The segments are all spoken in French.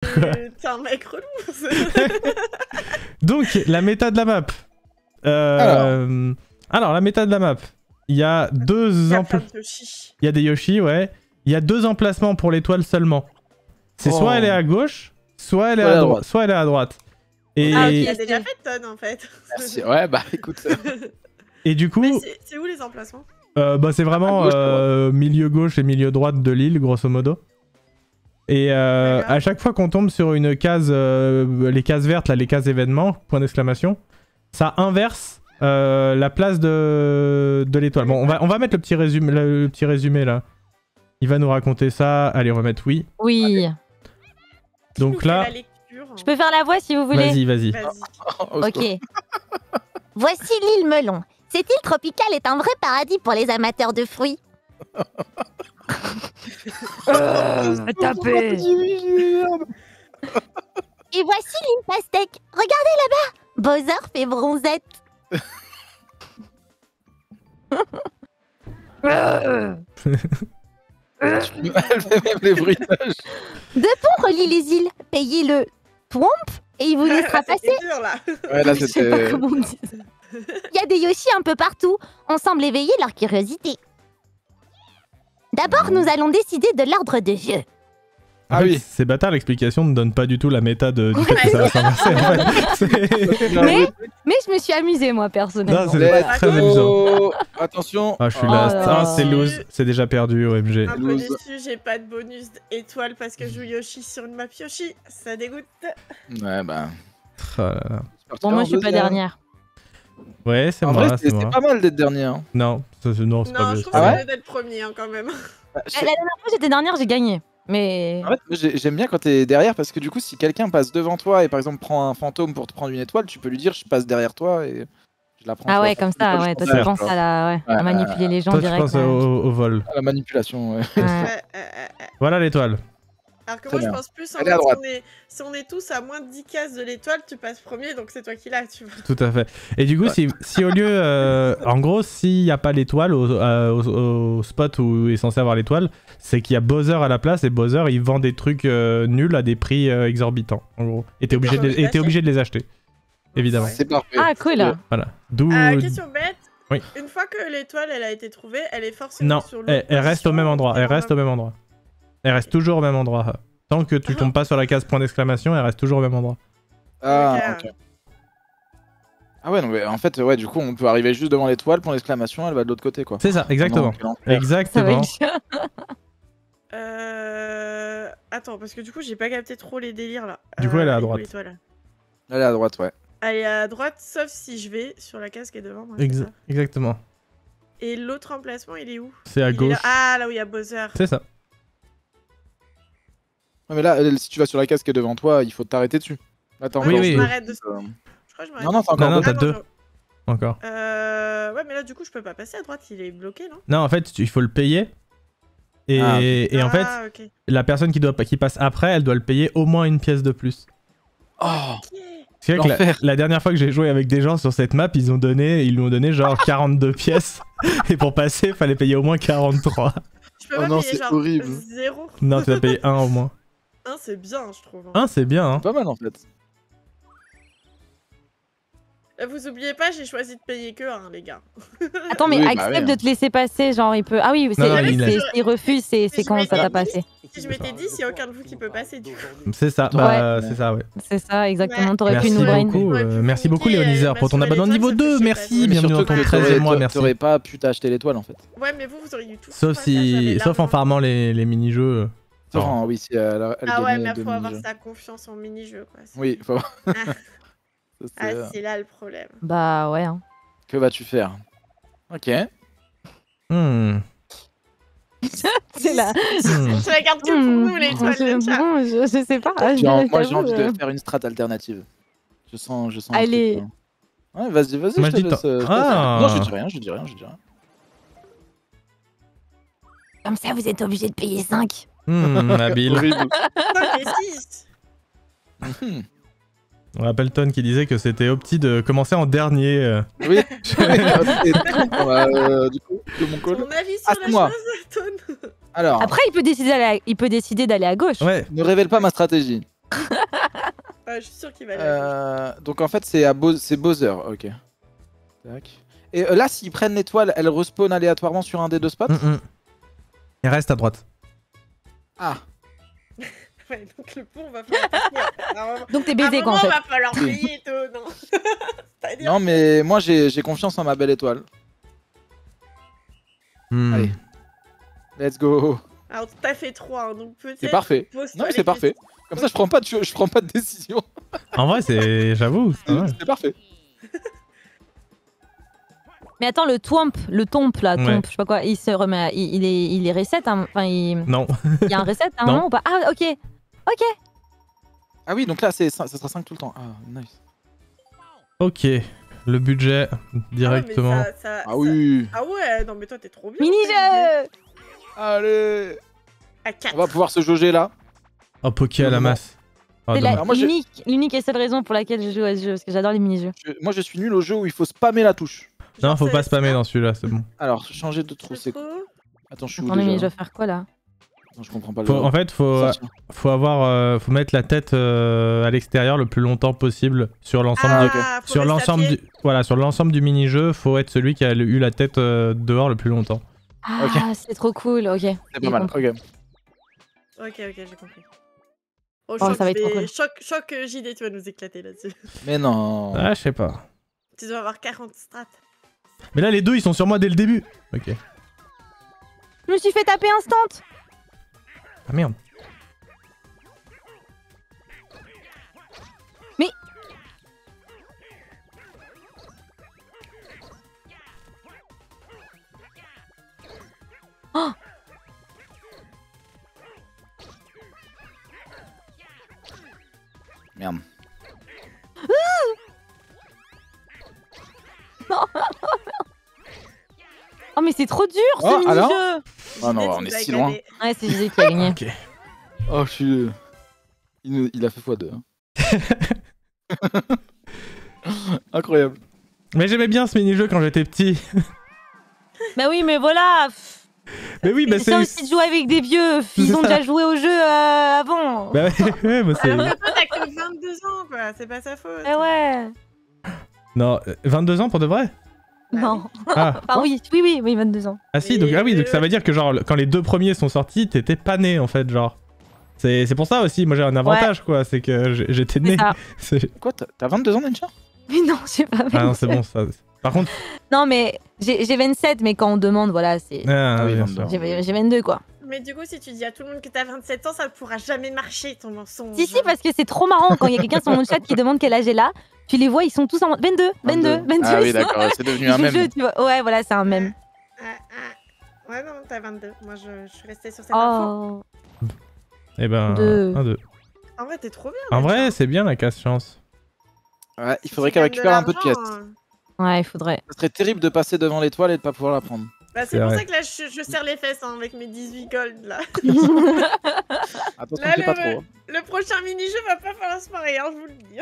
T'es un mec relou. Donc, la méta de la map. Alors, la méta de la map. Il y a deux emplacements. Il y a des Yoshi, ouais. Il y a 2 emplacements pour l'étoile seulement. C'est soit elle est à gauche, soit elle est à droite. Soit elle est à droite. Et... Ah, ok, il a déjà fait tonne en fait. Merci. Ouais, bah écoute. Et du coup... C'est où les emplacements? Bah, c'est vraiment milieu gauche et milieu droite de l'île, grosso modo. Et à chaque fois qu'on tombe sur une case, les cases vertes, là, les cases événements, point d'exclamation, ça inverse la place de l'étoile. Bon, on va mettre le petit résumé là. Il va nous raconter ça. Allez, on va mettre oui. Oui. Donc là... Je peux faire la voix si vous voulez. Vas-y. Ok. Voici l'île Melon. Cette île tropicale est un vrai paradis pour les amateurs de fruits. Tapé. Et voici l'île Pastèque. Regardez là-bas. Bowser fait bronzette. Elle fait même les bruitages. 2 ponts relient les îles. Payez le Twomp et il vous laissera passer. Dur, là. Ouais, là, Je sais pas comment on dit. Il y a des Yoshi un peu partout. On semble éveiller leur curiosité. D'abord, nous allons décider de l'ordre de jeu. En fait, c'est bâtard, l'explication ne donne pas du tout la méta du fait que ça va s'inverser. En fait. Mais je me suis amusée, moi, personnellement. Non, c'est très amusant. Attention. Ah, je suis là. C'est lose. C'est déjà perdu, OMG. Un peu déçu, j'ai pas de bonus étoile parce que je joue Yoshi sur une map Yoshi. Ça dégoûte. Ouais, bah. Oh là là. Bon, moi, je suis pas dernière. Ouais, c'est moi. moi. C'est pas mal d'être dernière. Non, c'est pas bien. Je trouve que c'est d'être premier quand même. La dernière fois, j'étais dernière, j'ai gagné. Mais... En fait, j'aime bien quand t'es derrière parce que du coup, si quelqu'un passe devant toi et par exemple prend un fantôme pour te prendre une étoile, tu peux lui dire je passe derrière toi et je la prends. Ah ouais, comme ça, ouais. Toi, tu penses à manipuler les gens direct. Je pense au vol. À la manipulation, ouais. Voilà l'étoile. Alors que moi, je pense plus en fait, si on est tous à moins de 10 cases de l'étoile, tu passes premier, donc c'est toi qui l'as, tu vois. Tout à fait. Et du coup, si au lieu... en gros, s'il n'y a pas l'étoile au spot où est censé avoir l'étoile, c'est qu'il y a Bowser à la place, et Bowser, il vend des trucs nuls à des prix exorbitants, en gros. Et t'es obligé de les acheter, évidemment. C'est parfait. Ah, cool. Voilà. D'où... question bête. Oui. Une fois que l'étoile, elle a été trouvée, elle est forcément sur l'autre. Non, elle reste au même endroit. Elle reste au même endroit. Elle reste toujours au même endroit. Tant que tu tombes pas sur la case point d'exclamation, elle reste toujours au même endroit. Ah, ok. Ah ouais, non, mais en fait, ouais, du coup, on peut arriver juste devant l'étoile, point d'exclamation, elle va de l'autre côté, quoi. C'est ça, exactement. Exactement. Attends, parce que du coup, j'ai pas capté trop les délires, là. Du coup, elle est à droite. Elle est à droite, ouais. Elle est à droite, sauf si je vais sur la case qui est devant moi. Exactement. Et l'autre emplacement, il est où? C'est à gauche. Ah, là où il y a Bowser. C'est ça. Non, mais là, si tu vas sur la case qui est devant toi, il faut t'arrêter dessus. Attends, oui. Je m'arrête de... Je crois que je m'arrête. Non, t'as encore non, t'as 2. Encore. Ouais, mais là, du coup, je peux pas passer à droite, il est bloqué, non? Non, en fait, il faut le payer. Et en fait, la personne qui passe après, elle doit le payer au moins une pièce de plus. Oh. C'est vrai que la dernière fois que j'ai joué avec des gens sur cette map, ils lui ont donné genre 42 pièces. Et pour passer, il fallait payer au moins 43. Je peux pas payer genre horrible. 0. Non, tu vas payer 1 au moins. 1 c'est bien, je trouve. 1 c'est bien, hein. Pas mal en fait. Vous oubliez pas, j'ai choisi de payer que 1, les gars. Attends, mais accepte de te laisser passer, genre il peut... Ah oui, il refuse, c'est quand ça t'a passé. Si je m'étais dit, s'il y a aucun de vous qui peut passer, du coup. C'est ça, c'est ça, ouais. C'est ça, exactement, t'aurais pu nous brain. Merci beaucoup, Léonizer, pour ton abonnement niveau 2, merci, bienvenue dans ton 13e mois, merci. T'aurais pas pu t'acheter l'étoile en fait. Ouais, mais vous auriez eu tout. Sauf en farmant les mini-jeux. Oui, si elle ah ouais, mais faut avoir sa confiance en mini-jeux, quoi. Oui, faut avoir... Ah, c'est là le problème. Bah ouais. Hein. Que vas-tu faire? Ok. C'est là. Tu regardes que pour nous, l'étoile. Je sais pas. Moi, j'ai envie de faire une strat alternative. Je sens. Allez. Ouais, vas-y, moi, je te laisse. Non, je dis rien. Comme ça, vous êtes obligé de payer 5. Habile. 5 et 6. On rappelle Ton qui disait que c'était opti de commencer en dernier. Oui, du coup, de mon call. Ton avis sur la chose, Ton. Alors. Après, il peut décider d'aller à gauche. Ouais. Ne révèle pas ma stratégie. je suis sûr qu'il va aller à gauche. Donc en fait, c'est Bowser. Ok. Tac. Et là, s'ils prennent l'étoile, elle respawn aléatoirement sur un des deux spots. Il reste à droite. Ah. Ouais, donc le pont va falloir... Donc t'es baisé quoi en fait. va falloir payer et tout, non. Non, mais moi, j'ai confiance en ma belle étoile. Allez. Let's go. Alors, t'as fait 3, donc peut-être... C'est parfait. Non, mais c'est parfait. Comme ça, je prends pas de décision. En vrai, c'est... J'avoue, c'est parfait. Mais attends, le tomp là, Ouais. je sais pas quoi, il se remet, il est reset, hein, enfin Non. il y a un reset à un Non. moment ou pas? Ah ok, ok. Ah oui, donc là, ça sera 5 tout le temps. Ah, nice. Ok. Le budget, directement. Ah oui. Ah ouais, non mais toi t'es trop bien. Mini-jeu. Allez. À 4. On va pouvoir se jauger là. Oh, Poké à la masse. Ah, C'est dommage. Alors, moi, l'unique et seule raison pour laquelle je joue à ce jeu, parce que j'adore les mini-jeux. Moi, je suis nul au jeu où il faut spammer la touche. Non, faut pas spammer dans celui-là, c'est bon. Alors, changer de trou, c'est quoi? Attends, je suis où Attendez, mais je déjà? dois faire quoi là? Attends, je comprends pas le Faut, en fait, faut mettre la tête à l'extérieur le plus longtemps possible sur l'ensemble sur l'ensemble du mini-jeu. Faut être celui qui a eu la tête dehors le plus longtemps. Ah, Ok. c'est trop cool, ok. C'est pas mal, ok. Ok, j'ai compris. Oh, ça va être trop cool. Choc JD, tu vas nous éclater là-dessus. Mais non. Ah, je sais pas. Tu dois avoir 40 strats. Mais là, les deux, ils sont sur moi dès le début. Ok. Je me suis fait taper instant. Ah merde. Mais... Oh. Merde. Oh mais c'est trop dur ce Oh, mini-jeu. alors Oh non, on est si loin. Ouais, c'est JD qui a gagné. Ok. Oh, je suis... Il a fait x2. Hein. Incroyable. Mais j'aimais bien ce mini-jeu quand j'étais petit. Bah oui, mais voilà. Mais oui, bah c'est ça aussi de jouer avec des vieux. Ils ont déjà joué au jeu avant. Bah ouais, bah c'est... Alors que toi, t'as que 22 ans, quoi. C'est pas sa faute. Eh ouais. Non, 22 ans pour de vrai? Non. Ah. Enfin oui, 22 ans. Ah si, donc, donc ça veut dire que genre quand les deux premiers sont sortis, t'étais pas né en fait, genre. C'est pour ça aussi, moi j'ai un avantage quoi, c'est que j'étais né. Quoi, t'as 22 ans, Nencha? Mais non, j'ai pas 27. Ah non, c'est bon ça. Par contre... Non mais j'ai 27, mais quand on demande, voilà, c'est... Ah, oui, j'ai 22 quoi. Mais du coup, si tu dis à tout le monde que t'as 27 ans, ça ne pourra jamais marcher ton mensonge. Si, parce que c'est trop marrant quand il y a quelqu'un sur mon chat qui demande quel âge elle a. Tu les vois, ils sont tous en 22. Ah oui, d'accord, c'est devenu un mème. Tu vois. Ouais, voilà, c'est un mème. Ouais, non, t'as 22. Moi, je suis restée sur cette info. Eh ben, 2. En vrai, t'es trop bien. En vrai, c'est bien la casse-chance. Ouais, il faudrait qu'elle récupère un peu de pièces. Ouais, il faudrait. Ça serait terrible de passer devant l'étoile et de pas pouvoir la prendre. Bah, c'est pour ça que là, je serre les fesses hein, avec mes 18 gold là. Attention, là, c'est pas trop. Le prochain mini-jeu va pas falloir se marier, hein, je vous le dis.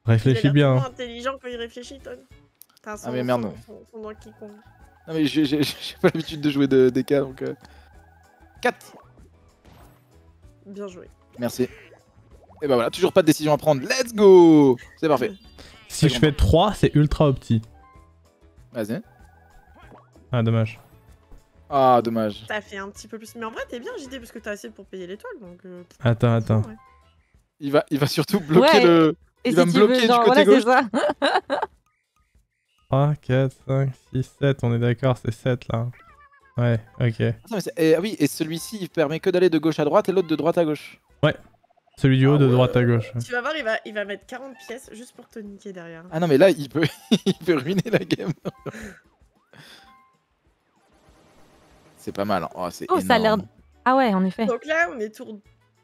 Réfléchis bien. Il est intelligent quand il réfléchit, Ton. Ah mais merde. Son Donkey Kong. Non mais j'ai pas l'habitude de jouer de DK donc... 4. Bien joué. Merci. Et bah voilà, toujours pas de décision à prendre. Let's go. C'est parfait. Si je fais 3, c'est ultra opti. Vas-y. Ah, dommage. Ah, dommage. T'as fait un petit peu plus. Mais en vrai, t'es bien, JD, parce que t'as assez pour payer l'étoile. Donc, Attends. Ouais. Il va surtout bloquer le... Et il va si me tu bloquer veux, genre, du côté gauche. ça. 3, 4, 5, 6, 7, on est d'accord, c'est 7 là. Ouais, ok. Attends, mais oui, et celui-ci, il permet que d'aller de gauche à droite et l'autre de droite à gauche. Ouais. Celui du haut de droite à gauche. Tu vas voir, il va mettre 40 pièces juste pour te niquer derrière. Ah non, mais là, il peut, il peut ruiner la game. C'est pas mal. Oh, c'est énorme. Ça a l'air... Ah ouais, en effet. Donc là, on est tour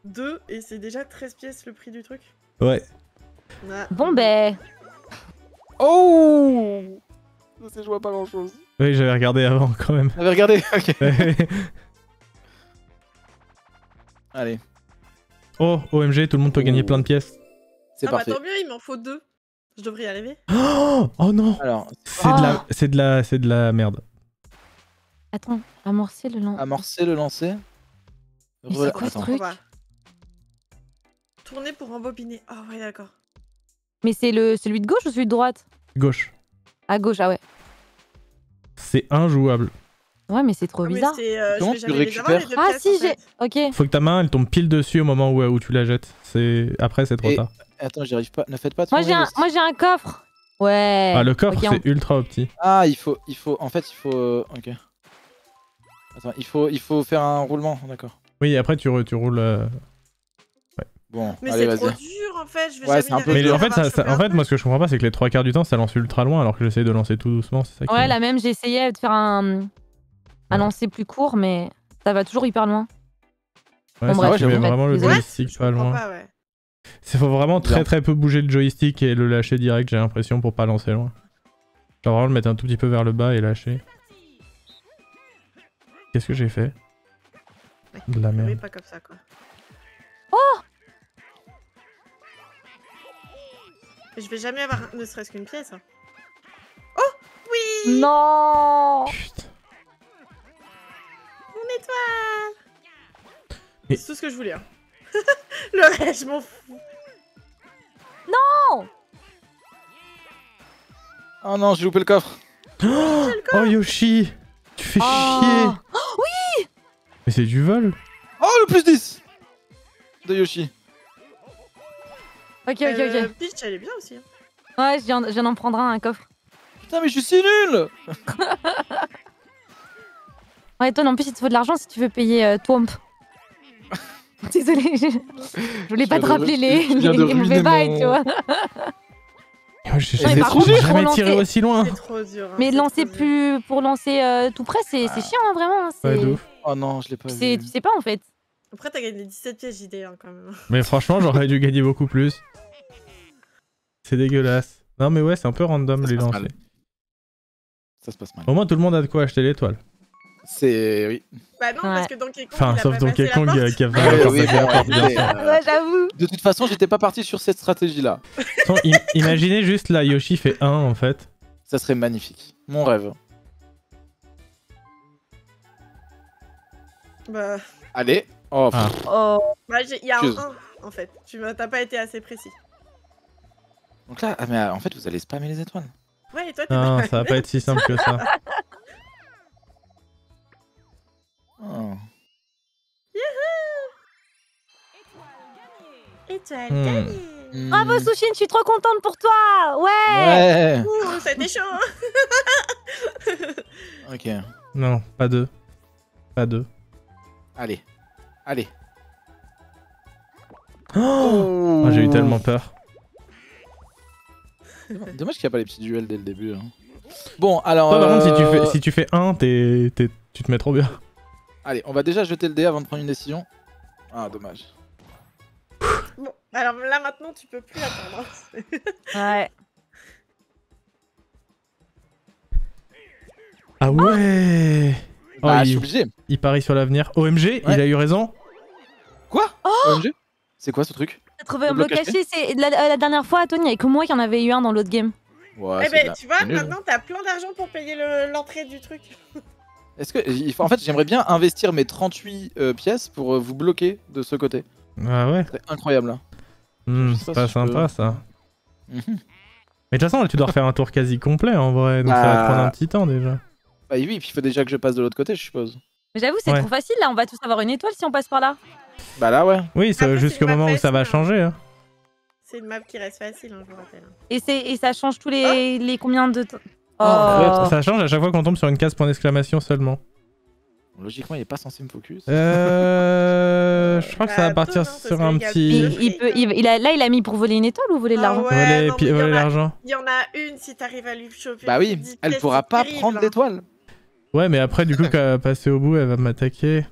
2 et c'est déjà 13 pièces le prix du truc. Ouais. Ah. Bon, ben... Oh, ça, je vois pas grand-chose. Oui, j'avais regardé avant quand même. T'avais regardé? Ok. Allez. Oh, OMG, tout le monde peut gagner plein de pièces. C'est parfait. Bah tant mieux, il m'en faut 2. Je devrais y arriver. Oh non. Alors, c'est de la merde. Attends, amorcer le lancer. Amorcer le lancer. Mais c'est quoi ce Attends. truc? Tourner pour embobiner. Oh ouais, d'accord. Mais c'est celui de gauche ou celui de droite? Gauche. À gauche, ah ouais. C'est injouable. Ouais, mais c'est trop Ah, mais bizarre. Comment je vais tu jamais les avoir, les deux Ah pièces, si, en j'ai... fait. Ok. Faut que ta main elle tombe pile dessus au moment où tu la jettes. Après c'est trop Et- tard. Attends, j'y arrive pas. Ne faites pas Moi tourner j'ai un coffre. Ouais. Ah le coffre Ok, c'est ultra petit. Ah, il faut. En fait, il faut. Ok. Attends, il faut faire un roulement, d'accord. Oui après tu roules. Bon, Mais allez, c'est trop vas-y. dur en fait, je vais Ouais, jamais c'est un y peu arriver Mais dur. en fait, à avoir chopé en un fait truc. moi ce que je comprends pas c'est que les 3 quarts du temps ça lance ultra loin alors que j'essaye de lancer tout doucement. C'est ça qui Ouais, la même, j'ai essayé de faire un lancer plus court, mais ça va toujours hyper loin. Ouais, Bon, c'est bref, vrai, tu mets j'avoue. vraiment le Désolé. joystick Je pas comprends loin. pas, ouais. Il faut vraiment Bien. très peu bouger le joystick et le lâcher direct j'ai l'impression pour pas lancer loin. Genre vraiment le mettre un tout petit peu vers le bas et lâcher. Qu'est-ce que j'ai fait? De la Oui, merde. pas comme ça quoi. Je vais jamais avoir ne serait-ce qu'une pièce. Hein. Oh oui. Non. Putain. Mon étoile. Et- C'est tout ce que je voulais. Hein. Le reste, je m'en fous. Oh non, j'ai loupé le coffre. Oh Yoshi! Tu fais Oh. chier! Mais c'est du vol! Oh, le plus 10 de Yoshi. Ok, ok. Peach, elle est bien aussi. Hein. Ouais, je viens d'en prendre un coffre. Putain, mais je suis si nul. Ouais, toi, en plus, il te faut de l'argent si tu veux payer Twomp. Désolée, je voulais pas te rappeler je viens de les mauvais ruiner bails, mon- tu vois. Oh, j'ai Ouais, j'ai par contre, jamais pour tiré lancer- aussi loin! C'est trop dur. Hein, Mais c'est lancer trop dur. pour lancer tout près, c'est chiant, hein, vraiment. Ouais, de ouf. Oh non, je l'ai pas Tu vu. sais pas, en fait. Après, t'as gagné 17 pièces JD hein, quand même. Mais franchement, j'aurais dû gagner beaucoup plus. C'est dégueulasse. Non, mais ouais, c'est un peu random Ça se les passe lancers. mal. Ça se passe mal. Au moins, tout le monde a de quoi acheter l'étoile. C'est. Oui. Bah non, Ouais. parce que Donkey Kong, Enfin, il a sauf pas Donkey passé Kong la porte. qui a Ouais, fait oui, la porte, bien sûr. Ouais, j'avoue. De toute façon, j'étais pas parti sur cette stratégie-là. Attends, imaginez juste là, Yoshi fait 1 en fait. Ça serait magnifique. Mon rêve. Bah, Allez. Oh, Ah. Oh. il y a un Excuse. 1 en fait. T'as pas été assez précis. Donc là, ah, mais en fait, vous allez spammer les étoiles. Ouais, et toi, t'es Non, pas ça va pas être si simple que ça. Oh. Étoile Hmm. gagnée. Bravo, Sushin, je suis trop contente pour toi. Ouais. Ouais. Ouh, ça a été chaud. Ok. Non, pas 2. Pas 2. Allez. Allez. Oh, j'ai eu tellement peur. Dommage qu'il n'y a pas les petits duels dès le début. Hein. Bon, alors. Toi, par contre, si tu fais 1, tu te mets trop bien. Allez, on va déjà jeter le dé avant de prendre une décision. Ah, dommage. Bon, alors là maintenant, tu peux plus attendre. Ouais. Ah ouais! Oh, Bah, je suis il, obligé. il parie sur l'avenir. OMG, il a eu raison. Quoi OMG. C'est quoi ce truc? T'as trouvé un Le bloc bloc caché, c'est la dernière fois, Tony, il y avait que moi qui en avait eu un dans l'autre game. Ouais, Eh c'est ben, bien. tu vois, C'est nul. maintenant, t'as plein d'argent pour payer l'entrée du truc. Est-ce que. En fait, j'aimerais bien investir mes 38 pièces pour vous bloquer de ce côté. Ah ouais. C'est incroyable. Hein. Hmm, Je sais c'est pas pas si je peux. sympa ça. Mhm. Mais de toute façon, là, tu dois refaire un tour quasi complet en vrai, donc ça va te prendre un petit temps déjà. Bah oui, puis il faut déjà que je passe de l'autre côté, je suppose. Mais j'avoue, c'est Ouais. trop facile là, on va tous avoir une étoile si on passe par là. Bah là, ouais. Oui, c'est Après, jusqu'au c'est une moment où ça va map facile, changer. Hein. C'est une map qui reste facile, hein, je vous rappelle. Et ça change tous les combien de temps. Oh. Oh. Ça change à chaque fois qu'on tombe sur une case point d'exclamation seulement. Logiquement, il est pas censé me focus. Je crois que ça va Bah, partir peu, non, parce sur qu'il un y a petit. Il a mis pour voler une étoile ou voler de Ah l'argent. ouais, Voler non, mais il y en a- l'argent. Il y en a une si t'arrives à lui choper. Bah oui, 10 elle pièces, pourra c'est pas terrible, prendre hein. l'étoile. Ouais, mais après, du coup, quand elle va passer au bout, elle va m'attaquer.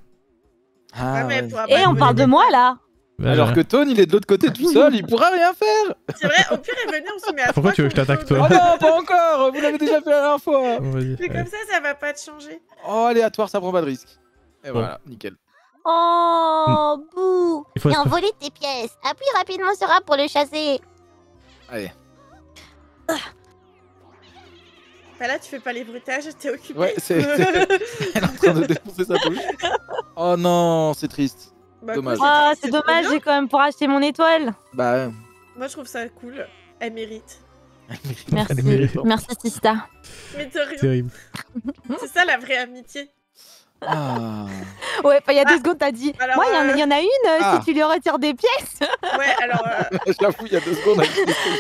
Ah, Ouais, mais elle ouais. pourra Et pas on te parle de voler. moi là. Bah, Alors que Tone, il est de l'autre côté tout seul, il pourra rien faire. C'est vrai, au pire, elle venait, on se met à Pourquoi trois tu veux que je contre t'attaque, deux. toi Oh non, pas encore. Vous l'avez déjà fait la dernière fois. Bon, vas-y, Mais allez. comme ça va pas te changer. Oh, aléatoire, ça prend pas de risque. Et Bon. voilà, nickel. Oh, bouh. Il faut Et se- envoler tes pièces. Appuie rapidement sur A pour le chasser. Allez. Bah là, tu fais pas les bruitages, t'es occupé. Ouais, elle est en train de défoncer sa touche. Oh non, c'est triste. Bah, Dommage. cool, Ah, c'est c'est trop dommage, bien. j'ai quand même pour acheter mon étoile. Bah, Moi, je trouve ça cool. Elle mérite. Merci, Elle mérite. merci Sista. Mais de rien. Terrible. C'est ça la vraie amitié. Ah. Ouais, il y a 2 Ah, secondes, t'as dit. alors, Moi, il y en a une, Ah. si tu lui retires des pièces. Ouais, alors. J'avoue, il y a 2 secondes.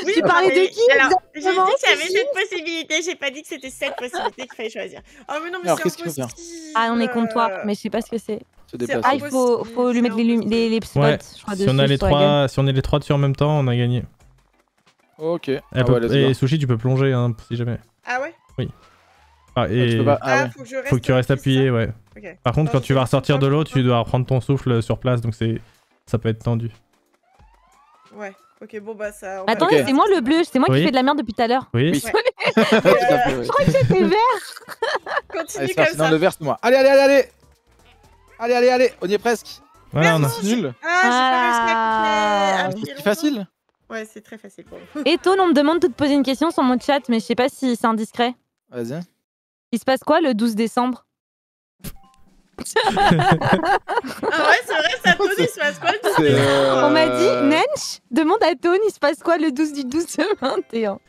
Oui, Tu parlais de qui Alors, j'ai dit exactement, que j'avais Sushi cette possibilité. J'ai pas dit que c'était cette possibilité qu'il fallait choisir. Oh, mais non, mais Alors, c'est qu'est-ce qu'il faut impossible. faire Ah, on est contre toi, mais je sais pas ce que c'est. Se déplacer. Ah, il faut lui mettre les spots, Ouais, je crois, si dessus on, a les sur la gueule. trois, si on est les 3 dessus en même temps, on a gagné. Ok. Elle Ah peut- ouais, let's et go. Sushi, tu peux plonger, hein, si jamais. Ah ouais? Ah, et Tu peux pas- Ah ouais. faut que je reste. faut que tu restes pris, appuyé, ça. ouais. Ok. Par contre, Non, quand tu vas c'est ressortir de pas l'eau, grave. tu dois reprendre ton souffle sur place, donc ça peut être tendu. Ouais. Ok, bon, bah ça. Attendez, Ok. c'est moi le bleu, c'est moi Oui. qui fais de la merde depuis tout à l'heure. Oui. Oui. Ouais. Tout à fait, ouais. Je crois que j'étais vert. Continue Allez, c'est comme parti. Non, ça. le vert, c'est moi. Allez, allez, allez, allez. Allez, allez, allez. On y est presque. Voilà, on a... C'est nul. Ah, j'ai pas réussi Ah. à C'est appuyer si longtemps. facile. Ouais, c'est très facile pour vous. Et Tone, on me demande de te poser une question sur mon chat, mais je sais pas si c'est indiscret. Vas-y. Il se passe quoi le 12 décembre? Ah ouais, c'est vrai, ça Tony, il se passe quoi le C'est, On m'a dit, Nench, demande à Tone, il se passe quoi le 12 du 12 21?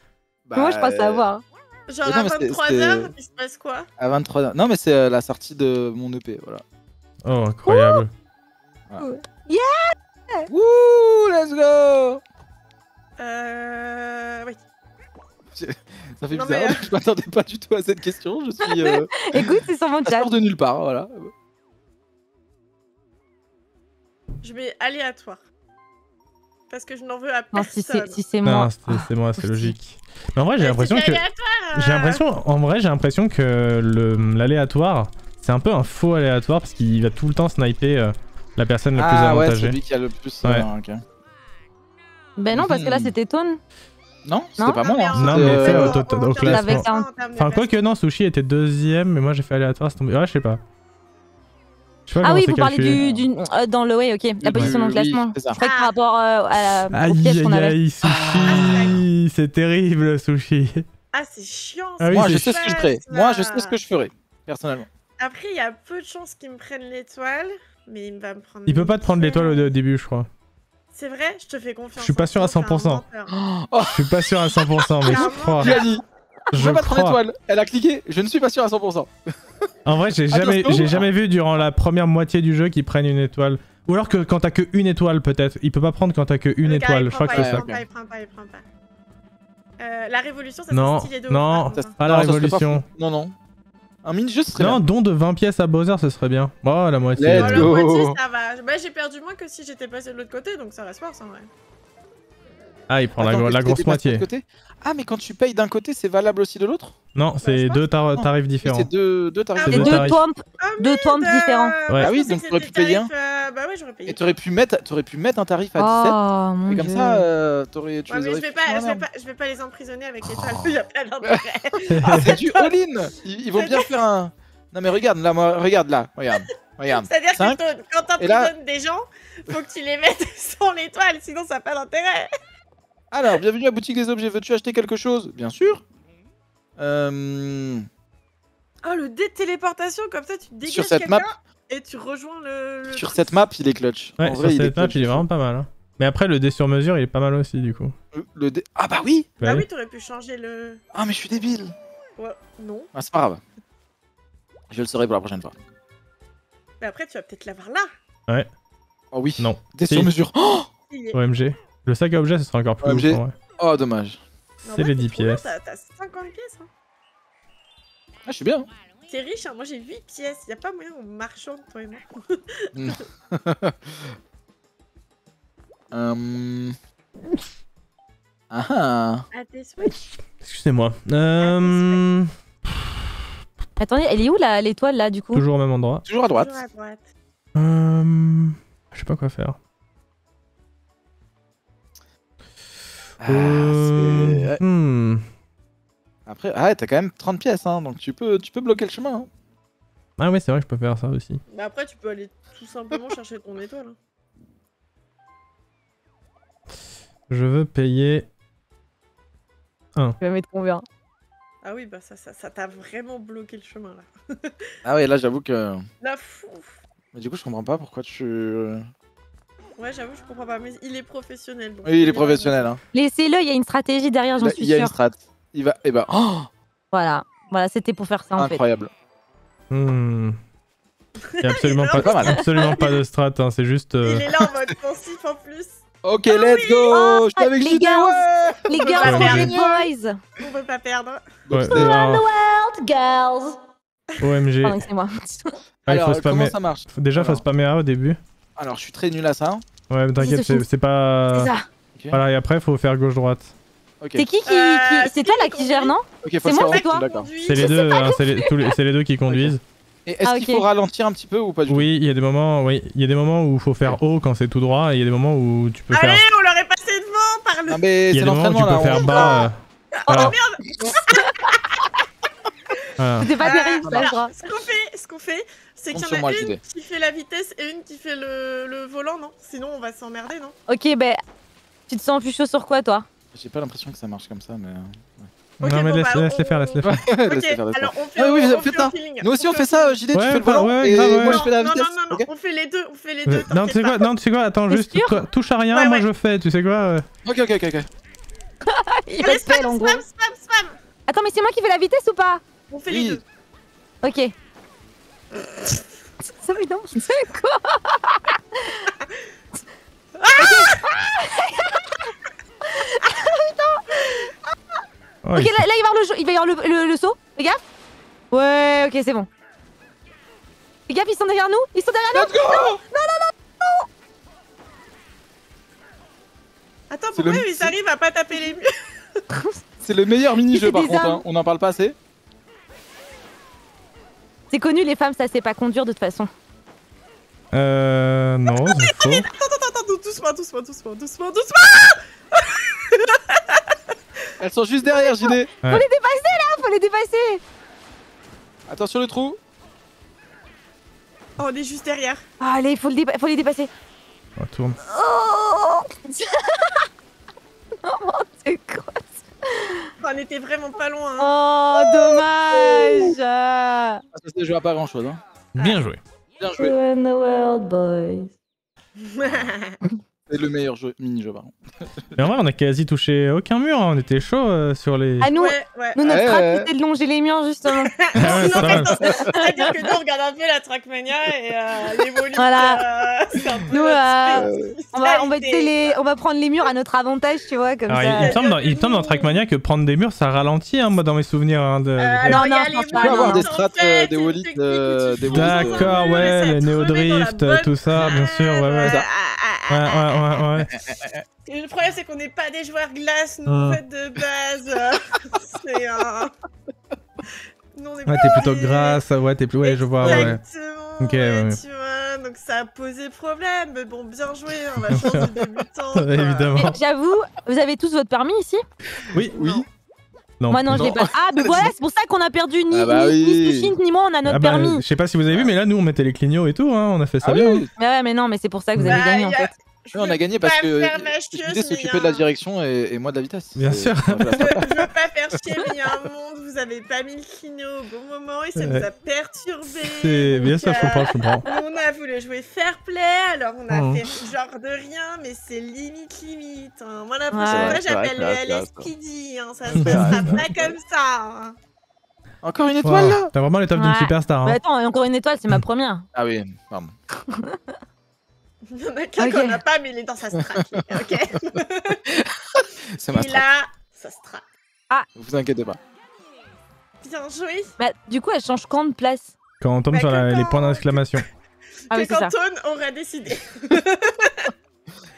bah, Moi, je crois savoir. Genre Mais à non, mais c'est- 23h, il se passe quoi? À 23h. Non, mais c'est la sortie de mon EP. Voilà. Oh, incroyable. Wouh, let's go. Oui. Ça fait Non, bizarre. mais, Je m'attendais pas du tout à cette question. Je suis. Écoute, c'est sur mon Ça chat. sort de nulle part. Voilà. Je mets aléatoire. Parce que je n'en veux à Non, si personne. c'est moi. Non, c'est moi, c'est logique. Mais en vrai, j'ai l'impression C'est que... aléatoire. j'ai l'impression que l'aléatoire, c'est un peu un faux aléatoire parce qu'il va tout le temps sniper la personne la plus Ah ouais, avantagée. celui qui a le plus. Ouais. Ok. Ben non, parce que là, Mhm. c'était Tone. Non, c'était Non pas moi. hein. Non, C'était, mais c'est euh, au classement. Avec un- Enfin, quoi que non, Sushi était deuxième, mais moi j'ai fait aléatoire, c'est tombé. Ouais, je sais pas. Je sais pas Ah comment oui, c'est vous parlez calculé. dans le way, ok. La position dans le oui, classement. c'est ça. Je crois que par rapport aux Aïe, pièces qu'on aïe, avait. aïe, Sushi. C'est terrible, Sushi. Ah, c'est chiant. Ah oui, Moi, c'est je sais ce que je ferai. Moi, je sais ce que je ferai. Personnellement. Après, il y a peu de chances qu'il me prenne l'étoile, mais il va me prendre. Il peut pas te prendre l'étoile au début, je crois. C'est vrai, je te fais confiance. Je suis pas sûr à 100%. Oh, Je suis pas sûr à 100%, mais je crois. tu as dit. Je Je veux pas prendre crois. l'étoile. Elle a cliqué. Je ne suis pas sûr à 100%. En vrai, j'ai Attention. jamais vu durant la première moitié du jeu qu'ils prennent une étoile. Ou alors que quand t'as que une étoile, peut-être. Il peut pas prendre quand t'as que une étoile. Je crois que c'est ça. Il prend pas. La révolution, ça Non, serait stylé de ouf, non, par contre, hein. pas la Non, ça serait révolution. fou. Non, non. Un mini-jeu, ce serait Non, bien. don de 20 pièces à Bowser, ce serait bien. Oh, la moitié. Let's Oh, la go. moitié, ça va. Bah, j'ai perdu moins que si j'étais passé de l'autre côté, donc ça reste force en vrai. Ah, il prend Attends, la est-ce que grosse t'es passé de moitié. l'autre côté Ah, mais quand tu payes d'un côté, c'est valable aussi de l'autre Non, je c'est pense. deux tarifs Oui, différents. c'est deux tarifs. Ah, C'est deux deux tarifs. tombes. Deux tombes différents. Ouais. Ah oui, donc t'aurais pu payer un. Bah ouais, j'aurais payé. Et t'aurais pu mettre un tarif à 17. Oh mon Et comme dieu. ça, tu Ouais, les mais aurais je vais pas les emprisonner avec l'étoile. Il y a pas d'intérêt. Ah, c'est du all-in. Ils vont bien faire un. Non mais regarde là, regarde là, regarde. C'est-à-dire Cinq. que quand Et là- t'emprisonnes des gens, faut que tu les mettes sans l'étoile, sinon ça n'a pas d'intérêt. Alors, bienvenue à Boutique des Objets. Veux-tu acheter quelque chose? Bien sûr. Oh, le dé de téléportation, comme ça tu dégages Sur cette quelqu'un map, et tu rejoins le sur truc. cette map, il est clutch. Ouais, En sur vrai, cette map, clutch. il est vraiment pas mal. Hein. Mais après, le dé sur mesure, il est pas mal aussi, du coup. Le dé- Ah bah oui. Bah Ouais. oui, t'aurais pu changer le... Ah mais je suis débile. Ouais, non. Ah, c'est pas grave. Je le saurai pour la prochaine fois. Mais après, tu vas peut-être l'avoir là. Oh oui. Non. Dé Si. sur mesure. Oh, Il est... OMG. Le sac à objet, ce sera encore plus OMG. ouf, en vrai. oh dommage. Mais en C'est vrai, les t'es 10 trop bien, pièces. T'as 50 pièces. Hein. Ah, je suis bien. T'es riche, hein. Moi j'ai 8 pièces. Y'a pas moyen, on marchande, toi et moi. Ah ah. À tes souhaits. Excusez-moi. Attendez, elle est où l'étoile là du coup? Toujours au même endroit. Toujours à droite. Toujours à droite. Je sais pas quoi faire. Ah, c'est- Après, ah ouais, t'as quand même 30 pièces, hein, donc tu peux bloquer le chemin. Hein. Ah ouais, c'est vrai que je peux faire ça aussi. Mais après, tu peux aller tout simplement chercher ton étoile. Hein. Je veux payer... Tu vas mettre combien? Ah oui, bah ça t'a vraiment bloqué le chemin là. Ah ouais, là j'avoue que. La fou. Mais du coup, je comprends pas pourquoi tu. Ouais, j'avoue, je comprends pas, mais il est professionnel. Donc Oui, il est professionnel. Hein. Laissez-le, il y a une stratégie derrière, j'en suis Il y a une sûre. strat. Il va. Et bah. Oh, Voilà, c'était pour faire ça en fait. incroyable. Il y a absolument, Il est pas, pas mal. absolument pas de strat, hein, c'est juste. Il est là en mode pensif en plus. Ok, let's go. Oh, Je t'avais les dit girls. ouais. Les Ouais, girls sont ouais. des boys. On peut pas perdre. Ouais, Donc, alors, Girls. OMG. Pardon, excusez-moi. Ah, il Alors, faut comment spammer. ça marche? Déjà, faut Alors. spammer A au début. Alors, je suis très nul à ça. Ouais, mais t'inquiète, Sophie. c'est pas. C'est ça. Voilà, et après, faut faire gauche-droite. Ok. C'est qui c'est toi là qui gère, non? Ok, faut C'est se moi ou c'est faire- toi? D'accord. C'est les deux, hein, c'est les deux qui conduisent. Et est-ce Ah, qu'il ok. faut ralentir un petit peu ou pas du tout? Oui, il y a des moments où il faut faire haut quand c'est tout droit, et il y a des moments où tu peux Allez, faire. on leur est passé devant par le. Non, mais Il y a c'est des moments où tu l'entraînement peux là. faire on- bas. Voilà. Voilà. C'était pas terrible ça, je alors, crois. ce qu'on fait, c'est qu'il y Compte en sur a moi, une JD. qui fait la vitesse et une qui fait le volant, non? Sinon, on va s'emmerder, non? Ok, ben, tu te sens plus chaud sur quoi toi? J'ai pas l'impression que ça marche comme ça, mais. Ok, Non, mais bon, laisse, bah, laisse-les faire, laisse-les faire. Ok, Laissez faire, laissez alors faire. on fait Ah oui, on faites fait ça. au feeling. Nous aussi on fait ça, JD, tu Ouais, fais le volant ouais, et grave, ouais. moi je fais la Non, vitesse. non, Ok, on fait les deux, Non, tu sais quoi, non, tu sais quoi, attends, T'es juste, sûr toi, touche à rien, Ouais, moi ouais. je fais, tu sais quoi. ok, ok. Il Allez, va se pelle en spam, gros. spam, spam, spam. Attends, mais c'est moi qui fais la vitesse ou pas? On fait les Oui. deux. Ok. Ça mais non, c'est quoi? Oh, Ok, il- là il va y avoir le saut. Fais gaffe. Ouais, ok, c'est bon. Fais gaffe, ils sont derrière nous. Ils sont derrière nous. Attends, C'est pourquoi le- ils arrivent à pas taper les murs? C'est le meilleur mini-jeu C'est par des contre, armes. hein. On en parle pas assez. C'est connu, les femmes, ça sait pas conduire de toute façon. Non, c'est faux. Attends, doucement. Elles sont juste derrière, JD. Ouais. Faut les dépasser. Attention le trou. Oh, on est juste derrière. Ah, allez, faut les dépasser. On tourne. Oh c'est quoi? On était vraiment pas loin. Hein. Oh, dommage. Ah, ça se joue à pas grand chose. Hein. Bien joué. Bien joué. in the world, boys. C'est le meilleur jeu, mini-jeu par contre. Mais en vrai, on a quasi touché aucun mur, hein, on était chaud sur les. Ah, nous, Ouais. nous notre Ouais, strat, ouais. c'était de longer les murs, justement. Ah ouais, c'est vrai. C'est-à-dire que nous, on regarde un peu la Trackmania et les volumes. Voilà. C'est un peu Nous, notre on va prendre les murs à notre avantage, tu vois, comme Alors, ça. il me semble dans Trackmania que prendre des murs ça ralentit, hein, moi dans mes souvenirs. Hein, alors, il y non, a je les pense Tu pas, peux non, avoir non. des strats, des wallis, des wallis. D'accord, ouais, les néo-drift, tout ça, bien sûr, ouais, ouais. Ouais. Le problème, c'est qu'on n'est pas des joueurs glace, nous, en fait, de base. C'est un. Nous, on est Ouais, t'es plutôt grasse, ouais, t'es plus. Ouais, je vois, ouais. Exactement. Ok, ouais. Tu vois, donc ça a posé problème. Mais bon, bien joué, hein, la chance du débutant. quoi. Évidemment. Mais j'avoue, vous avez tous votre permis ici? Oui, Oui. non. Moi non, je l'ai pas. Ah, mais voilà, c'est pour ça qu'on a perdu ni Ah bah ni oui. Stushint, ni moi, on a notre Ah bah, permis. je sais pas si vous avez vu, mais là, nous, on mettait les clignots et tout, hein, on a fait ça Ah bien. oui. Mais ouais, mais non, mais c'est pour ça que vous avez Bah, gagné en y a- fait. Je Oui, on veux a gagné parce pas que faire ma chieuse, JD mais s'occupait y a de la un- direction et moi de la vitesse. Bien C'est- sûr. Je veux pas faire chier, mais il y a un monde, vous avez pas mis le clignot au bon moment et ça nous a perturbés. C'est bien sûr, je comprends. Nous, on a voulu jouer fair play, alors on a Mhm. fait genre de rien, mais c'est limite. Hein. Moi, la Ouais. prochaine fois, C'est vrai, j'appelle c'est vrai, les c'est vrai. Speedy, hein. Ça C'est se vrai, passera c'est vrai. pas comme ça. Hein. Encore une étoile Wow. là. T'as vraiment l'étoile d'une Ouais. superstar. Bah Hein. attends, encore une étoile, c'est ma première. Ah oui, pardon. Il y en a qu'un Ok. qu'on n'a pas, mais il est dans sa strat. Ok. C'est ma Il strat. a sa strat. Vous inquiétez pas. Bien joué. Bah du coup, elle change quand de place? Quand on tombe Bah, sur que les quand- points d'exclamation. Ah oui, Que c'est ça. Canton aura décidé.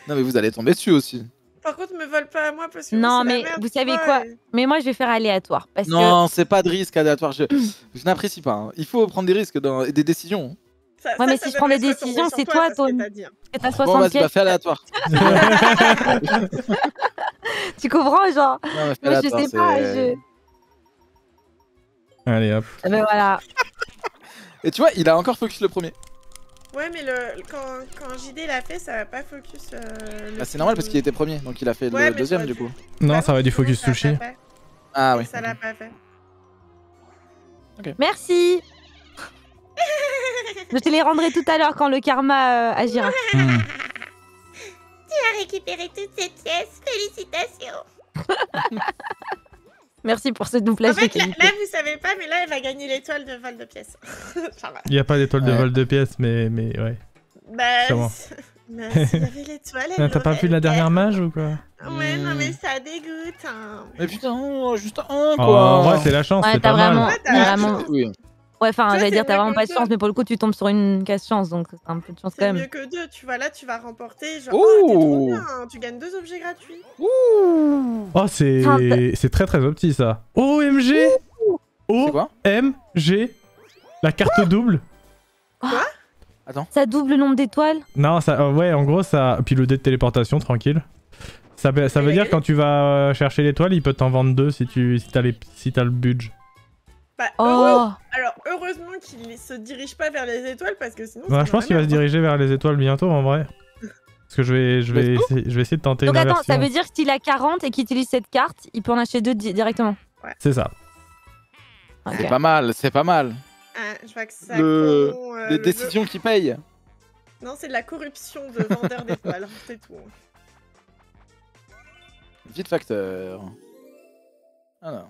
Non mais vous allez tomber dessus aussi. Par contre, me vole pas à moi parce que Non, c'est la mais merde, vous tu savez vois, quoi? et- Mais moi, je vais faire aléatoire. Parce que Non, c'est pas de risque aléatoire. Je n'apprécie pas. Hein. Il faut prendre des risques et des décisions. Ça, Ouais, mais ça si je prends des devrait se décisions, retomber c'est sur toi, c'est ce que Tone. t'as dit, hein. t'as Bon, 60 vas-y, pièces, bah fais aléatoire. tu comprends, genre. Non, mais fais Moi, je aléatoire, sais pas, c'est- Allez, hop. Ah ben voilà. Et tu vois, il a encore focus le premier. Ouais, mais quand JD l'a fait, ça va pas focus. Le Bah, c'est normal parce qu'il était premier, donc il a fait Ouais, le mais deuxième ça du aurait coup. Non, Bah ça va oui, du sinon, focus ça l'a sushi. pas fait. Ah Et oui. ça l'a pas fait. Merci. Je te les rendrai tout à l'heure quand le karma agira. Hmm. récupéré toutes ces pièces. Félicitations. Merci pour ce En doublage de fait, là, qualité. vous savez pas, mais là, elle va gagner l'étoile de vol de pièces. Enfin, Il y a pas d'étoile de Ouais. vol de pièces, mais ouais. bah, Sûrement. bah, s'il y avait l'étoile, Ah, T'as pas vu la dernière mage ou quoi? Ouais, non, mais ça dégoûte. Hein. Mais putain, juste un Oh, quoi. ouais, c'est la chance, Ouais, c'est t'as pas vraiment. mal. Ouais, t'as t'as- vraiment... Oui. Ouais, enfin, Toi, j'allais c'est dire, t'as mieux vraiment que pas de deux. chance, mais pour le coup, tu tombes sur une casse-chance, donc c'est un peu de chance quand C'est même. mieux que 2, tu vois, là, tu vas remporter. Genre, Ouh. oh, t'es trop bien, tu gagnes 2 objets gratuits. Ouh. Oh, c'est très très opti ça. OMG! C'est quoi? OMG! La carte double? Ça double le nombre d'étoiles? Non, ça, ouais, en gros, ça. Puis le dé de téléportation, tranquille. Ça veut dire quand tu vas chercher l'étoile, il peut t'en vendre 2 si t'as le budget. Bah, Oh! alors, heureusement qu'il se dirige pas vers les étoiles parce que sinon. Ouais, c'est je pense dans qu'il la va se merde. diriger vers les étoiles bientôt en vrai. Parce que je vais essayer de tenter Donc une attends, inversion. ça veut dire que s'il a 40 et qu'il utilise cette carte, il peut en acheter 2 directement. C'est ça. Ok. C'est pas mal, c'est pas mal. Ah, je vois que ça. Le- con, Les le- décisions qui payent. Non, c'est de la corruption de vendeurs d'étoiles, c'est tout. Vite facteur. Alors.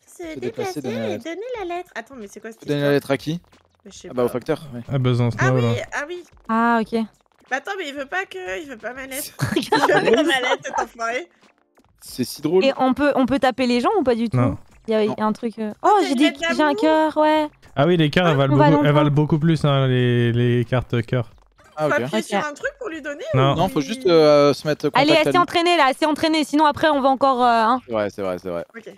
Se Se déplacer déplacer, donner la et lettre. donner la lettre. Attends, mais c'est quoi cette Donner histoire la lettre à qui? Mais je sais Ah bah au pas. facteur. Ouais. Ah, besoin Ah snow oui, là. ah oui. Ah, ok. Bah attends, mais il veut pas ma lettre. Il veut pas ma lettre, cet enfoiré. C'est si drôle. Et on peut taper les gens ou pas du tout? Non. Il y a Non. un truc. Oh, t'as j'ai une dit lettre que j'ai un d'amour cœur, ouais. Ah oui, les cœurs, elles valent on va beaucoup, elles longtemps. valent beaucoup plus, hein, les cartes cœur. Ah Faut ok. appuyer Ok. sur un truc pour lui donner Non. Non, faut juste se mettre contact Allez, à assez lui. entraîné là, assez entraîné. Sinon après, on va encore. Hein. C'est vrai, c'est vrai, c'est vrai. Ok.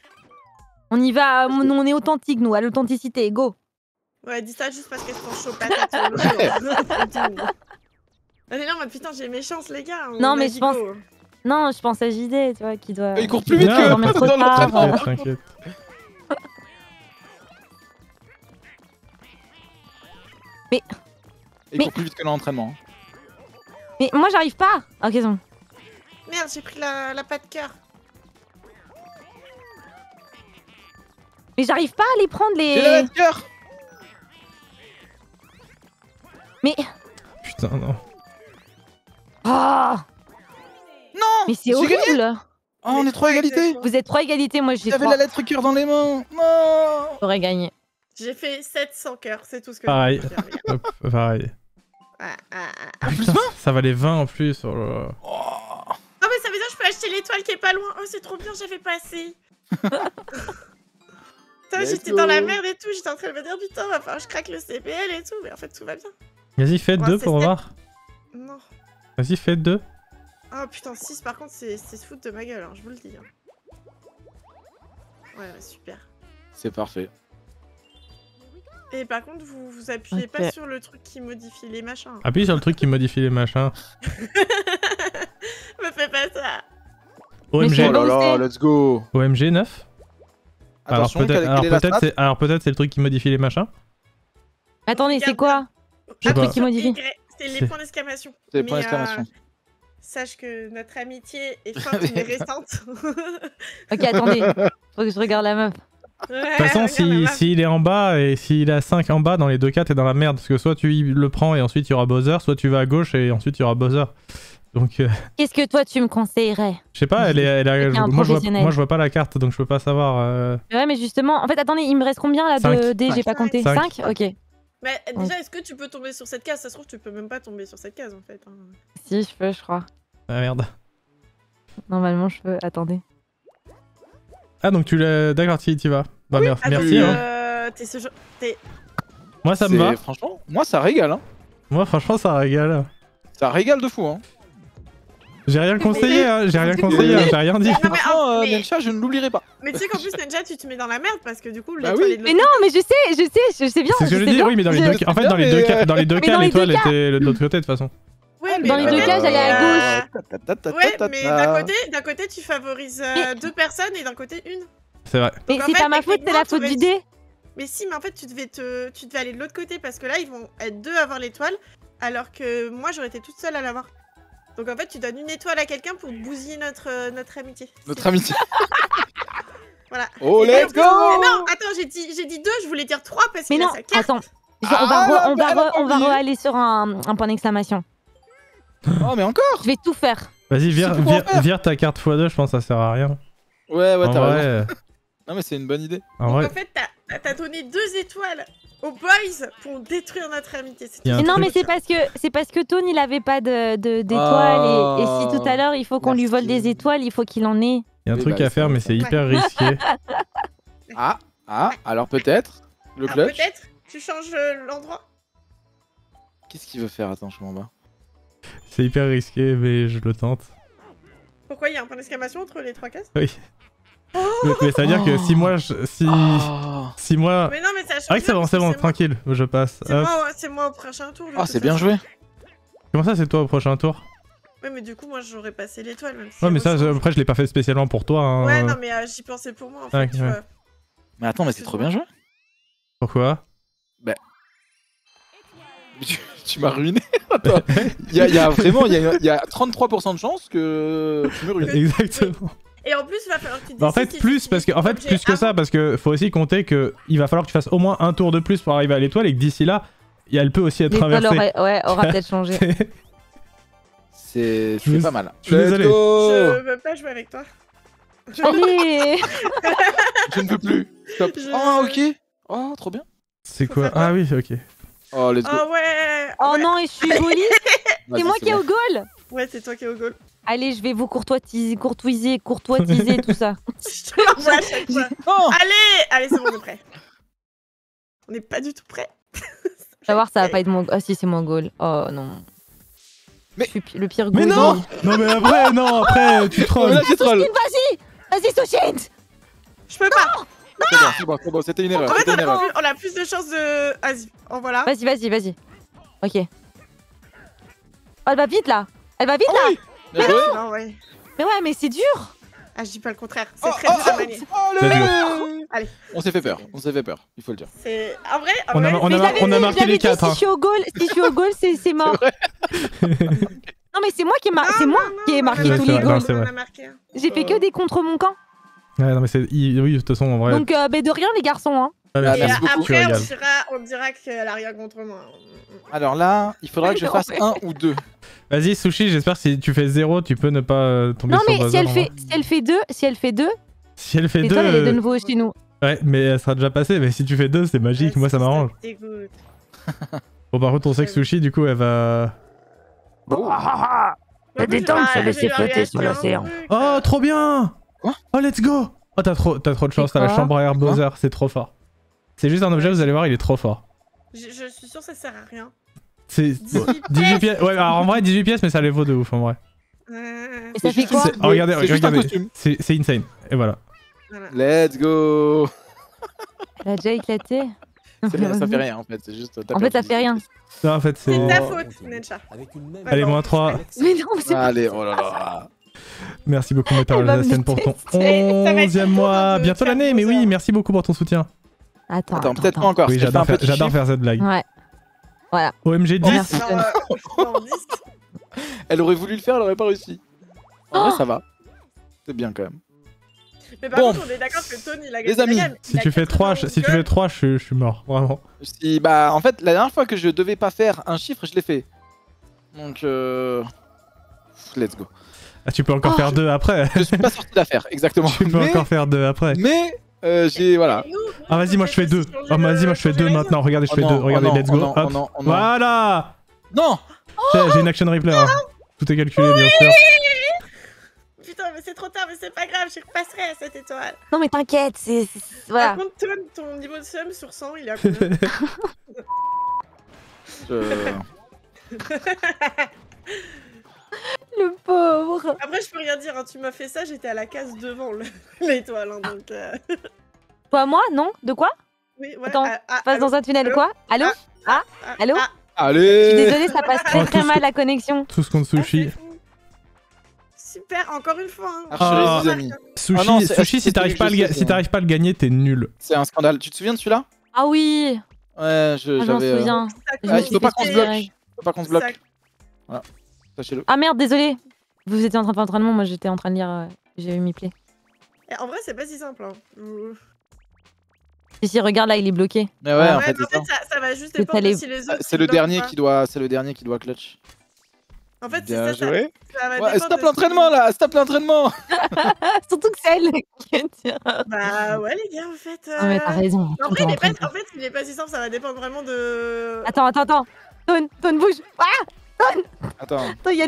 On y va, on est authentique, nous, à l'authenticité, go. Ouais, dis ça juste parce qu'elle se prend chaud patate sur le dos. Allez, non, mais putain, j'ai mes chances, les gars. on Non, a mais dit je pense- go. Non, je pense à JD, tu vois, qui doit. Il court plus vite Non, que dormir trop dans tard. l'entraînement. T'inquiète. Il court plus vite que dans l'entraînement. Mais moi, j'arrive pas. Ok, c'est bon. Merde, j'ai pris la pas de cœur. Mais j'arrive pas à les prendre J'ai la les. lettre cœur. Mais. Putain, non. Oh Non. Mais c'est j'ai gagné. horrible. Oh, on est trop à égalité. Vous êtes 3 égalités, moi j'ai J'avais 3. la lettre cœur dans les mains. Non. J'aurais gagné. J'ai fait 700 cœurs, c'est tout ce que Pareil. je peux faire, les gars. Hop, pareil. Ah. Putain, ça valait 20 en plus. Oh là là. Oh. Oh, mais ça veut dire que je peux acheter l'étoile qui est pas loin. Oh, c'est trop bien, j'avais pas assez. Putain, Let's j'étais go. dans la merde et tout. J'étais en train de me dire, putain, va falloir que je craque le CPL et tout. Mais en fait, tout va bien. Vas-y, fais Ouais, 2 c'est pour sept. voir. Non. Vas-y, fais 2. Oh putain, 6 par contre, c'est se foutre de ma gueule, hein, je vous le dis. Hein. Ouais, super. C'est parfait. Et par contre, vous appuyez Ok. pas sur le truc qui modifie les machins. Appuie sur le truc qui modifie les machins. Me fais pas ça. Mais OMG, c'est Oh là là, boosté. let's go. OMG 9. Attention, quelle est la strat Alors peut-être c'est le truc qui modifie les machins. Attendez, c'est quoi? Je sais pas. Qui modifie. Y, c'est les C'est- points d'exclamation. C'est les points Mais, d'exclamation. Sache que notre amitié est forte mais récente. Ok, attendez. Faut que je regarde la meuf. De De toute façon, s'il est en bas et s'il a 5 en bas, dans les deux cas, t'es dans la merde. Parce que soit tu le prends et ensuite il y aura Bowser, soit tu vas à gauche et ensuite il y aura Bowser. Donc, Qu'est-ce que toi tu me conseillerais? je sais pas, Quelqu'un moi, professionnel. je vois pas la carte donc je peux pas savoir. Ouais, mais justement, en fait, attendez, il me reste combien là de Cinq. dés? J'ai pas Cinq. compté. Cinq. 5. Ok. Mais déjà, est-ce que tu peux tomber sur cette case? Ça se trouve, tu peux même pas tomber sur cette case en fait. Hein. Si, je peux, je crois. Ah merde. Normalement, je peux. Attendez. Ah, donc tu l'as. D'accord, tu y vas. Bah, Attends, merci. Hein. T'es ce genre. T'es. Moi, ça me va. Franchement, moi ça régale. Hein. Moi, franchement, ça régale. Ça régale de fou. Hein. J'ai rien conseillé, hein. J'ai rien conseillé, hein. J'ai rien dit. Non, mais, Franchement, mais- Nelcha, je ne l'oublierai pas. Mais tu sais qu'en plus, Ninja, tu te mets dans la merde parce que du coup, Bah l'étoile oui. est de Mais l'autre non, mais je sais bien. C'est ce que je sais dis, bien. oui, mais dans les Je- deux cas. En fait, dans les deux cas, Mais dans les l'étoile deux cas. était de l'autre côté, de toute façon. Ouais, mais Dans les deux peut-être, cas, j'allais à Ouais, mais d'un côté, tu favorises deux personnes et d'un côté une. C'est vrai. Mais Donc, en c'est fait, pas ma faute, c'est la techniquement, faute du t'aurais- dé. Mais si, mais en fait, tu devais aller de l'autre côté parce que là, ils vont être deux à avoir l'étoile, alors que moi, j'aurais été toute seule à l'avoir. Donc en fait, tu donnes une étoile à quelqu'un pour bousiller notre amitié. Notre amitié. Voilà. Oh, Et là, en let's plus- go. Mais non, attends, j'ai dit deux, je voulais dire trois parce Mais qu'il a non, sa carte. attends. Ah, On va elle a pas aller oublié. sur un point d'exclamation. Oh, mais encore. Je vais tout faire. Vas-y, Je sais plus quoi faire. vire ta carte x2, je pense que ça sert à rien. Ouais, En t'as raison. vrai, Non, mais c'est une bonne idée. en Donc vrai, en fait, t'as donné 2 étoiles aux boys pour détruire notre amitié. Il y a un Mais non, truc- mais c'est parce que Tone il avait pas d'étoiles et si tout à l'heure il faut qu'on lui vole Merci. des étoiles, il faut qu'il en ait. il y a un Oui, truc bah, à faire, mais c'est hyper risqué. Alors peut-être. Le Alors clutch. peut-être, tu changes l'endroit. Qu'est-ce qu'il veut faire? Attends, je m'en bats. C'est hyper risqué, mais je le tente. Pourquoi il y a un point d'exclamation entre les 3 cases? Oui. Mais ça veut dire que si moi, si moi... Mais non, mais ça change. Ah oui, c'est rien, bon, parce c'est que bon, moi. tranquille, je passe. C'est Hop. moi, c'est moi au prochain tour. de Oh, toute c'est bien façon. joué. Comment ça, c'est toi au prochain tour? Ouais, mais du coup, moi j'aurais passé l'étoile. Même si Ouais, mais ça, rechange. après, je l'ai pas fait spécialement pour toi. Hein. Ouais, non, mais j'y pensais pour moi en fait. Ouais, tu ouais. vois. Mais attends, mais c'est trop bien joué. Pourquoi? Tu m'as ruiné. Attends. Il y a vraiment, il y a 33% de chances que tu me ruines. Exactement. Et en plus, il va falloir que tu Bah, en fait, décides si plus, tu parce que, finis en fait, l'objet plus que ça, avant. parce que faut aussi compter que il va falloir que tu fasses au moins un tour de plus pour arriver à l'étoile et que d'ici là, elle peut aussi être L'étoile traversée. aura peut-être changé. C'est Je pas mal. je suis désolé. Je veux pas jouer avec toi. Allez. Je ne peux plus. Stop. Je- Oh, ok. Oh, trop bien. C'est Faut quoi? faire quoi? Ah oui, ok. Oh, let's go. Ah ouais. Oh ouais. non, et je suis goalie. Vas-y, C'est moi qui ai bon. au goal. Ouais, c'est toi qui es au goal. Allez, je vais vous courtoiser tout ça. Je te l'envoie à chaque fois. Oh Allez, c'est bon, on est prêt. On n'est pas du tout prêt. Tu vas voir, ça va pas être mon. Ah si, c'est mon goal. Oh non. Mais- Je suis le pire Mais goalie. non! Non, mais après, tu Oh, trolls. là, tu trolls. Vas-y, Sushine. Je peux pas. C'est bon, c'était une erreur. En fait, C'était une erreur. on a plus de chances de. Vas-y, en voilà. Vas-y. Ok. Oh, elle va vite là. Bien joué. Non, ouais. Mais ouais, mais c'est dur. Ah, je dis pas le contraire. C'est Oh, très oh, dur à manier. Oh, Let's le... Allez. On s'est fait peur, il faut le dire. C'est. En vrai, On a Mais je l'avais on a dit, marqué je l'avais les dit, 4. Si je suis au goal, c'est mort. Non, mais c'est moi qui ai marqué Ouais, tous c'est les vrai, non, goals. c'est vrai. On a marqué un. J'ai fait que des contre mon camp. Ouais, non, mais c'est. Oui, de toute façon, en vrai. Donc, de rien, les garçons. Hein. Ouais, Ah, Et merci beaucoup. Tu après, régales. on dira qu'elle a rien contre moi. Alors là, il faudra que je Non, fasse mais- un ou deux. Vas-y, Sushi, j'espère que si tu fais 0, tu peux ne pas tomber Non, sur mais Buzzer, si elle en fait vrai. 2, si elle fait 2, Si elle fait 2. l'étoile elle est de nouveau chez nous. Ouais, mais elle sera déjà passée. Mais si tu fais 2, c'est magique. Moi, ça m'arrange. Dégoûte. Bon, par contre, on sait que Sushi, du coup, elle va. La détente, se laisser flotter sur l'océan. Oh, trop bien! Quoi? Oh, let's go! Oh, t'as trop de chance, C'est t'as la quoi? chambre à air Bowser, c'est trop fort. C'est juste un objet, vous allez voir, il est trop fort. Je suis sûre que ça sert à rien. C'est 18 pièces. Ouais, alors en vrai, 18 pièces, mais ça les vaut de ouf en vrai. Et ça fait quoi? Oh, regardez, C'est juste un regardez. costume. C'est insane. Et voilà. Voilà. Let's go. Elle a déjà éclaté. Ça fait rien en fait, c'est juste. En fait, ça fait rien. Non, en fait, C'est c'est. ta faute, Nencha. Allez, moins 3. Mais non, c'est pas. Allez, oh là là. Merci beaucoup, Météo Elle va me scène pour ton détester. Ça va être 11e ton mois. tour de Bientôt faire l'année, mais oui, Bowser. merci beaucoup pour ton soutien. Attends, peut-être pas encore. Oui, parce qu'elle fait un j'adore petit faire cette blague. Ouais. OMG 10. merci. Non, 10. chiffre. Elle aurait voulu le faire, elle aurait pas réussi. En vrai, ça va. C'est bien quand même. Mais par Bon. contre, on est d'accord que Tony, il a Les gagné la amis, gamme. Si tu fais 3, je suis mort, vraiment. Si, bah, en fait, la dernière fois que je devais pas faire un chiffre, je l'ai fait. Donc, let's go. Ah, tu peux encore faire 2 après. Je suis pas sorti d'affaire, exactement. Tu peux encore faire 2 après. Mais j'ai voilà. Ah, vas-y, moi je fais 2. Ah, vas-y, moi je fais 2 maintenant. Regardez, je fais 2. Regardez, let's go. Hop. Voilà. Non. J'ai une action replay. Hein. Tout est calculé, bien sûr. Putain, mais c'est trop tard, mais c'est pas grave, j'y repasserai à cette étoile. Non, mais t'inquiète, voilà. Par contre, Tony, ton niveau de somme sur 100, il est à combien? Le pauvre. Après, je peux rien dire, hein, tu m'as fait ça, j'étais à la case devant l'étoile, hein, donc... Toi, moi, non? De quoi? Oui, ouais, Attends, passe dans un tunnel, allô quoi? Allô? Allô? Je suis Allez. désolée, ça passe très Oh, très tout mal ce la connexion. Tout ce contre Sushi. Super, encore une fois. Hein. Archerie, Ah. les amis. Sushi, Ah non, c'est- Sushi, si c'est t'arrives pas, celui que je sais, si t'arrives pas à le gagner, t'es nul. C'est un scandale. Tu te souviens de celui-là? Ah oui, Ouais, je m'en j'avais. souviens. Je me Il suis faut pas fait qu'on se tirer. bloque. Faut pas qu'on se bloque. Voilà. Sachez-le. Ah merde, désolé. Vous étiez en train de faire l'entraînement, moi j'étais en train de lire. J'ai eu mi play. Et en vrai, c'est pas si simple. Hein. Si, regarde là, il est bloqué. Mais ouais, Ah, en fait, mais c'est ça. ça va juste C'est dépendre allé- de si les autres. C'est le dernier qui doit clutch. En fait, c'est Bien ça. joué. Ça va Ouais, dépendre stop de- l'entraînement là, stop l'entraînement. Surtout que c'est elle qui tire. Bah ouais, les gars, en fait. Non, mais t'as raison. En vrai, en fait, il est pas si simple, ça va dépendre vraiment de. Attends. Tone, bouge. Ah Attends. Attends, il y a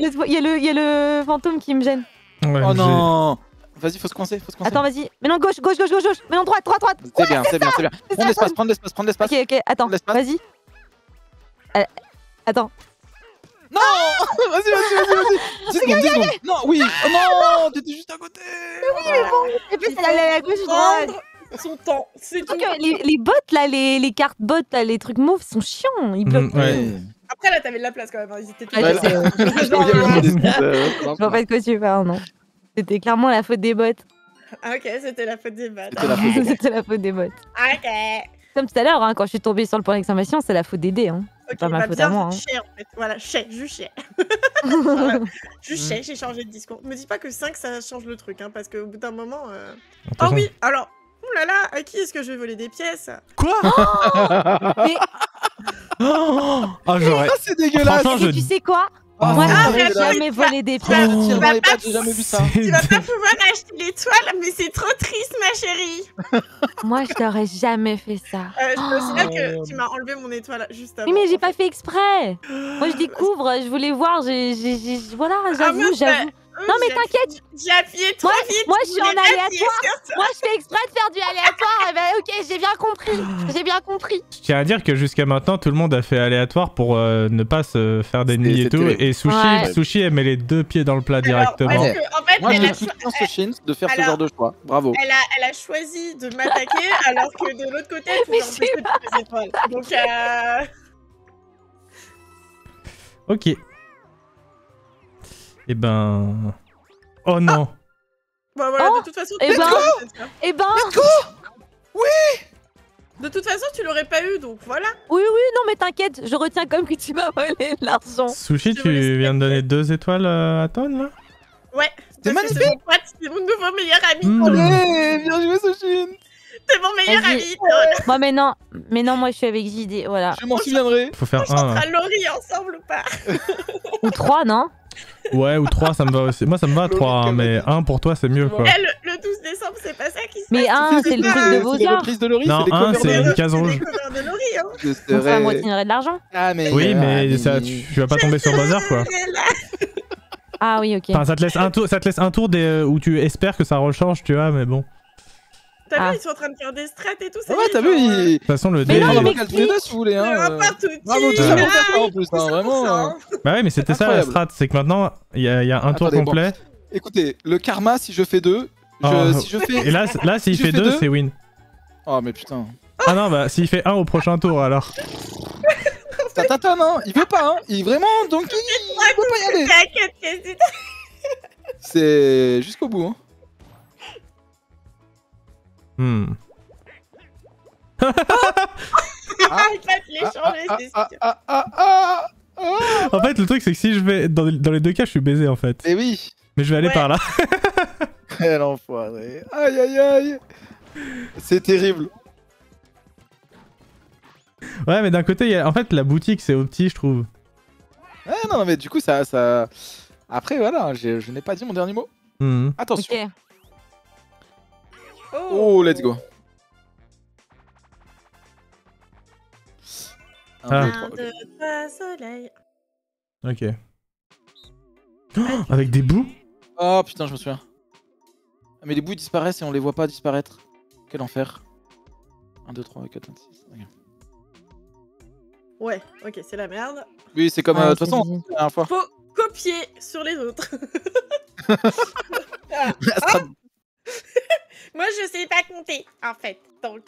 le fantôme qui me gêne. Ouais, Oh non. Vas-y, faut se coincer, Attends, vas-y. Mais non, gauche. Mais non, droite. C'est bien. Prends de l'espace. Ok, attends, L'espace. vas-y. Attends. Non. Vas-y. 10 secondes. Non, oui. Oh non, t'étais juste à côté. Et puis, c'est la gauche, droite. Prendre son temps, c'est tout. Surtout que les bots, là, les cartes bots, là, les trucs mauves, sont chiants. Ils bloquent. Ouais. Après, là, t'avais de la place quand même. Hein. Ils étaient tous Ouais, là. je sais, ouais. Je vois pas de quoi tu parles, non. C'était clairement la faute des bots. Ah, ok, c'était la faute des battes. C'était la faute des bots. Ok. Comme tout à l'heure, hein, quand je suis tombée sur le point d'exclamation, c'est la faute des dés. Hein. Ok, pas ma bah faute bien, à moi, hein. Chais, en fait. Voilà, chais, juste chais. Voilà. Juste chais, j'ai changé de discours. Me dis pas que 5 ça change le truc, hein, parce qu'au bout d'un moment. Oh oui, alors. Ouh là là, à qui est-ce que je vais voler des pièces? Quoi? Mais Ah, j'aurais. Ah, c'est dégueulasse. Franchement, tu sais quoi? Oh. Moi, Ah, j'aurais mais jamais volé des Oh, pièces. tire Tu dans vas les pas- pattes, j'ai jamais vu ça. Tu vas pas pouvoir acheter l'étoile, mais c'est trop triste, ma chérie. Moi, je t'aurais jamais fait ça. Je peux aussi dire que tu m'as enlevé mon étoile juste avant. Oui, mais j'ai en pas fait. fait exprès. Moi, je découvre, je voulais voir. Voilà, j'avoue. Non, mais t'inquiète. J'ai appuyé trop vite. Moi, je suis en voulais appuyer aléatoire. sur ça. Moi, je fais exprès de faire du aléatoire. Et ben, ok, j'ai bien compris. Je tiens à dire que jusqu'à maintenant, tout le monde a fait aléatoire pour ne pas se faire d'ennemis et C'est tout. terrible. Et Sushi, Ouais. Sushi, elle met les deux pieds dans le plat Alors, directement. parce Ouais. que, en fait, Moi, elle j'ai a plus cho- de chance, Shins, de faire ce Alors- genre de choix. Bravo. elle a choisi de m'attaquer alors que de l'autre côté, elle pouvait Mais empêcher c'est toutes les étoiles. Donc, Ok. Et ben. Oh non. bah voilà, Oh, de toute façon, eh tu ben. l'aurais pas. Eh ben. De toute façon, tu l'aurais pas eu, donc voilà. Oui, non, mais t'inquiète, je retiens comme que tu m'as volé de l'argent. Sushi, Je voulais tu viens de donner spectateur. 2 étoiles à Ton là? Ouais. C'est parce que magnifique. C'est mon pote, c'est mon nouveau meilleur ami. Mm. Allez, bien joué, Shins. C'est mon meilleur Vas-y. ami. Todd. Bon, mais non, moi je suis avec JD, voilà. Je m'en souviendrai. Faut faire On chantera 1. Laurie ensemble ou pas? Ou 3, non? Ouais, ou 3, ça me va aussi. Moi, ça me va 3, mais 1 pour toi, c'est mieux quoi. Eh, le 12 décembre, c'est pas ça qui se Mais passe. 1, c'est le ça. truc de C'est les Bowser. reprises de Laurie, Non, c'est les un, covers c'est de une case C'est rouge. les covers de Laurie, hein. Je Donc ça serai- moitié de l'argent. Ah, mais Oui, mais ça, tu vas pas tomber sur Bowser quoi. Ah oui, ok. Enfin, ça te laisse un tour où tu espères que ça rechange, tu vois, mais bon. De T'as Ah. vu, ils sont en train de faire des strats et tout. Ah ouais, t'as vu, il... toute façon, le Mais dé. non, on il a m'explique. vocal tous les deux si vous voulez. Hein. Partout. Bravo, tout ça pour faire ça en plus, hein, vraiment. Bah ouais, mais c'était ça la Incroyable. strat, c'est que maintenant, il y a un tour Attendez, bon. complet. Écoutez, le karma, si je fais 2, Ah. si je fais... Et là, s'il je fait fais 2, deux. c'est win. Oh, mais putain. Ah non, bah s'il fait 1 au prochain tour alors. Tatata, non, il veut pas, hein. Il vraiment, donc il veut pas y aller. T'inquiète, qu'est-ce que C'est jusqu'au bout, hein. il va te les changer, c'est sûr. En fait, le truc, c'est que si je vais. Dans les deux cas, je suis baisé en fait. Et oui. Mais je vais aller Ouais. par là. Quel enfoiré. Aïe, aïe, aïe. C'est terrible. Ouais, mais d'un côté, en fait, la boutique, c'est au petit, je trouve. Ouais, non, mais du coup, ça... Après, voilà, je n'ai pas dit mon dernier mot. Hmm. Attention. Ok. Oh, let's go. Ah. 1, 2, 3, soleil. Ok. Oh, avec des bouts? Oh putain, je me souviens. Ah, mais les bouts ils disparaissent et on les voit pas disparaître. Quel enfer. 1, 2, 3, 4, 5, 6. Okay. Ouais, ok, c'est la merde. Oui, c'est comme. De Ouais, toute façon, c'est- la dernière fois. Faut copier sur les autres. La strat- Moi, je sais pas compter, en fait. Donc,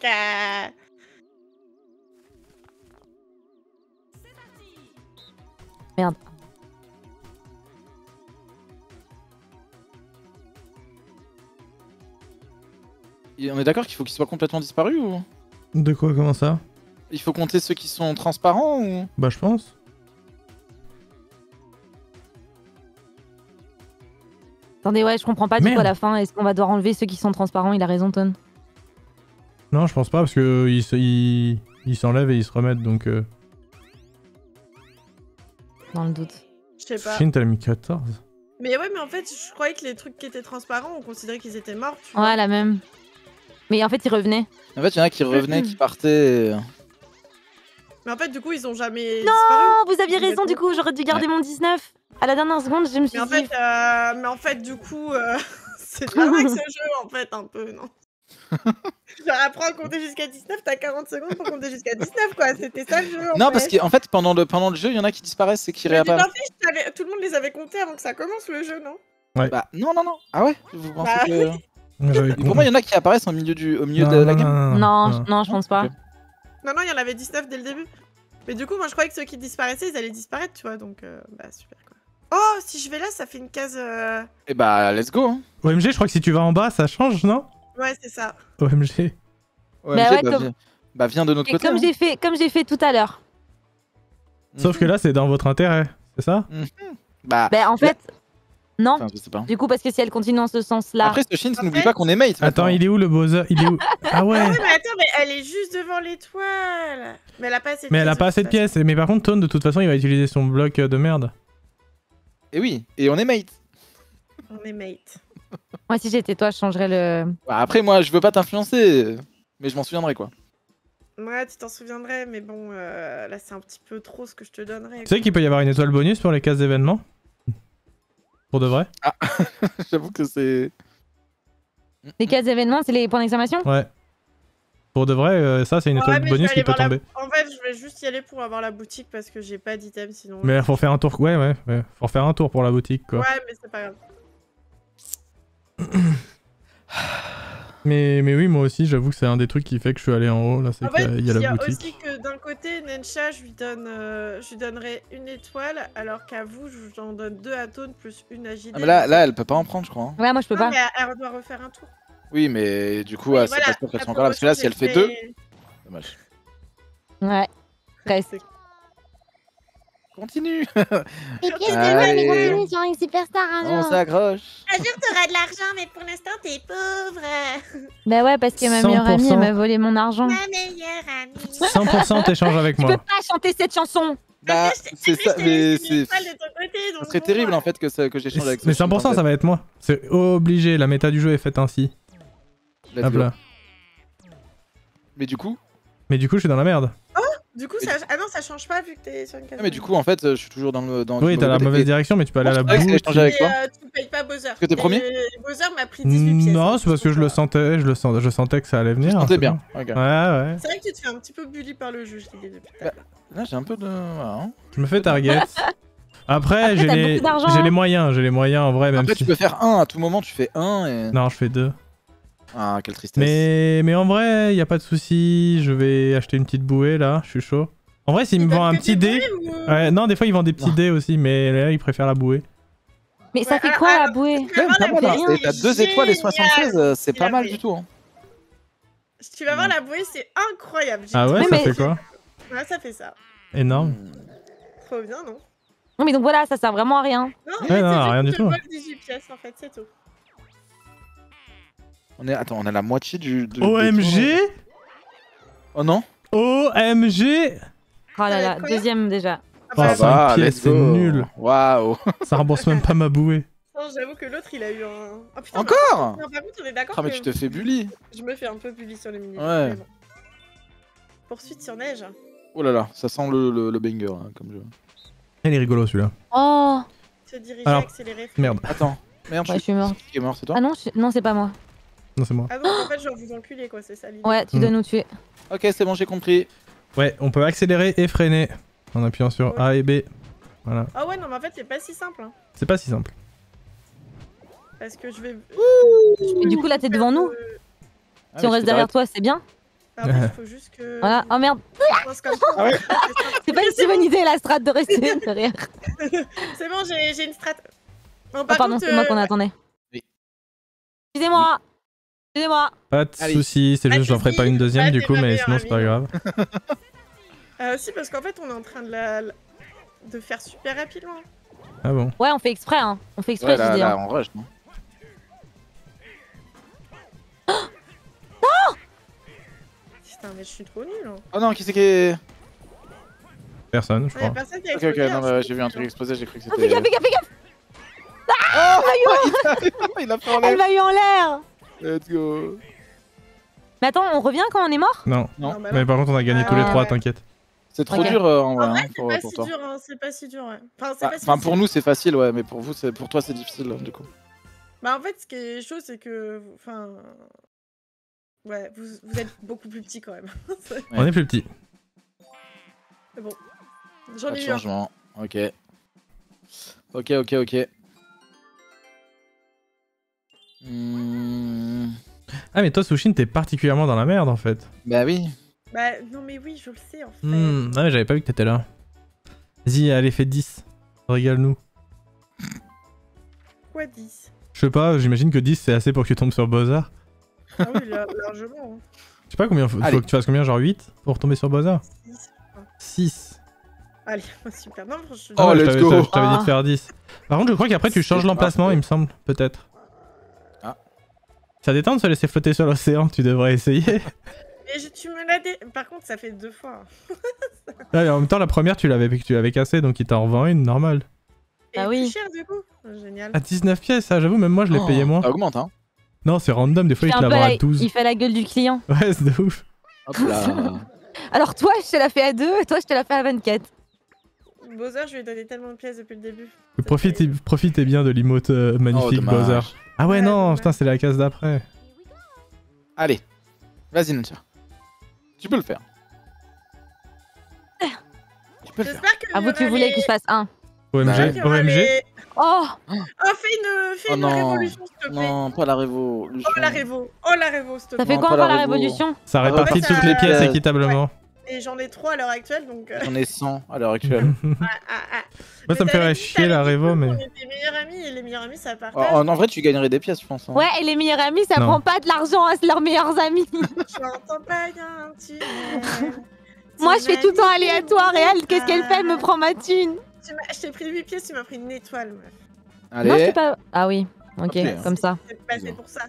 Merde. Et on est d'accord qu'il faut qu'ils soient complètement disparus ou De quoi, comment ça? il faut compter ceux qui sont transparents ou Bah, je pense. Attendez, ouais, je comprends pas du coup Merde. à la fin. Est-ce qu'on va devoir enlever ceux qui sont transparents? Il a raison, Ton. Non, je pense pas, parce que ils s'enlèvent et ils se remettent, donc... Dans le doute. Je sais pas. Shin, t'as mis 14. Mais ouais, mais en fait, je croyais que les trucs qui étaient transparents, on considérait qu'ils étaient morts. Tu vois. Ouais, la même. Mais en fait, ils revenaient. En fait, il y en a qui revenaient, qui partaient. Mais en fait, du coup, ils ont jamais Non, disparu. vous aviez raison, du coup, j'aurais dû garder mon 19. À la dernière seconde, je me suis Mais dit... en fait, du coup, c'est pas vrai que ce jeu, en fait, un peu, non. Genre, apprends à compter jusqu'à 19, t'as 40 secondes pour compter jusqu'à 19, quoi. C'était ça le jeu. Non, parce qu'en fait, pendant le jeu, il y en a qui disparaissent et qui Mais réapparaissent. tout le monde les avait comptés avant que ça commence le jeu, non? Bah, non. Ah ouais? Vous pensez Bah, que. J'avais Pour moi, il y en a qui apparaissent au milieu de la game. Non, je pense pas. Ok. Non, il y en avait 19 dès le début. Mais du coup, moi, je croyais que ceux qui disparaissaient, ils allaient disparaître, tu vois. Donc, bah, super, quoi. Oh, si je vais là, ça fait une case... Et bah, let's go. Hein. OMG, je crois que si tu vas en bas, ça change, non? Ouais, c'est ça. OMG. Bah ouais, viens de notre Et côté. comme j'ai fait tout à l'heure. Sauf que là, c'est dans votre intérêt, c'est ça? Bah, Bah en fait, non. Enfin, je sais pas. Du coup, parce que si elle continue en ce sens-là... Après, ce Shin, n'oublie Après- pas qu'on est mate. Attends, il est où le Bowser? Il est où? Ah ouais! Ah ouais, mais attends, mais elle est juste devant l'étoile. Mais elle a pas assez de Mais elle a pièces, pas assez de toute façon. pièces. Mais par contre, Tone, de toute façon, il va utiliser son bloc de merde. Et oui, et on est mate. On est mate. Moi, si j'étais toi, je changerais le... Bah, après, moi, je veux pas t'influencer, mais je m'en souviendrai quoi. Ouais, tu t'en souviendrais, mais bon, là, c'est un petit peu trop ce que je te donnerais. Tu sais qu'il peut y avoir une étoile bonus pour les cases d'événements? Pour de vrai? J'avoue que c'est. Les cases d'événements, c'est les points d'exclamation? Ouais. Pour de vrai, ça, c'est une étoile mais je bonus vais qui aller peut voir tomber. En fait, je vais juste y aller pour avoir la boutique parce que j'ai pas d'item sinon. Mais faut faire un tour. Ouais. Faut faire un tour pour la boutique, quoi. Ouais, mais c'est pas grave. Mais oui, moi aussi, j'avoue que c'est un des trucs qui fait que je suis allé en haut. Là, c'est En fait, qu'il y a il y la a boutique. aussi que d'un côté, Nensha, je lui donnerais une étoile, alors qu'à vous, j'en donne 2 à Tone plus une à JD. Ah, mais là, elle peut pas en prendre, je crois. Hein. Ouais, moi, je peux Non, pas. mais elle doit refaire un tour. Oui, mais du coup, Oui, c'est voilà, pas sûr qu'elle la soit encore là. Parce que là, si elle fait 2, dommage. Ouais. Presque. Continue. Et puis, Allez. mais continue sur une superstar un On jour. s'accroche. Un jour, t'auras de l'argent, mais pour l'instant, t'es pauvre. Bah ouais, parce que ma meilleure amie, elle m'a volé mon argent. Ma meilleure amie. 100% t'échanges avec Je peux moi. pas chanter cette chanson. Bah, c'est ça, mais c'est. Ça serait terrible en fait que j'échange avec Mais 100% ça va être moi. C'est obligé, la méta du jeu est faite ainsi. Hop là. Mais du coup. Mais du coup, je suis dans la merde. Du coup, ça... Ah non, ça change pas vu que t'es sur une case. Ah, mais du coup, en fait, je suis toujours dans le. Oui, t'as la mauvaise direction, mais tu peux aller à la Ouais, c'est boue. échanger avec toi. Tu payes pas Bowser. que t'es premier Bowser m'a pris 18 pièces. Non, c'est parce que je le sentais, je sentais que ça allait venir. Je sentais c'est bien. bon. Ok. Ouais. C'est vrai que tu te fais un petit peu bully par le jeu, je t'ai dit depuis tout à l'heure. Là, j'ai un peu de. Voilà, hein. Je me fais target. Après, Après, t'as beaucoup d'argent, j'ai hein. les moyens en vrai, même Après, si... tu peux faire 1 à tout moment, tu fais 1 et. Non, je fais 2. Ah, quelle tristesse. Mais en vrai, y a pas de souci. Je vais acheter une petite bouée là, je suis chaud. En vrai, s'ils me vendent un petit dé. Ouais, non, des fois ils vendent des petits dés aussi, mais là ils préfèrent la bouée. Mais ça Ouais, fait quoi la bouée? Quand même pas mal, hein. bouée, Et t'as 2 étoiles et 76, c'est pas mal bouée. du tout. Hein. Tu vas voir la bouée, c'est incroyable. Ah ouais, Oui, ça mais fait quoi? Ouais, ça fait ça. Énorme. Trop bien, non? Non, mais donc voilà, ça sert vraiment à rien. Non, Ouais, mais non, c'est rien juste du que tout. je vole 18 pièces en fait, c'est tout. Attends, on a la moitié du. OMG. Oh non? OMG. Oh là Ça va là, être combien deuxième déjà. Ah Oh, bah, ça va, pièces, let's c'est go. nul. Waouh. Ça rembourse même pas ma bouée. non, j'avoue que l'autre il a eu un. Oh, putain, Encore? non, par contre, on est d'accord Ah, mais que tu te fais bully. je me fais un peu bully sur les mini. Ouais. mais bon. Poursuite sur neige. Oh là là, ça sent le banger hein, comme jeu. Elle est rigolo celui-là. Oh. Se diriger, Alors, accélérer. Merde. Attends, merde, Ouais, je suis morte. Qui est mort, c'est toi? Ah non, non, c'est pas moi. Non, c'est moi. Ah donc en fait, genre vous enculez quoi, c'est ça l'idée. Ouais, tu dois nous tuer. Ok, c'est bon, j'ai compris. Ouais, on peut accélérer et freiner en appuyant sur Ouais. A et B. Voilà. Ah ouais, non, mais en fait, c'est pas si simple. Hein, C'est pas si simple. parce que je vais. Et du coup, là, t'es devant nous. Ah, Si on mais reste derrière toi, c'est bien. Après, il faut juste que. Voilà. Oh merde, Je pense comme ça. Ah ouais. c'est pas une si bonne idée la strat de rester derrière. C'est bon, j'ai une strat. Bon, Oh par pardon, contre, c'est moi qu'on attendait. Oui. Excusez-moi. Excusez-moi. Pas de Allez. soucis, c'est Pas de juste j'en ferai pas soucis. une deuxième Bah, du t'es coup, ma mais meilleure sinon c'est pas amie. grave. Si, parce qu'en fait, on est en train de faire super rapidement. Ah bon. Ouais, on fait exprès, hein. On fait exprès, Ouais, je dis. là, Hein. on rush, non? Putain, mais je suis trop nulle. Hein. Oh non, qui c'est qui est. Personne, je Il y a crois. personne qui a Ok, explosé. non, hein, mais je j'ai vu un truc suis exploser, j'ai cru que Oh, fais gaffe, c'était. fais gaffe, fais gaffe. Oh, il a fait en Elle l'air. m'a eu en l'air. Let's go. Mais attends, on revient quand on est mort? Non. Non. Non, bah Mais non. par contre, on a gagné tous les Ah, 3, ouais. t'inquiète. C'est trop Ok. dur en vrai, En vrai, hein, c'est pas pour si toi. dur, hein, c'est pas si dur, ouais. Enfin, c'est pas si Enfin, pour facile. nous, c'est facile, ouais, mais pour vous, pour toi, c'est difficile, du coup. Bah, en fait, ce qui est chaud, c'est que. Enfin. Ouais, vous êtes beaucoup plus petit quand même. C'est On est plus petits. bon. J'en Pas de ai eu un. changement. Ok. Ok. Ah, mais toi, Sushin, t'es particulièrement dans la merde en fait. Bah oui. Bah, non, mais oui, je le sais en fait. Ah, mais j'avais pas vu que t'étais là. Vas-y, allez, fais 10. Régale-nous. Quoi 10? Je sais pas, j'imagine que 10 c'est assez pour que tu tombes sur Bowser. Ah oui, largement. Hein. Je sais pas combien. Faut Allez. que tu fasses combien, genre 8 pour tomber sur Bowser? 6. 6. Allez, super. Non, franchement. Oh, je let's t'avais go. je t'avais dit de faire 10. Par contre, je crois qu'après tu changes C'est l'emplacement, parfait. il me semble, peut-être. Ah. Ça détend de se laisser flotter sur l'océan, tu devrais essayer. Mais tu me l'as dit. Par contre, ça fait 2 fois. Ouais, et en même temps, la première, tu l'avais cassée, donc il t'en revend une, normal. Et Ah oui. plus cher du coup. Génial. À 19 pièces, ça, j'avoue, même moi, je l'ai payé moins. Ça augmente, hein. Non, c'est random, des fois, Il il fait te un la peu vend la- à 12. il fait la gueule du client. Ouais, c'est de ouf. Hop là. Alors toi, je te la fais à 2 et toi, je te la fais à 24. Bowser, je lui ai donné tellement de pièces depuis le début. Profitez bien de l'emote magnifique, dommage. Bowser. Ah ouais, Ouais, non, dommage. putain, c'est la case d'après. Allez. Vas-y, Nantia. Tu peux le faire. Tu peux le faire. J'espère que. Ah vous, tu voulais que je fasse 1. OMG, Bah, qu'il y aura OMG. les- Oh, Oh, fais Oh une non. révolution, s'il te plaît. Non, pas la révolution. Oh, la révo. Oh, la révo, s'il te ça plaît. fait Non, quoi pas encore la la révo. révolution? Ça répartit ouais, toutes les ça- pièces équitablement. Et j'en ai 3 à l'heure actuelle, donc. J'en ai 100 à l'heure actuelle. Moi, ça me ferait chier la révo, mais. On était meilleurs amis et les meilleurs amis, ça En, partage. en vrai, tu gagnerais des pièces, je pense. hein. Ouais, et les meilleurs amis, ça Non. prend pas de l'argent à leurs meilleurs amis. J'entends pas bien, tu m'aimes. Moi, je Tu fais m'as tout le temps dit aléatoire et elle, que qu'est-ce qu'elle fait? Elle me prend ma thune. Je t'ai pris 8 pièces, tu m'as pris une étoile, meuf. Allez, Non, je sais pas. Ah oui, ok, Ok. comme ça. C'est pour ça.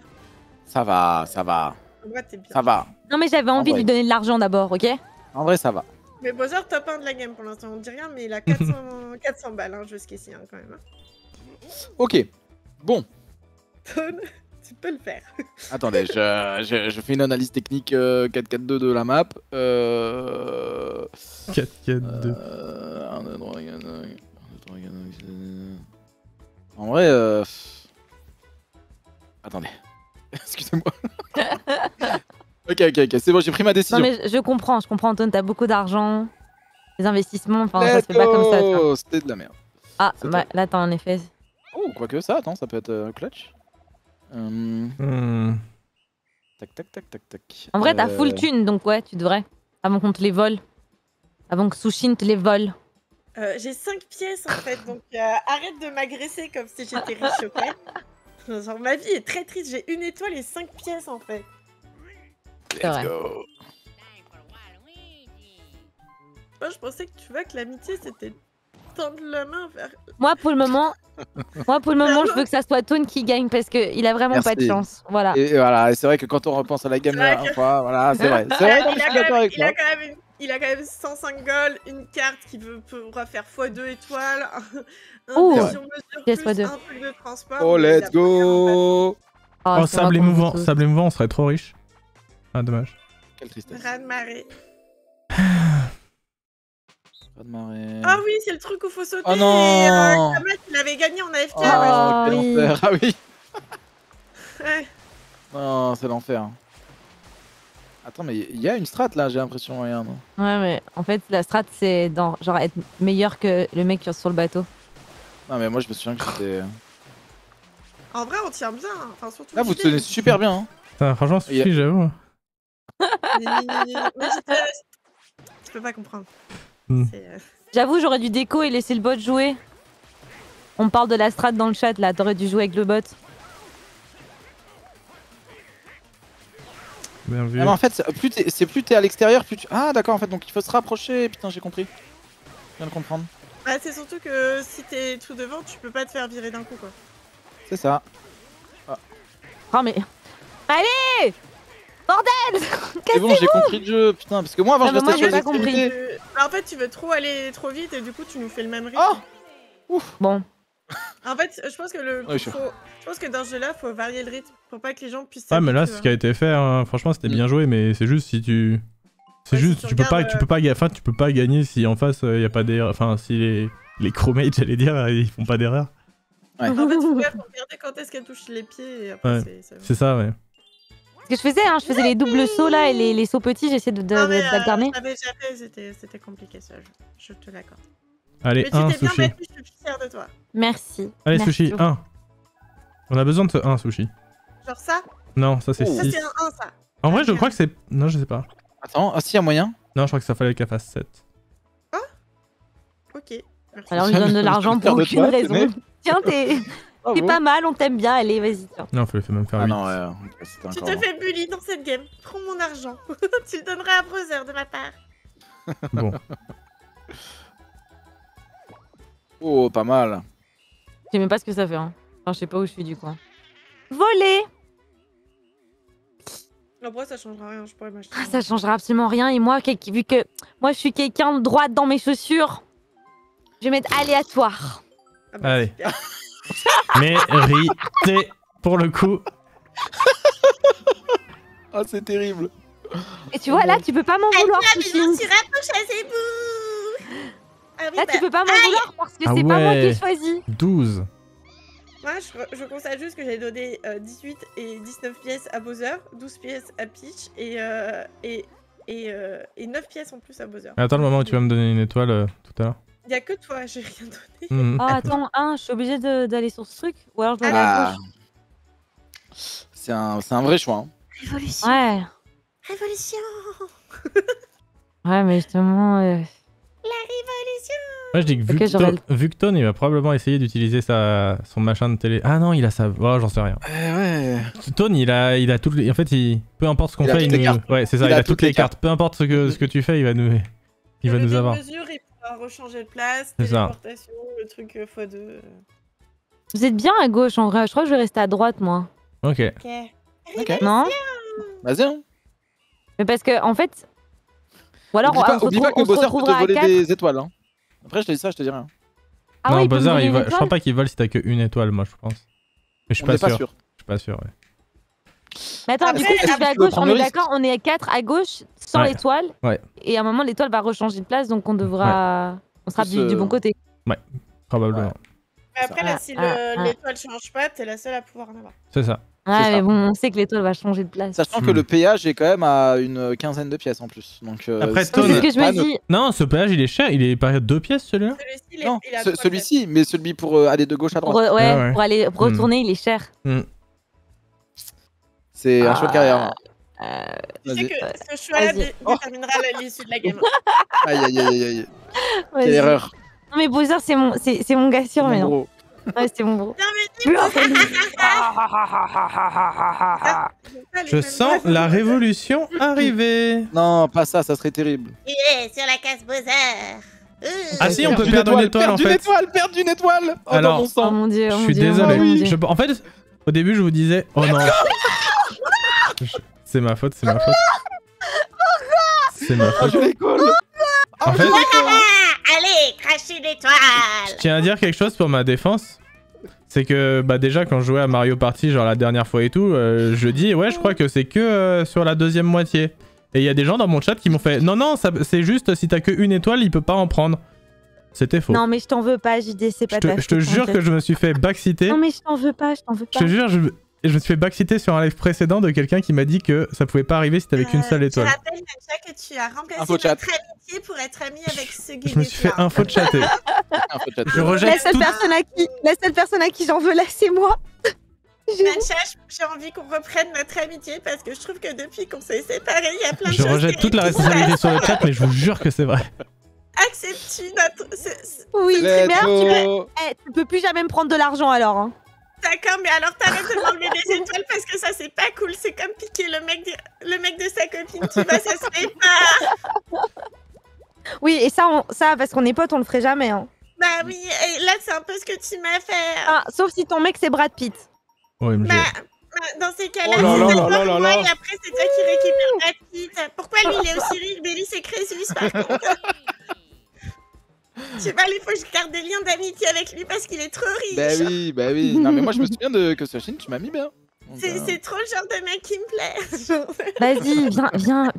ça va, ça va, Moi, t'es bien. ça va. Non, mais j'avais envie de vrai. lui donner de l'argent d'abord, ok? En vrai, ça va. Mais Bowser, top 1 de la game pour l'instant. On dit rien, mais il a 400 balles hein, jusqu'ici, hein, quand même. Ok. Bon. Tone, tu peux le faire. Attendez, je fais une analyse technique 4-4-2 de la map. 4-4-2. En vrai, attendez. Excusez-moi. Ok, c'est bon, j'ai pris ma décision. Non, mais je comprends, Antoine, t'as beaucoup d'argent, les investissements, enfin, ça se fait pas comme ça. tu vois. Oh, c'était de la merde. Ah, C'est bah là, t'as en effet. Oh, quoique ça, attends, ça peut être clutch. Tac. En vrai, t'as full thune, donc ouais, tu devrais. Avant qu'on te les vole. Avant que Sushin te les vole. J'ai 5 pièces en fait, donc arrête de m'agresser comme si j'étais riche, ok? Genre, ma vie est très triste, j'ai une étoile et 5 pièces en fait. C'est vrai. Let's go. Moi, je pensais que tu vois que l'amitié c'était tendre la main vers. Moi, pour le moment, je veux que ça soit Toon qui gagne parce qu'il a vraiment pas de Merci. chance. Voilà. Et voilà, et c'est vrai que quand on repense à la game C'est vrai la dernière fois, voilà, c'est vrai. C'est vrai, non, mais je suis d'accord avec toi. Il a quand même 105 gold, une carte qui pourra faire x2 étoiles, un Ouh. sur mesure Pièce plus x2. un truc de transport. Oh, mais il a let's go. Oh, c'est sable vrai qu'on émouvant, veut tous. sable émouvant, on serait trop riche. Ah, dommage. Quelle tristesse. Raz de marée. Pas de marée. Ah oui, c'est le truc où faut sauter. Oh non. Et Kamat, il avait gagné en AFK. Oh, Ah, quel oui. enfer. Ah oui. Ouais. Non, c'est l'enfer. Attends, mais il y a une strat là, j'ai l'impression, regarde. Ouais, mais en fait, la strat, c'est dans genre être meilleur que le mec qui est sur le bateau. Non, mais moi je me souviens que j'étais. En vrai, on tient bien. Enfin, surtout. Là, vous tenez super bien. Hein. Putain, franchement, Il y a- suffit, j'avoue. Mais tu peux pas comprendre. Hmm. C'est, J'avoue, j'aurais dû déco et laisser le bot jouer. On parle de la strat dans le chat là, t'aurais dû jouer avec le bot. Bien vu. Ah, mais en fait, c'est plus t'es à l'extérieur, plus tu. Ah, d'accord, en fait, donc il faut se rapprocher. Putain, j'ai compris. Je viens de comprendre. bah, c'est surtout que si t'es tout devant, tu peux pas te faire virer d'un coup, quoi. C'est ça. Oh mais... Allez. Bordel. C'est bon, j'ai compris le jeu, putain, parce que moi avant Ah, je bah, moi, restais sur j'ai les pas compris. extrémités. En fait, tu veux trop aller trop vite et du coup, tu nous fais le même rythme. Oh Bon. En fait, je pense que Ouais, je pense que dans ce jeu-là, faut varier le rythme pour pas que les gens puissent. Ouais, mais là, s'habituer, c'est ce qui a été fait, hein. Franchement, c'était bien joué, mais c'est juste si tu. C'est Ouais, juste, si tu peux regardes, pas, tu peux pas gagner si en face y a pas d'erreur. Enfin, si les crewmates, j'allais dire, ils font pas d'erreur. Ouais. En fait, faut regarder quand est-ce qu'elle touche les pieds et après, Ouais. C'est ça, ouais. Ce que je faisais, hein, je faisais les doubles sauts là et les sauts petits, j'essayais d'alterner. J'avais jamais, c'était compliqué ça, je te l'accorde. Allez, Mais tu un t'es bien sushi. battu, je suis fière de toi. Merci. Allez, Merci sushi, beaucoup. 1. On a besoin de ce 1 sushi. Genre ça. Non, ça c'est Oh. Ça, 6. c'est un 1, ça. En vrai, je crois que c'est. Non, je sais pas. Attends, ah si, y a moyen. Non, je crois que ça fallait qu'elle fasse 7. Ok. Merci. Alors on lui donne de l'argent pour Fier de aucune toi, raison. tenez. Tiens, t'es pas mal, on t'aime bien, allez, vas-y, tiens. Non, fallait même faire Ah 8. non, ouais, c'était Tu encore. te fais bully dans cette game. Prends mon argent. Tu le donneras à Brother de ma part. Bon. Oh, pas mal. Je sais même pas ce que ça fait, hein. Enfin, je sais pas où je suis du coup. Voler. Non, pour moi, ça changera rien. Je pourrais m'acheter. Ah, ça changera absolument rien. Et moi, vu que moi, je suis quelqu'un de droite dans mes chaussures, je vais mettre aléatoire. Ah bah, Allez. super. Mérité pour le coup. Ah, c'est terrible. Et tu vois, là, tu peux pas m'en vouloir, Mais Sushi. non, tu rapproches à ses bouts. Ah oui, Là, bah, tu peux pas m'en vouloir parce que Ah c'est pas moi qui ai ouais. choisi. 12. moi, je constate juste que j'ai donné 18 et 19 pièces à Bowser, 12 pièces à Peach et 9 pièces en plus à Bowser. Attends le moment où tu vas me donner une étoile tout à l'heure. Il y a que toi, j'ai rien donné. Mhm. Ah, attends, je suis obligée d'aller sur ce truc. Ou alors je dois aller à Ah. gauche. C'est un vrai choix. Hein. Révolution. Ouais. Révolution. Ouais, mais justement. La révolution. Moi je dis que Ok, j'aurais Vucton il va probablement essayer d'utiliser son machin de télé. Ah non, il a sa. Oh, j'en sais rien. Ouais. Tone, il a toutes les. En fait, peu importe ce qu'on Il a fait, toutes il les nous. cartes. Ouais, c'est ça, il a toutes les cartes. Peu importe ce que tu fais, il va nous. Il va nous avoir. Mesure, il pourra rechanger de place, C'est ça. téléportation, le truc x2. Vous êtes bien à gauche en vrai. Je crois que je vais rester à droite, moi. Ok. Ok. Ok. Non? Vas-y. Hein. Mais parce que, en fait. Ou alors, Oublie pas que on se Bowser peut te retrouvera à voler 4. des étoiles. Hein. Après, je te dis ça, je te dis rien. Ah non, ouais, il peut me Bowser, voler une je crois étoile pas qu'il vole si t'as que une étoile, moi je pense. Mais je suis On pas n'est pas sûr. sûr. Je suis pas sûr, ouais. Mais attends, du Après, coup, si je vais à tu veux gauche, on prendre est le risque. d'accord, on est à 4 à gauche, sans Ouais. l'étoile. Ouais. Et à un moment, l'étoile va rechanger de place, donc on devra. On sera Plus, du bon côté. Probablement. Ouais. Mais après, là, si l'étoile change pas, t'es la seule à pouvoir en avoir. C'est ça. Ouais, ça. mais bon, on sait que l'étoile va changer de place. Sachant que le péage est quand même à une quinzaine de pièces en plus. Donc, Après, c'est- C'est ce que je Ah, me dis. Non, ce péage il est cher, il est pas à 2 pièces celui-là. Celui-ci, il est- Non, il est à 3 celui-ci, mais celui pour aller de gauche à Pour, droite. ouais. pour aller retourner, il est cher. C'est un choix de carrière. hein. Tu sais Vas-y. que ce choix-là Vas-y. déterminera l'issue de la game. Aïe aïe aïe aïe. Vas-y. Quelle erreur. Non, mais Bowser, c'est mon gars sûr, Mon mais non. gros. Ouais, c'est mon gros. Non, mais dis-moi Je sens la révolution arriver. Non, pas ça, ça serait terrible. Yeah, sur la case Bowser. Ah si, on peut D'une perdre une étoile en perdre une fait. étoile, perdre une étoile. Oh, Alors, dans mon Oh sang. mon dieu, oh Je mon suis dieu, oh désolé. mon dieu. En fait, au début, je vous disais, oh non. C'est ma faute, c'est ma faute. C'est ma Oh, faute. je décolle. En fait, Allez, crachez l'étoile. je tiens à dire quelque chose pour ma défense. C'est que bah déjà quand je jouais à Mario Party genre la dernière fois et tout, je dis ouais je crois que c'est que sur la deuxième moitié. Et il y a des gens dans mon chat qui m'ont fait non c'est juste si t'as que une étoile il peut pas en prendre. C'était faux. Non, mais je t'en veux pas, JD, c'est pas ta Je te faute, jure t'inquiète. que je me suis fait backciter. Non, mais je t'en veux pas, je t'en veux Je pas. te jure je me suis fait backciter sur un live précédent de quelqu'un qui m'a dit que ça pouvait pas arriver si t'avais qu'une seule étoile. Je rappelle, Nacha, que tu as remplacé Info chat. notre amitié pour être ami avec ce guide. Je me suis fait info de chatter. Un peu de chat. Je La rejette seule tout. personne à qui j'en veux là, c'est moi. Nacha, j'ai envie qu'on reprenne notre amitié parce que je trouve que depuis qu'on s'est séparés, il y a plein de Je choses. rejette toute la qui se responsabilité passent. sur le chat mais je vous jure que c'est vrai. Acceptes-tu notre. Oui, Let's mais alors, go. tu peux plus jamais me prendre de l'argent alors. Hein. D'accord, mais alors t'arrêtes de m'enlever des étoiles parce que ça c'est pas cool. C'est comme piquer le mec de sa copine, tu vois, ça se fait pas. Oui, et ça, parce qu'on est potes, on le ferait jamais. Hein. Bah oui, et là c'est un peu ce que tu m'as fait. Ah, sauf si ton mec c'est Brad Pitt. OMG. Bah Dans ces cas-là, Oh là là c'est là pas là là moi, là. et après c'est toi qui récupères la petite. Pourquoi lui il est aussi riche, Bélis et Crésus par contre? Je sais pas, il faut que je garde des liens d'amitié avec lui parce qu'il est trop riche. Bah oui. Non, mais moi, je me souviens que Sushin, tu m'as mis bien. Donc, C'est trop le genre de mec qui me plaît. Genre, Vas-y,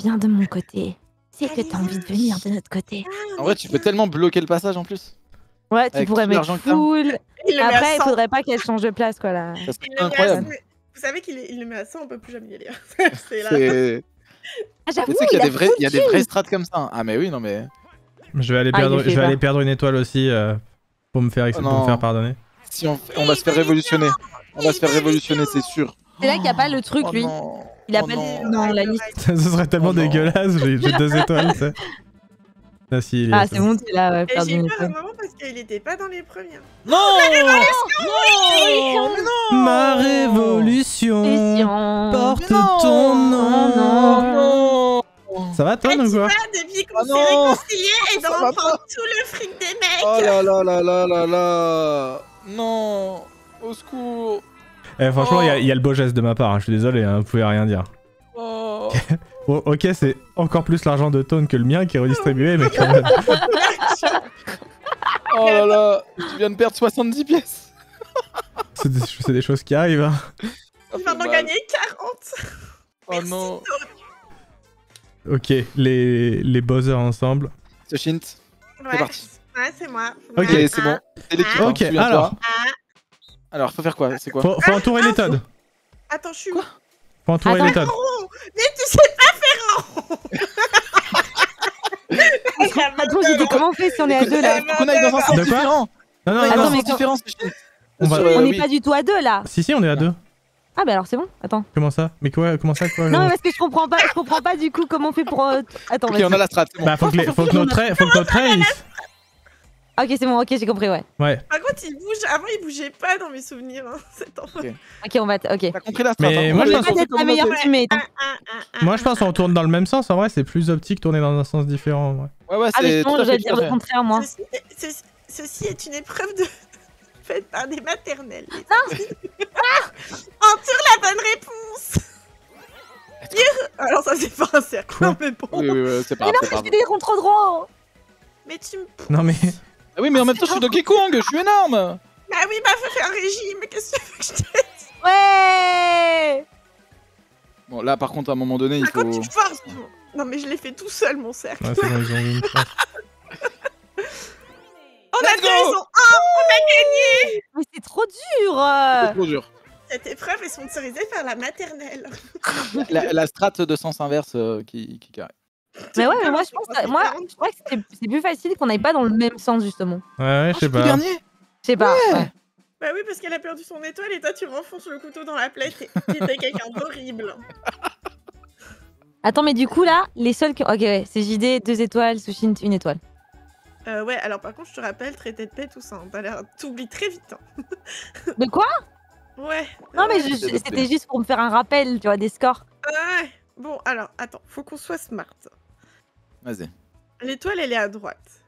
viens de mon côté. C'est que t'as envie de venir de notre côté. En vrai, tu peux tellement bloquer le passage en plus. Ouais, tu Avec pourrais tout mettre l'argent que t'as. full. il le met Après, à il 100. faudrait pas qu'elle change de place, quoi, là. Ça serait Il le met à incroyable. 100. Vous savez qu'il le met à 100, on peut plus jamais y aller. C'est là. C'est. Ah, j'avoue, Mais tu sais qu'il y a des vrais, full il y a des thune. vrais strats comme ça. Hein. Ah mais oui, non mais. Je vais aller Ah, il perdre, est fait je vais aller peur. perdre une étoile aussi pour me faire, Oh pour non. me faire pardonner. Si on va se faire révolutionner. On va se faire révolutionner, c'est sûr. C'est là qu'il n'y a pas le truc, Oh lui. non. Il a Oh pas non. dans la liste. Ce serait tellement Oh non. dégueulasse, j'ai 2 étoiles, tu sais. Ah si, il est Ah, c'est bon, t'es là, Et perdre j'ai une eu peur un étoile. moment parce qu'il était pas dans les premières. Non. Non. Mais non. Ma révolution porte Mais non. ton nom. Non. Ça va toi, Et ou tu quoi vois, depuis qu'on Ah s'est non. réconciliés, et Ça ben va on prend tout le fric des mecs. Oh là là là là là là. Non. Au secours. Franchement, il y a le beau geste de ma part, hein, je suis désolé, hein, vous pouvez rien dire. Oh. Bon, ok, c'est encore plus l'argent de Tone que le mien qui est redistribué, mais quand même. Oh là là. Tu viens de perdre 70 pièces. C'est des choses qui arrivent. Hein. Ça Il va fait en mal. gagner 40. Oh non. Ok, les buzzers ensemble. Sushint. Ouais. parti. Ouais, c'est moi. Ok, Ouais, c'est bon. C'est l'équipe. Ah. hein, Ok, souviens-toi. alors. Alors, faut faire quoi? C'est quoi? Faut entourer les Toads. Attends, je suis où? Faut entourer Attends. les Toads. Oh, mais tu sais pas faire Attends, j'étais comment on fait si on est à deux, là? Faut qu'on aille dans un sens De quoi différent. Non, non, On aille non. dans un mais sens quand- différent, Sushint. On va- On n'est oui. pas du tout à deux, là. Si, on est à 2. Ah, bah alors c'est bon, attends. Comment ça? Mais quoi? Comment ça quoi Non, mais parce que je comprends pas du coup comment on fait pour. Attends, Ok, vas-y. on a la strat, c'est bon. Faut que notre race. Ok, c'est bon, ok, j'ai compris, ouais. Ouais. Par contre, il bouge. Avant, il bougeait pas dans mes souvenirs, hein, cet enfant. Ok, on va. Ok. T'as compris la strat? Mais hein. moi, On je va pense- Pas les d'être la comme meilleure on a fait. teammate. Moi, je pense qu'on tourne dans le même sens. En vrai, c'est plus optique tourner dans un sens différent. Ouais. Ouais, ouais, Ah, mais c'est justement, tout à j'allais fait dire le contraire, moi. Ceci est une épreuve de faite par des maternelles. Entoure la bonne réponse. Alors ça c'est pas un cercle, Quoi mais bon. Oui, oui, oui, c'est pas Mais grave, non, c'est pas je fais grave. des contre droits. Mais tu me... Non, mais. Ah oui, mais en même temps, je suis Donkey Kong, je suis énorme. Bah oui, bah faut faire un régime, mais qu'est-ce que tu veux que je te dise? Ouais. Bon, là, par contre, à un moment donné, il Par contre, faut. tu forces. Non mais je l'ai fait tout seul, mon cercle. Ouais, c'est bon, ils ont vu une chance. On a Let's deux, go. ils ont un, on a gagné. Mais c'est trop dur. C'est trop dur. Cette épreuve est sponsorisée par la maternelle. La strat de sens inverse qui carré. Mais ouais, mais moi je pense je crois que c'est plus facile qu'on n'aille pas dans le même sens justement. Ouais, je sais Le pas. dernier. Je sais pas. Ouais. Bah oui, parce qu'elle a perdu son étoile et toi tu renfonces le couteau dans la plaie. T'es quelqu'un d'horrible. Attends, mais du coup là, les seuls qui. Ok, ouais, c'est JD, 2 étoiles, Sushint, 1 étoile. Ouais, alors par contre, je te rappelle, traité de paix, tout ça. Hein. T'as l'air... T'oublies très vite. Hein. De quoi? Ouais. Non, mais c'est noté. c'était juste pour me faire un rappel, tu vois, des scores. Ouais. Bon, alors, attends, faut qu'on soit smart. Vas-y. L'étoile, elle est à droite.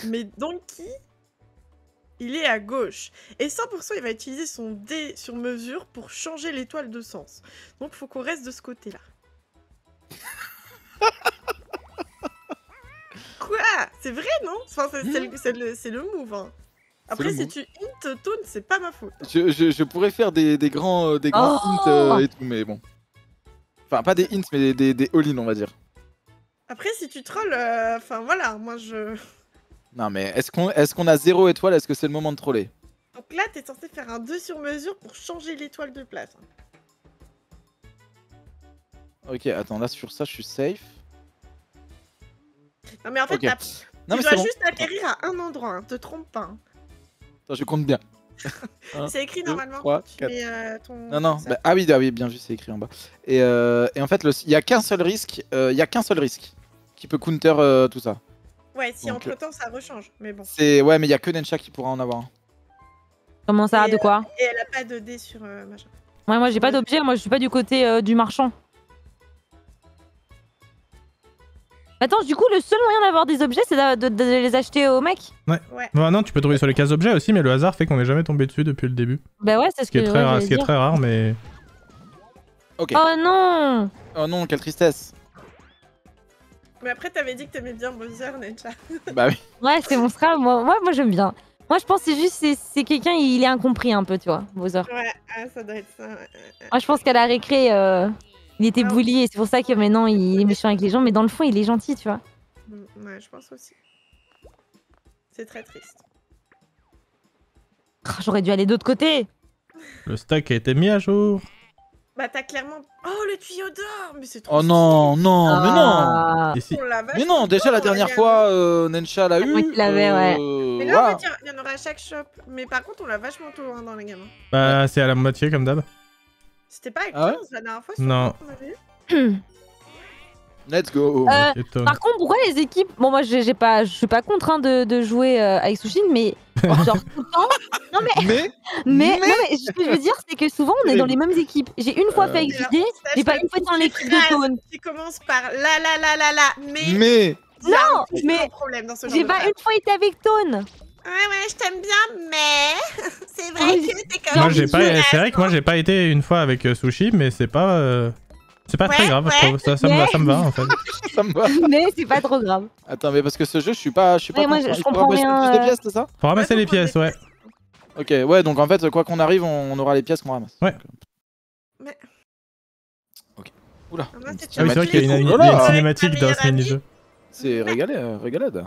Mais Donkey, il est à gauche. Et 100%, il va utiliser son dé sur mesure pour changer l'étoile de sens. Donc, faut qu'on reste de ce côté-là. Quoi? C'est vrai, non? Enfin, c'est le move. Hein. Après, le si move. tu hint Tone, c'est pas ma faute. Je pourrais faire des grands Oh. hints et tout, mais bon. Enfin, pas des hints, mais des all-in, on va dire. Après, si tu trolls, enfin voilà, moi je. Non, mais est-ce qu'on a 0 étoile? Est-ce que c'est le moment de troller? Donc là, t'es censé faire un 2 sur mesure pour changer l'étoile de place. Ok, attends, là sur ça, je suis safe. Non, mais en fait, Ok. tu Non, mais dois c'est bon. juste atterrir à un endroit, hein, te trompe pas. Hein. Attends, je compte bien. Un, C'est écrit 2, normalement 3, quand tu 4. mets ton. Non, non, ça. bah, ah oui, bien vu, c'est écrit en bas. Et en fait, il y a qu'un seul risque, qui peut counter tout ça. Ouais, si donc, entre temps ça rechange, mais bon. Ouais, mais il y a que Nensha qui pourra en avoir un. Comment ça? Et, De quoi? Et elle a pas de dé sur machin. Ouais, moi j'ai pas d'objet, moi je suis pas du côté du marchand. Attends, du coup, le seul moyen d'avoir des objets, c'est de les acheter au mec? Ouais. Bah non, tu peux trouver sur les cases objets aussi, mais le hasard fait qu'on n'est jamais tombé dessus depuis le début. Bah ouais, c'est ce Ce qui est que très, ouais, rare, j'allais ce qui est dire. très rare, mais. Ok. Oh non. Oh non, quelle tristesse. Mais après, t'avais dit que t'aimais bien Bowser, Nencha. Bah oui. Ouais, c'est mon frère. Moi j'aime bien. Moi, je pense que c'est juste c'est quelqu'un, il est incompris un peu, tu vois, Bowser. Ouais, ça doit être ça. Moi, je pense qu'à la récré, il était Ah, bully et c'est pour ça que maintenant il est méchant avec les gens. Mais dans le fond, il est gentil, tu vois. Ouais, je pense aussi. C'est très triste. Oh, j'aurais dû aller d'autre côté. Le stock a été mis à jour. Bah, t'as clairement. Oh, le tuyau d'or. Mais c'est trop. Oh non, non, mais non. Ah. Ici. On l'a Mais vachement non, déjà la tôt, dernière Yann. fois, Nensha l'a eu. moi qui l'avais, ouais. Mais là, en voilà. fait, il y en aura à chaque shop. Mais par contre, on l'a vachement tôt dans les gamins. Bah, c'est à la moitié comme d'hab. C'était pas avec Ah ouais 15 la dernière fois sur Non. qu'on avait eu. Let's go. Étonne. Par contre, pourquoi les équipes. Bon, moi, je suis pas contre hein, de jouer avec Sushin, mais genre tout le temps. Non, mais. Mais Non, mais ce que je veux dire, c'est que souvent, on est dans les mêmes équipes. J'ai une fois fait avec Alors, JD, j'ai pas sache une fois dans que l'équipe phrase de Tone. qui commence par la, mais. mais il y a Non, toujours mais un problème dans ce genre J'ai de pas phrase. une fois été avec Tone. Ouais, je t'aime bien, mais. C'est vrai Oui. que t'es comme. Moi, j'ai pas. une C'est vrai que moi, j'ai pas été une fois avec Sushi, mais c'est pas. C'est pas très Ouais, grave, je ouais. trouve. Ça me va en fait. ça me va. Mais c'est pas trop grave. Attends, mais parce que ce jeu, je suis pas. Ouais, moi, content. je Il faut comprends ramasser rien, plus de pièces, c'est ça? Faut ramasser Ouais, les faut prendre pièces, des ouais. pièces. Ok, ouais, donc en fait, quoi qu'on arrive, on aura les pièces qu'on ramasse. Ouais. Mais. Ok. Oula. Ah, moi, c'est Ah oui, c'est vrai qu'il y a une, Oh il là y a une là. cinématique Avec dans ta ce meilleure mini-jeu. C'est régalade.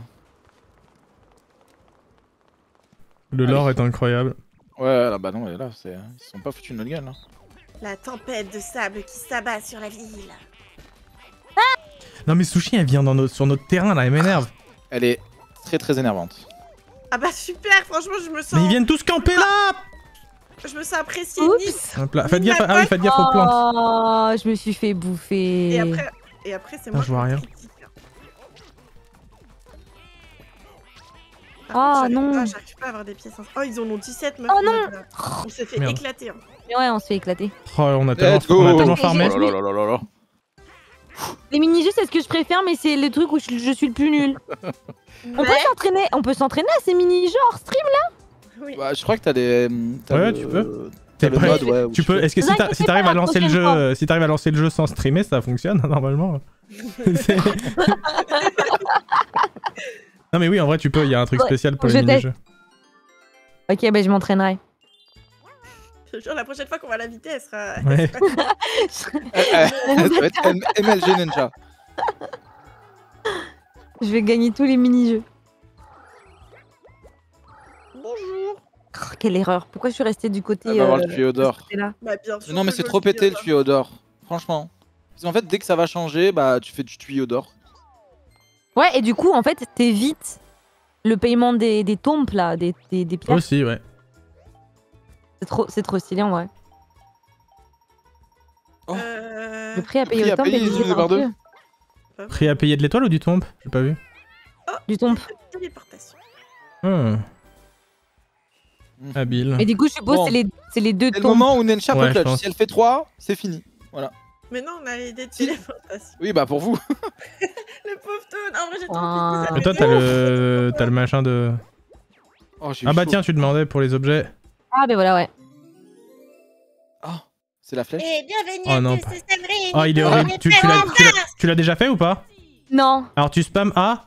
Le lore est incroyable. Ouais, là, bah non, là, ils sont pas foutus de notre gueule, là. La tempête de sable qui s'abat sur la ville. Non, mais Sushi, elle vient sur notre terrain là, elle m'énerve. Elle est très énervante. Ah bah super, franchement, je me sens. Mais ils viennent tous camper là! Je me sens appréciée. Oups. Hop là. Faites gaffe, ah oui, faites gaffe aux plantes. Oh, je me suis fait bouffer. Et après, c'est Ah, moi je vois qui rien. critique, hein. Par Oh, contre, non. J'arrive pas à avoir des pièces. Oh, ils en ont 17 meufs. Oh, non. On s'est fait Merde. éclater. Hein. Mais ouais, on se fait éclater. Oh, on a Let's go. tellement farmé. Oh là là là là là. Les mini-jeux, c'est ce que je préfère, mais c'est le truc où je suis le plus nul. On peut s'entraîner à ces mini-jeux hors stream. Oui. Bah, je crois que t'as des. Ouais, tu peux. T'as T'es le prêt mode, ouais. où Tu peux. Est-ce que Vous inquiétez si t'arrives pas, à la lancer le prochaine jeu, si t'arrives à lancer le jeu sans streamer, ça fonctionne normalement. C'est- Non mais oui, en vrai, tu peux. Il y a un truc Ouais, spécial pour je les mini-jeux. Ok, bah je m'entraînerai. Je te jure, la prochaine fois qu'on va l'inviter, elle sera. Ouais. Ça va être MLG Ninja. Je vais gagner tous les mini-jeux. Bonjour. Oh, quelle erreur. Pourquoi je suis restée du côté. Elle va avoir le tuyau d'or. de ce côté-là Bah, bien sûr. Non, mais que c'est je trop le pété le dis, tuyau d'or. Franchement. Parce qu'en fait, dès que ça va changer, bah tu fais du tuyau d'or. Ouais, et du coup, en fait, t'évites le paiement des tombes là, des pierres. Aussi, ouais. C'est trop stylé en vrai. Oh. Le prix à payer prix au à temple est payer divisé divisé par par deux. Prêt à payer de l'étoile ou du tombe? J'ai pas vu. Du tombe. Téléportation. Habile. Et du coup, je suppose Bon. c'est les deux C'est le tombes. moment où Nensha Ouais, peut je clutch. pense. Si elle fait 3, c'est fini. Mais non, on a l'idée de téléportation. Oui, bah pour vous. Le pauvre Toon. En vrai, j'ai trop Ah. envie Mais de toi, t'as le machin de. Oh, j'ai eu Ah bah chaud. tiens, tu demandais pour les objets. Ah, ben voilà, ouais. Ah, c'est la flèche. Et bienvenue Oh non. à tous, c'est Sabrine. Oh, il est horrible. Tu l'as déjà fait ou pas? Non. Alors tu spams A,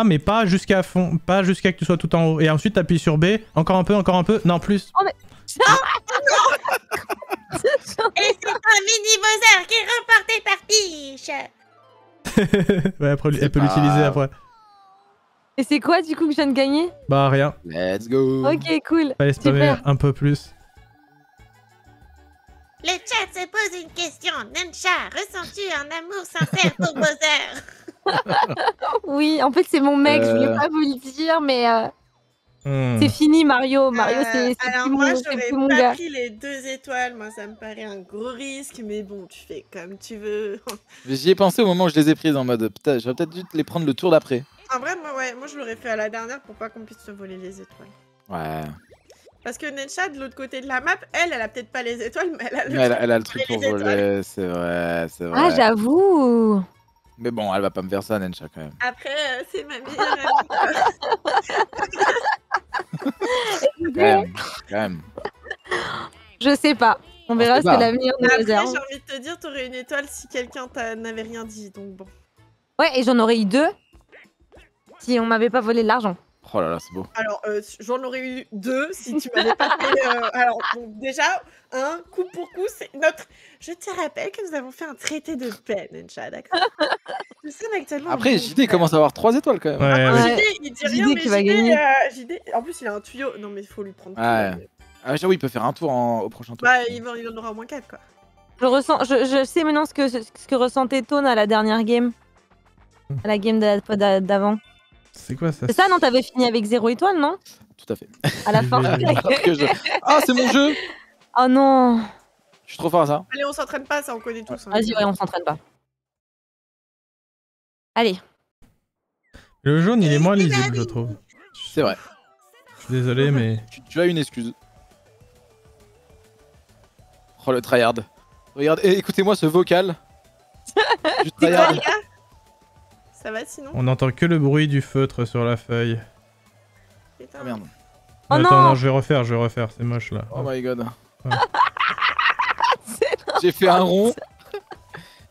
mais pas jusqu'à fond, pas jusqu'à que tu sois tout en haut. Et ensuite t'appuies sur B, encore un peu, non plus. Et c'est un mini Bowser qui est remporté par Peach. Ouais, après, elle peut pas- l'utiliser après. Et c'est quoi du coup que je viens de gagner? Bah rien, Let's go. Ok, cool. fallait spammer Super. un peu plus. Le chat se pose une question. Nensha, ressens-tu un amour sincère pour Bowser? Oui, en fait, c'est mon mec, je voulais Euh. pas vous le dire, mais Hmm. c'est fini, Mario. Mario, c'est alors plus moi, mon, c'est j'aurais plus mon pas gars. pris les 2 étoiles. Moi, ça me paraît un gros risque. Mais bon, tu fais comme tu veux. J'y ai pensé au moment où je les ai prises en mode putain, j'aurais peut-être dû les prendre le tour d'après. En vrai, moi, je l'aurais fait à la dernière pour pas qu'on puisse se voler les étoiles. Ouais. Parce que Nensha, de l'autre côté de la map, elle a peut-être pas les étoiles, mais elle a le Mais elle a le truc les pour étoiles. voler, c'est vrai, c'est vrai. Ah, j'avoue. Mais bon, elle va pas me faire ça, Nensha, quand même. Après, c'est ma meilleure amie. Quand même, quand même. Je sais pas. On verra sait ce pas. que l'avenir nous Après, réserve. j'ai envie de te dire, t'aurais une étoile si quelqu'un n'avait rien dit, donc bon. Ouais, et j'en aurais eu 2 si on m'avait pas volé de l'argent. Oh là là, c'est beau. Alors, j'en aurais eu 2 si tu m'avais pas fait... Alors, donc déjà, coup pour coup, c'est notre... Je te rappelle que nous avons fait un traité de paix, Nencha, d'accord? Nous sommes actuellement... Après, en JD commence à avoir 3 étoiles quand même. Ouais, Ouais. ouais. JD, il dit JD rien, mais qui va JD, gagner. JD... En plus, il a un tuyau. Non, mais il faut lui prendre tout. Ouais. Mais- Ah, j'avoue, il peut faire un tour au prochain tour. Bah, il en aura au moins 4, quoi. Je sais maintenant ce que ressentait Tone à la dernière game. À la game d'avant. C'est quoi ça? C'est ça, non? T'avais fini avec 0 étoile, non? Tout à fait. À la fin. Alors que Ah, c'est mon jeu. Oh non. Je suis trop fort à ça. Allez, on s'entraîne pas, ça, on connaît tous. hein. Vas-y, ouais, on s'entraîne pas. Allez. Le jaune, il est moins lisible, je trouve. C'est vrai. Je suis désolé, mais... Tu as une excuse. Oh, le tryhard. Regarde, écoutez-moi ce vocal. Du C'est quoi, tryhard. les gars? Ça va, sinon? On n'entend que le bruit du feutre sur la feuille. Putain. Oh merde. Oh Attends, non. non, je vais refaire, c'est moche là. Oh my god. Ouais. J'ai fait un rond.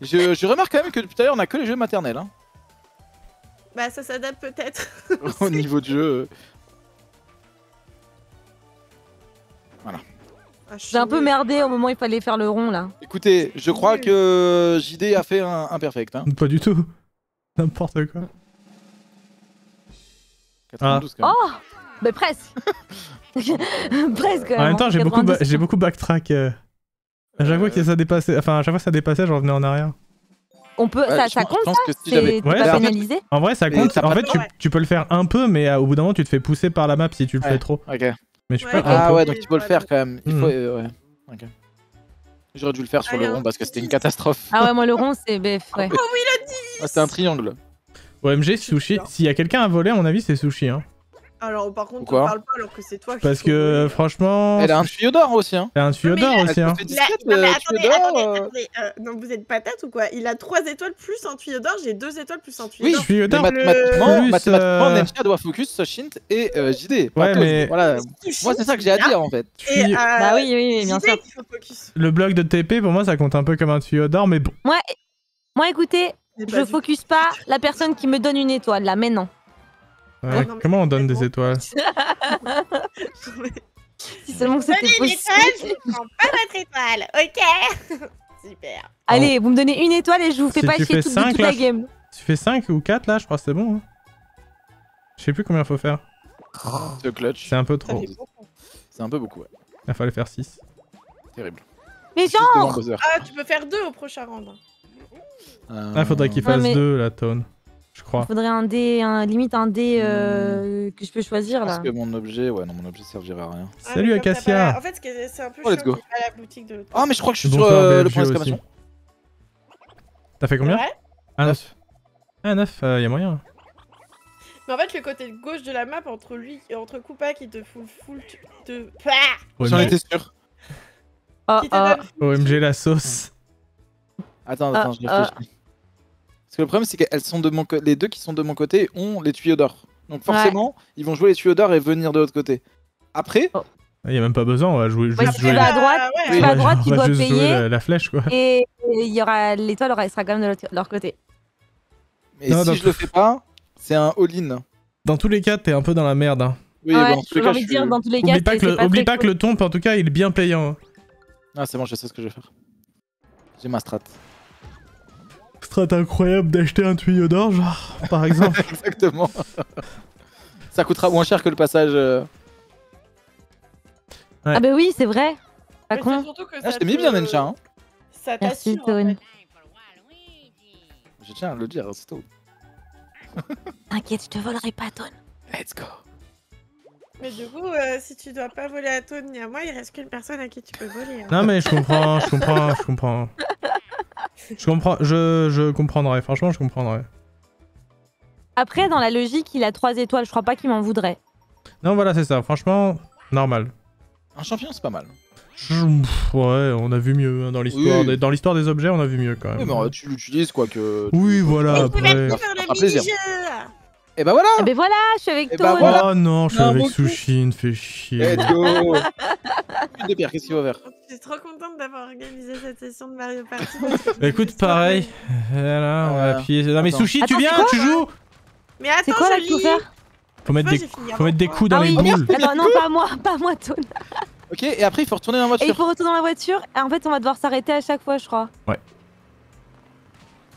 Je remarque quand même que depuis tout à l'heure on a que les jeux maternels hein. Bah, ça s'adapte peut-être. Au niveau de jeu. Ah, J'ai un peu merdé au moment où il fallait faire le rond là. Écoutez, je crois que JD a fait un perfect. Hein. Pas du tout. N'importe quoi. 92 quand même. Oh Mais presque. Presque. En même temps, j'ai beaucoup, 90. j'ai beaucoup backtrack. À chaque fois que ça dépassait, enfin, à chaque fois que ça dépassait, je revenais en arrière. On peut, Ouais, ça je compte pense ça que si C'est j'avais- t'es Ouais, pas ça- pénalisé En vrai, ça Mais compte. t'as En pas fait, le tu peux le faire un peu, mais au bout d'un moment, tu te fais pousser par la map si tu le Ouais. fais trop. Ok. Mais tu Ouais, peux. ok. Ah un peu. ouais, donc il faut le faire quand même. Il Mhm. faut, ouais. Ok. J'aurais dû le faire sur Allez, le rond hein. parce que c'était une catastrophe. Ah ouais, moi le rond c'est bf, ouais. Ah, c'était un triangle. OMG, sushi. S'il y a quelqu'un à voler, à mon avis, c'est sushi. Hein. Alors, par contre, Pourquoi on parle pas alors que c'est toi qui Parce faut que voler. franchement. Elle a un tuyau d'or aussi hein. Elle a un tuyau Mais d'or elle- aussi. Hein. fait Il a... discrète, Non, mais tuyau attendez, d'or. non, vous êtes patate ou quoi? Il a 3 étoiles plus un tuyau d'or, j'ai 2 étoiles plus un tuyau Oui, d'or. Tuyau mais d'or. mathématiquement, Plus, mathématiquement Nencha doit focus sur Shint et JD. pas Ouais, Toad. mais- Voilà. Sushi, Moi, c'est ça que j'ai à dire en fait. Et, Tuyau- Bah oui, oui, bien JD sûr. qu'il faut focus. Le bloc de TP, pour moi, ça compte un peu comme un tuyau d'or, mais bon. Moi écoutez, C'est je pas du- focus pas la personne qui me donne une étoile là maintenant. Ouais, non, mais comment on donne des bon. étoiles? Si seulement que c'était Donnez une possible. étoile, je prends pas votre étoile, ok? Super. Allez, vous me donnez une étoile et je vous fais Si pas tu chier fais toute, 5, toute là, la game. Tu fais 5 ou 4 là, je crois que c'est bon. Hein. Je sais plus combien faut faire. Ce clutch. C'est un peu Ça trop. fait beaucoup. C'est un peu beaucoup, ouais. Il fallait faire 6. Terrible. Mais Juste genre, devant buzzer. Ah, tu peux faire 2 au prochain round. Ah, faudrait qu'il Ouais, fasse mais- 2 la tone. Je il crois. faudrait un dé, limite un dé que je peux choisir Parce là. que mon objet, ouais, non, mon objet servirait à rien. Ah, Salut mais comme t'as Acacia. pas- En fait, c'est un peu Oh, let's chiant go. qu'il y ait pas la boutique de l'autre. Ah, mais je crois que je suis Bonsoir, sur le BFG point aussi. d'exclamation. T'as fait combien? Ouais. Ah 9. Ah 9, y a moyen. Mais en fait, le côté gauche de la map, entre lui et entre Koopa qui te full te... Pah J'en étais sûr. Oh, Qui te oh. donne OMG la sauce. Attends, Ah, je réfléchis. Parce que le problème, c'est qu'elles sont de mon côté. Les deux qui sont de mon côté ont les tuyaux d'or. Donc forcément, ils vont jouer les tuyaux d'or et venir de l'autre côté. Après, Y a même pas besoin, on va jouer juste Ouais, jouer. tu vas à droite, ouais, tu vas à droite, on tu va dois juste jouer payer. la flèche quoi. Et il y aura l'étoile sera quand même de leur côté. mais Non, si donc- je le fais pas, c'est un all-in. Dans tous les cas, t'es un peu dans la merde. Hein. Oui, Ouais, bon, en tous les j'ai cas, envie je de dire suis... dans tous les cas, Oublie pas c'est que, pas oublie très pas que cool. le tombe, en tout cas, il est bien payant. Hein. Ah, c'est bon, je sais ce que je vais faire. J'ai ma strat. Strat incroyable d'acheter un tuyau d'or, genre, par exemple. Exactement. Ça coûtera moins cher que le passage. Ah bah oui, c'est vrai. Pas Mais con. c'est surtout que Ah, ça je t'ai mis bien, Nencha. Hein. Ça Merci, t'assure, en Tone. fait. Je tiens à le dire, c'est tout. T'inquiète, je te volerai pas, Tone. Let's go. Mais du coup, si tu dois pas voler à Tone ni à moi, il reste qu'une personne à qui tu peux voler. hein. Non mais je comprends. Je comprendrais, franchement, je comprendrais. Après, dans la logique, il a 3 étoiles. Je crois pas qu'il m'en voudrait. Non, voilà, c'est ça, franchement, normal. Un champion, c'est pas mal. Ouais, on a vu mieux hein, dans l'histoire Oui. dans l'histoire des objets, on a vu mieux quand Oui, même. mais tu l'utilises quoi que. Oui, voilà, Et c'est parti après. pour le fera plaisir. mini-jeu. Et bah voilà. Ah ben voilà, je suis avec Eh Tone. bah voilà. Oh non, je suis Non, avec mon cul. Sushi, me fait chier. Let's go. Une de pierre, qu'est-ce qu'il va faire? C'est suis trop contente d'avoir organisé cette session de Mario Party. Bah écoute, pareil. Voilà, on va appuyer. Non mais attends. Sushi, tu Attends, viens, c'est quoi tu joues. Mais attends, C'est quoi là je qu'il faut lis. faire? Faut mettre Moi, des, j'ai fini faut mettre des avant coups dans Ah les oui, boules. attends, non, pas moi, Toon. Ok, et après il faut retourner dans la Et il voiture. faut retourner dans la voiture. Et en fait, on va devoir s'arrêter à chaque fois, je crois.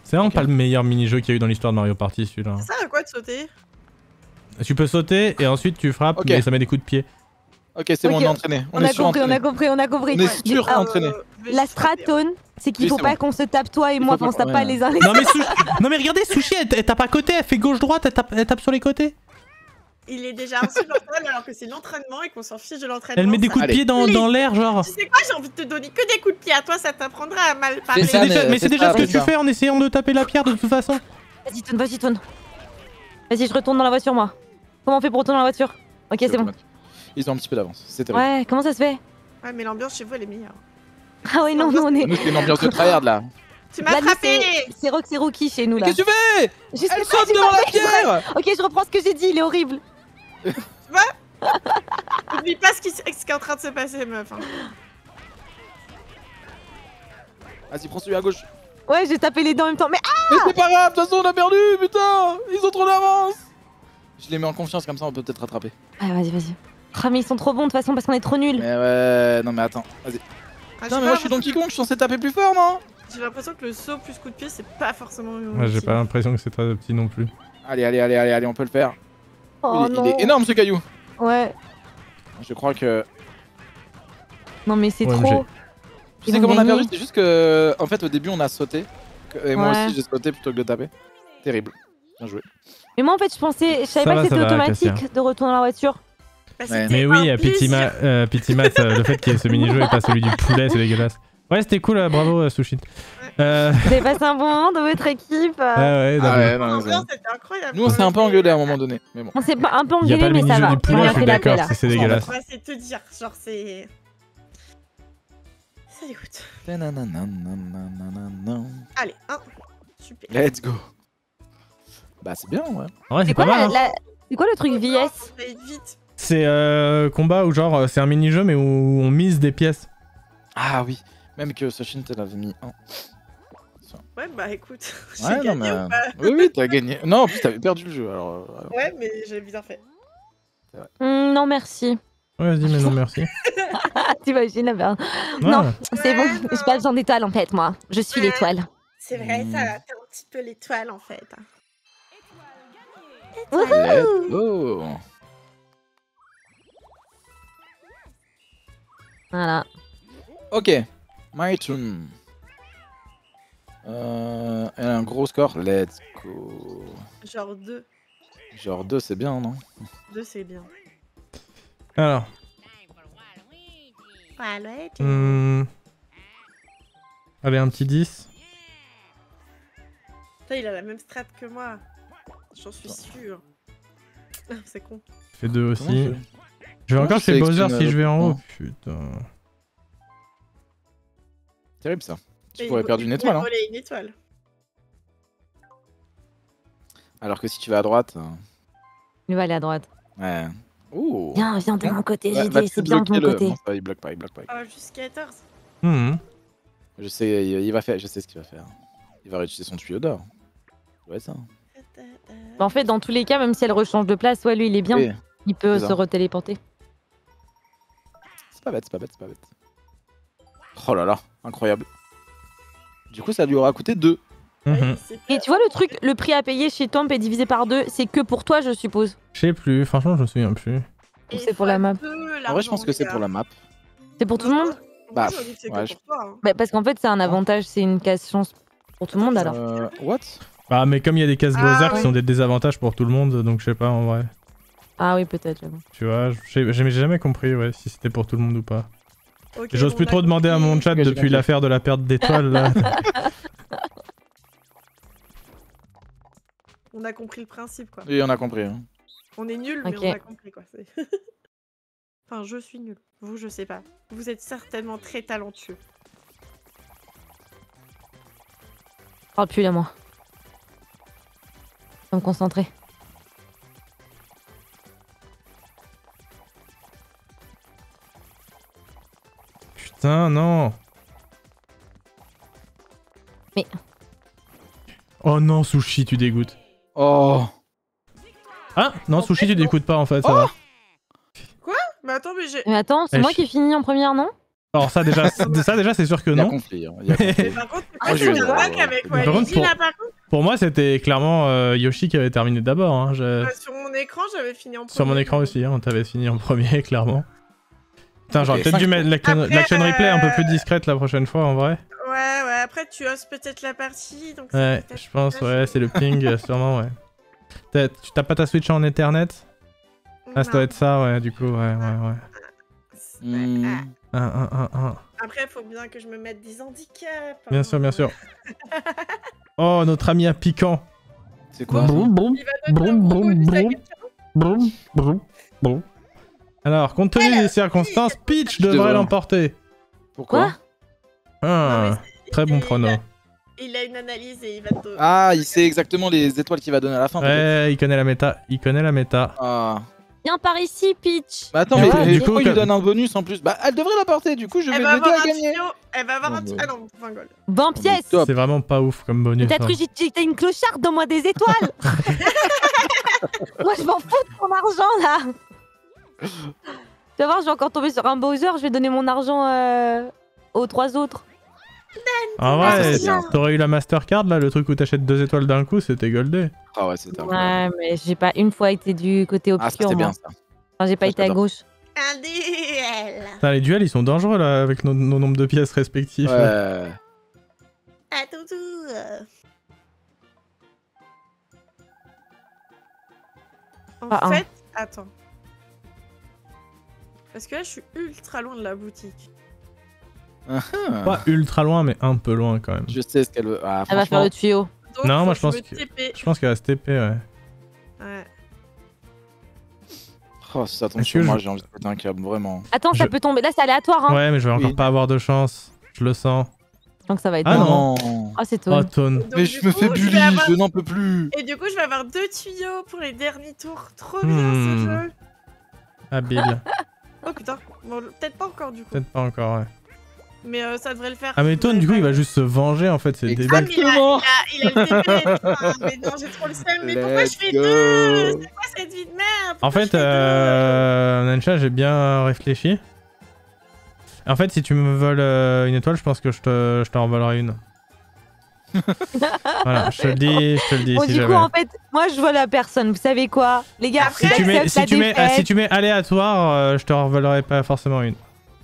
C'est vraiment pas le meilleur mini-jeu qu'il y a eu dans l'histoire de Mario Party celui-là. Ça sert à quoi de sauter? Tu peux sauter et ensuite tu frappes, Ok. mais ça met des coups de pied. Ok, c'est bon, Ok, on est entraîné. On a compris, surentraîné. on a compris, on a compris. On est sûr Ah, entraîné. Je vais La juste frapper, hein. stratone, c'est qu'il Oui, faut c'est pas bon. qu'on se tape toi et Il moi, faut qu'on pas- se tape ouais. pas les uns les Non mais, non mais regardez, Sushi, elle tape à côté, elle fait gauche-droite, elle tape sur les côtés. Il est déjà insupportable alors que c'est l'entraînement et qu'on s'en fiche de l'entraînement. Elle met des ça. coups de Allez. pied dans l'air, genre. Tu sais quoi, j'ai envie de te donner que des coups de pied à toi, ça t'apprendra à mal parler. Mais ça, mais c'est fais déjà ça, ce que fais tu ça. fais en essayant de taper la pierre de toute façon. Vas-y, Toon, vas-y, Toon. Vas-y, je retourne dans la voiture, moi. Comment on fait pour retourner dans la voiture? Ok, c'est bon. Ils ont un petit peu d'avance, c'est terrible. Ouais, comment ça se fait? Ouais, mais l'ambiance chez vous, elle est meilleure. Ah ouais, non, nous on est. Nous, c'est une ambiance de tryhard là. Tu m'as Là, nous, frappé. c'est Roxy Rookie chez nous là. Qu'est-ce que tu fais? Je sais Elle pas, saute j'ai devant pas la fait exprès. pierre. Ok, je reprends ce que j'ai dit, il est horrible. N'oublie pas ce qui est en train de se passer, meuf. Hein. Vas-y, prends celui à gauche. Ouais, j'ai tapé les dents en même temps. Mais Mais c'est pas grave, de toute façon on a perdu, putain. Ils ont trop d'avance. Je les mets en confiance, comme ça on peut peut-être rattraper. ah, vas-y, vas-y. Ah, mais ils sont trop bons de toute façon parce qu'on est trop nuls. Mais ouais, non mais attends, vas-y. Ah, Non mais moi je suis Donkey Kong, je suis censé taper plus fort, non? J'ai l'impression que le saut plus coup de pied, c'est pas forcément. Ouais, j'ai pas l'impression que c'est très petit non plus. Allez, on peut le faire. Oh il non. est énorme ce caillou. Ouais. Je crois que. Non, mais c'est OMG. trop. Tu Ils sais ont comment on a gagné. perdu? C'est juste que. En fait, au début on a sauté. Et moi Ouais. aussi j'ai sauté plutôt que de taper. Terrible. Bien joué. Mais moi en fait, je savais Ça pas va, que ça c'était va, automatique Cassia. de retourner dans la voiture. Bah, Ouais. Mais oui, Pitimat, le fait qu'il y ait ce mini-jeu et pas celui du poulet, c'est dégueulasse. Ouais, c'était cool, bravo Sushi. Vous avez passé un bon moment dans votre équipe. Ouais, Ah d'abord. ouais, non, L'ambiance, c'était incroyable. Nous on s'est un peu engueulé à un moment donné. Mais bon. On s'est pas un peu Y a pas engueulé, le mais ça mini-jeu va. du poulet, On a je suis fait la paix d'accord, là. c'est dégueulasse. Ouais, c'est te dire, genre c'est. Ça dégoûte. Allez, un. Super. Let's go. Bah c'est bien, ouais. Ouais, C'est c'est quoi, pas mal. hein. c'est quoi le truc VS? Ça va être vite. C'est combat où genre c'est un mini-jeu mais où on mise des pièces. Ah oui. Même que Sachin t'en avait mis un. Ouais, bah écoute, j'ai Ouais, non gagné mais. ou pas Oui, t'as gagné. Non, en plus t'avais perdu le jeu alors. Ouais, mais j'ai bien fait. Non, merci. Ouais, vas-y, mais non, merci. T'imagines la merde. Ouais. Non, c'est bon. Ouais, J'ai pas besoin d'étoile en fait, moi. Je suis Ouais. l'étoile. C'est vrai, ça, t'es un petit peu l'étoile en fait. Let's go. Voilà. Ok. My turn. Elle a un gros score. Let's go. Genre 2. Genre 2, c'est bien, non? 2, c'est bien. Alors. Ouais, Allez, un petit 10. Putain, il a la même strat que moi. J'en suis sûre. C'est con. Fais 2 Comment aussi. je- Je vais Comment encore je chez Bowser sélectionne si je vais en haut. le Putain. Terrible ça. Tu Et pourrais il- perdre une il étoile. a Hein. volé une étoile. Alors que si tu vas à droite. Il va aller à droite. Ouais. Ouh. Viens de mon côté, Va- j'ai va-tu dit. C'est bien de bloquer mon le- côté. Non, ça va, il bloque pas, il bloque pas. Ah, jusqu'à 14. Mhm. Je sais, il va faire, je sais ce qu'il va faire. Il va réutiliser son tuyau d'or. Ouais, ça. Bah, en fait, dans tous les cas, même si elle rechange de place, ouais, lui, il est bien. Oui. Il peut C'est se ça. retéléporter. C'est pas bête, c'est pas bête, c'est pas bête. Oh là là, incroyable. Du coup, ça lui aura coûté 2. Mhm. Et tu vois le truc, le prix à payer chez Tomp est divisé par 2, c'est que pour toi, je suppose. Je sais plus, franchement, je me souviens plus. c'est pour la map. En vrai, je pense que c'est pour la map. C'est pour tout le monde? Bah, c'est ouais, que pour toi. Hein. Bah, parce qu'en fait, c'est un avantage, c'est une casse chance pour tout le monde alors. What? Bah, mais comme il y a des cases Ah, Bowser qui oui. sont des désavantages pour tout le monde, donc je sais pas en vrai. Ah oui, peut-être. j'avoue. Tu vois, j'ai jamais compris ouais, si c'était pour tout le monde ou pas. Ok, J'ose on plus a trop demander à compris. mon chat Ok, j'ai depuis compris. l'affaire de la perte d'étoiles là. On a compris le principe, quoi. Oui, on a compris. Hein. On est nul, mais Ok. on a compris, quoi. Enfin, je suis nul. Vous, je sais pas. Vous êtes certainement très talentueux. Parle plus là, moi. Je vais me concentrer. Putain, non. Mais... Oh non, Sushi, tu dégoûtes. Oh. Ah non, Sushi, tu dégoûtes pas en fait, ça va. Mais attends, mais j'ai. Mais attends, c'est Eh, moi qui ai fini en première, non? Alors ça déjà, c'est sûr que Il y a non. conflit. Il y a conflit. Mais par contre, Moi, j'ai eu c'est le droit, vrai qu'avec ouais. Par contre, Waluigi, là, par contre, Pour moi, c'était clairement Yoshi qui avait terminé d'abord. Hein. sur mon écran, j'avais fini en premier. Sur mon écran aussi, hein, on t'avait fini en premier, clairement. Putain, j'aurais Ok, peut-être dû 5 mettre Après, l'action replay un peu plus discrète la prochaine fois, en vrai. Ouais, après, tu oses peut-être la partie. Donc Ouais, peut-être je pense, pas ouais, c'est le ping, sûrement, ouais. Tu t'as pas ta Switch en Ethernet? Ah, ça doit être ça, ouais, du coup, ouais. Hmm. Après, faut bien que je me mette des handicaps. Bien sûr, bien sûr. Oh, notre ami à piquant. C'est quoi? Broum, broum, Il va donner un broum, gros bonus à broum, quelqu'un. broum, broum, broum. Alors, compte tenu des circonstances, Peach devrait l'emporter. Pourquoi? Ah, très bon prono. Il a une analyse et il va te donner. Ah, il sait exactement les étoiles qu'il va donner à la fin. peut-être. Ouais, il connaît la méta. Il connaît la méta. Ah. Viens par ici, Peach. Bah attends, Mais mais ouais, du du coup, coup, il lui comme- donne un bonus en plus. Bah, elle devrait l'apporter, du coup, je vais Elle va l'aider avoir à un gagner. tuyau. Elle va avoir un Non, tuyau. mais- Ah non, 20 gold. 20 pièces. Top. C'est vraiment pas ouf comme bonus. T'as hein. cru que j'étais une clocharde, donne-moi des étoiles. Moi, je m'en fous de ton argent, là. Tu vas voir, je vais encore tomber sur un Bowser, je vais donner mon argent aux 3 autres. Ah Ah, ça, ouais, c'est bien. t'aurais eu la Mastercard là, le truc où t'achètes 2 étoiles d'un coup, c'était goldé. Ah ouais, c'était incroyable. Ouais, mais j'ai pas une fois été du côté Ah, obscur, c'était moi. bien ça. Enfin, j'ai pas Ça, été à j'adore. gauche. Un duel. Putain, les duels ils sont dangereux là, avec nos nombres de pièces respectifs. là. Ouais. À ton tour. Pas En un. fait, attends. Parce que là, je suis ultra loin de la boutique. Ah. Pas ultra loin, mais un peu loin quand même. Je sais ce qu'elle veut. Ah, Elle va faire franchement. le tuyau. Donc, Non, faut moi, je pense me que- TP. Je pense qu'elle va se TP, ouais. Ouais. Oh, si ça tombe Est-ce sur que moi, je- j'ai envie de péter un câble, vraiment. Attends, ça Je- peut tomber. Là, c'est aléatoire, hein. Ouais, mais je vais encore Oui. pas avoir de chance. Je le sens. Donc ça va être. Ah bon. non. Ah, c'est Oh, toi. Tone. Donc, Mais du je me coup, fais je bully, vais avoir- je n'en peux plus. Et du coup, je vais avoir 2 tuyaux pour les derniers tours. Trop bien ce jeu. Habile. Oh putain. Bon, peut-être pas encore du coup. Peut-être pas encore, ouais. Mais ça devrait le faire. Ah, mais Tone, du coup, il va juste se venger en fait, c'est Exact. Ah, débile. mais Exactement. il a le TP. putain. Mais non, j'ai trop le seum. Mais pourquoi je fais Let's 2? go. C'est quoi cette vie de merde? En Pourquoi fait, je fais deux Nansha, j'ai bien réfléchi. En fait, si tu me voles une étoile, je pense que je t'en volerai une. Voilà, je te le dis Bon, si du jamais. coup, en fait, moi, je vole à personne. Vous savez quoi? Les gars, Après, Si tu mets, j'accepte la défaite. si tu mets aléatoire, je te revolerai pas forcément une.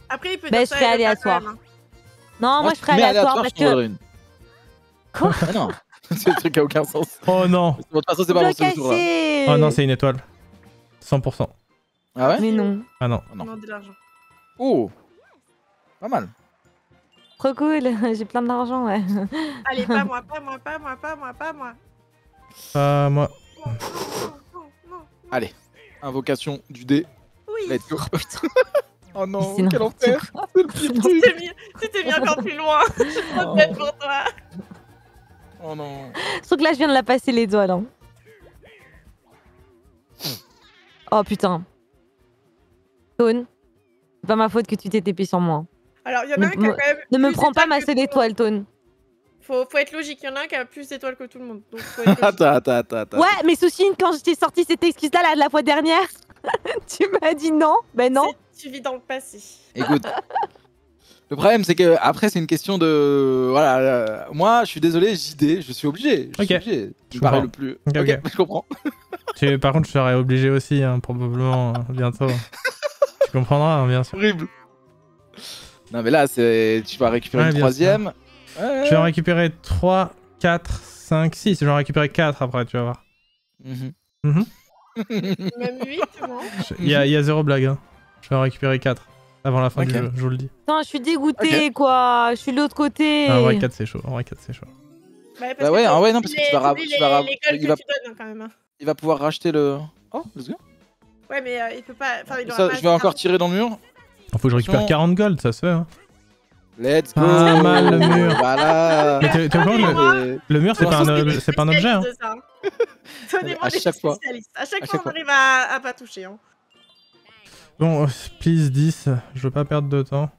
Après, il peut Bah, dire je ça, ferai il le fait aléatoire. quand même, hein. Non, moi, je ferai mets aléatoire parce je t'en que. donnerai une. Quoi? Ah non, c'est un truc qui a aucun sens. Oh non. De toute façon, c'est pas Faut bon le ce tour là. casser. Oh non, c'est une étoile. 100%. Ah ouais? Mais non. Ah non. Non. Non, de l'argent. Oh, pas mal. Trop cool. J'ai plein d'argent, ouais. Allez, pas moi, pas moi, pas moi, pas moi, pas moi. Pas moi. Non, non, non, non. Allez, invocation du dé. Oui. Let's go. Oh non, C'est quel n'importe enfer. C'est le pire Tu truc. t'es mis encore plus loin. Je suis trop bête pour toi. Oh non. Sauf que là, je viens de la passer l'étoile. Hein. Oh putain. Tone, c'est pas ma faute que tu t'es TP sur moi. Alors, il y en a un qui a Ne- quand même. Ne me plus prends pas d'étoiles ma que seule tout le monde. étoile, Tone. Faut être logique. Il y en a un qui a plus d'étoiles que tout le monde. Donc, faut être logique. Attends. Ouais, mais Souchine, quand je t'ai sorti cette excuse-là là, de la fois dernière, tu m'as dit non. Ben non. Tu vis dans le passé. Écoute. Le problème, c'est que après, c'est une question de. Voilà. Moi, je suis désolé, JD, je suis obligé. Je suis Ok. obligé. Je Je parais comprends. le plus. Ok, Ok, ok. je comprends. Par contre, je serai obligé aussi, hein, probablement, bientôt. Tu comprendras, hein, bien sûr. Horrible. Non, mais là, c'est. Tu vas récupérer Ouais, une bien troisième. Ouais. Je vais en récupérer 3, 4, 5, 6. Je vais en récupérer 4 après, tu vas voir. Mhm. Même 8, non? Il y a 0 blague. Hein. Je vais en récupérer 4 avant la fin Ok. du jeu, je vous le dis. Putain, je suis dégoûtée, quoi. Je suis de l'autre côté. Ah, en vrai, 4 c'est chaud. En vrai, 4 c'est chaud. Parce Bah que ouais, t'as ah ouais, non, oublié parce que tu vas t'oublies tu vas les gueules il que va- tu donnes quand même. Il va pouvoir racheter le. Oh, let's go. Ouais, mais il peut pas. Enfin, il aura Ça, pas je vais assez encore tirer dans le mur. Faut que je récupère Attention. 40 gold, ça se fait. Hein. Let's go. Pas mal, le mur. Voilà. Mais t'es au courant, le mur, c'est pas, c'est pas un objet. Hein. Donnez-moi À des chaque fois. spécialistes. À chaque À fois, chaque on arrive à pas toucher. Hein. Bon, please 10. Je veux pas perdre de temps.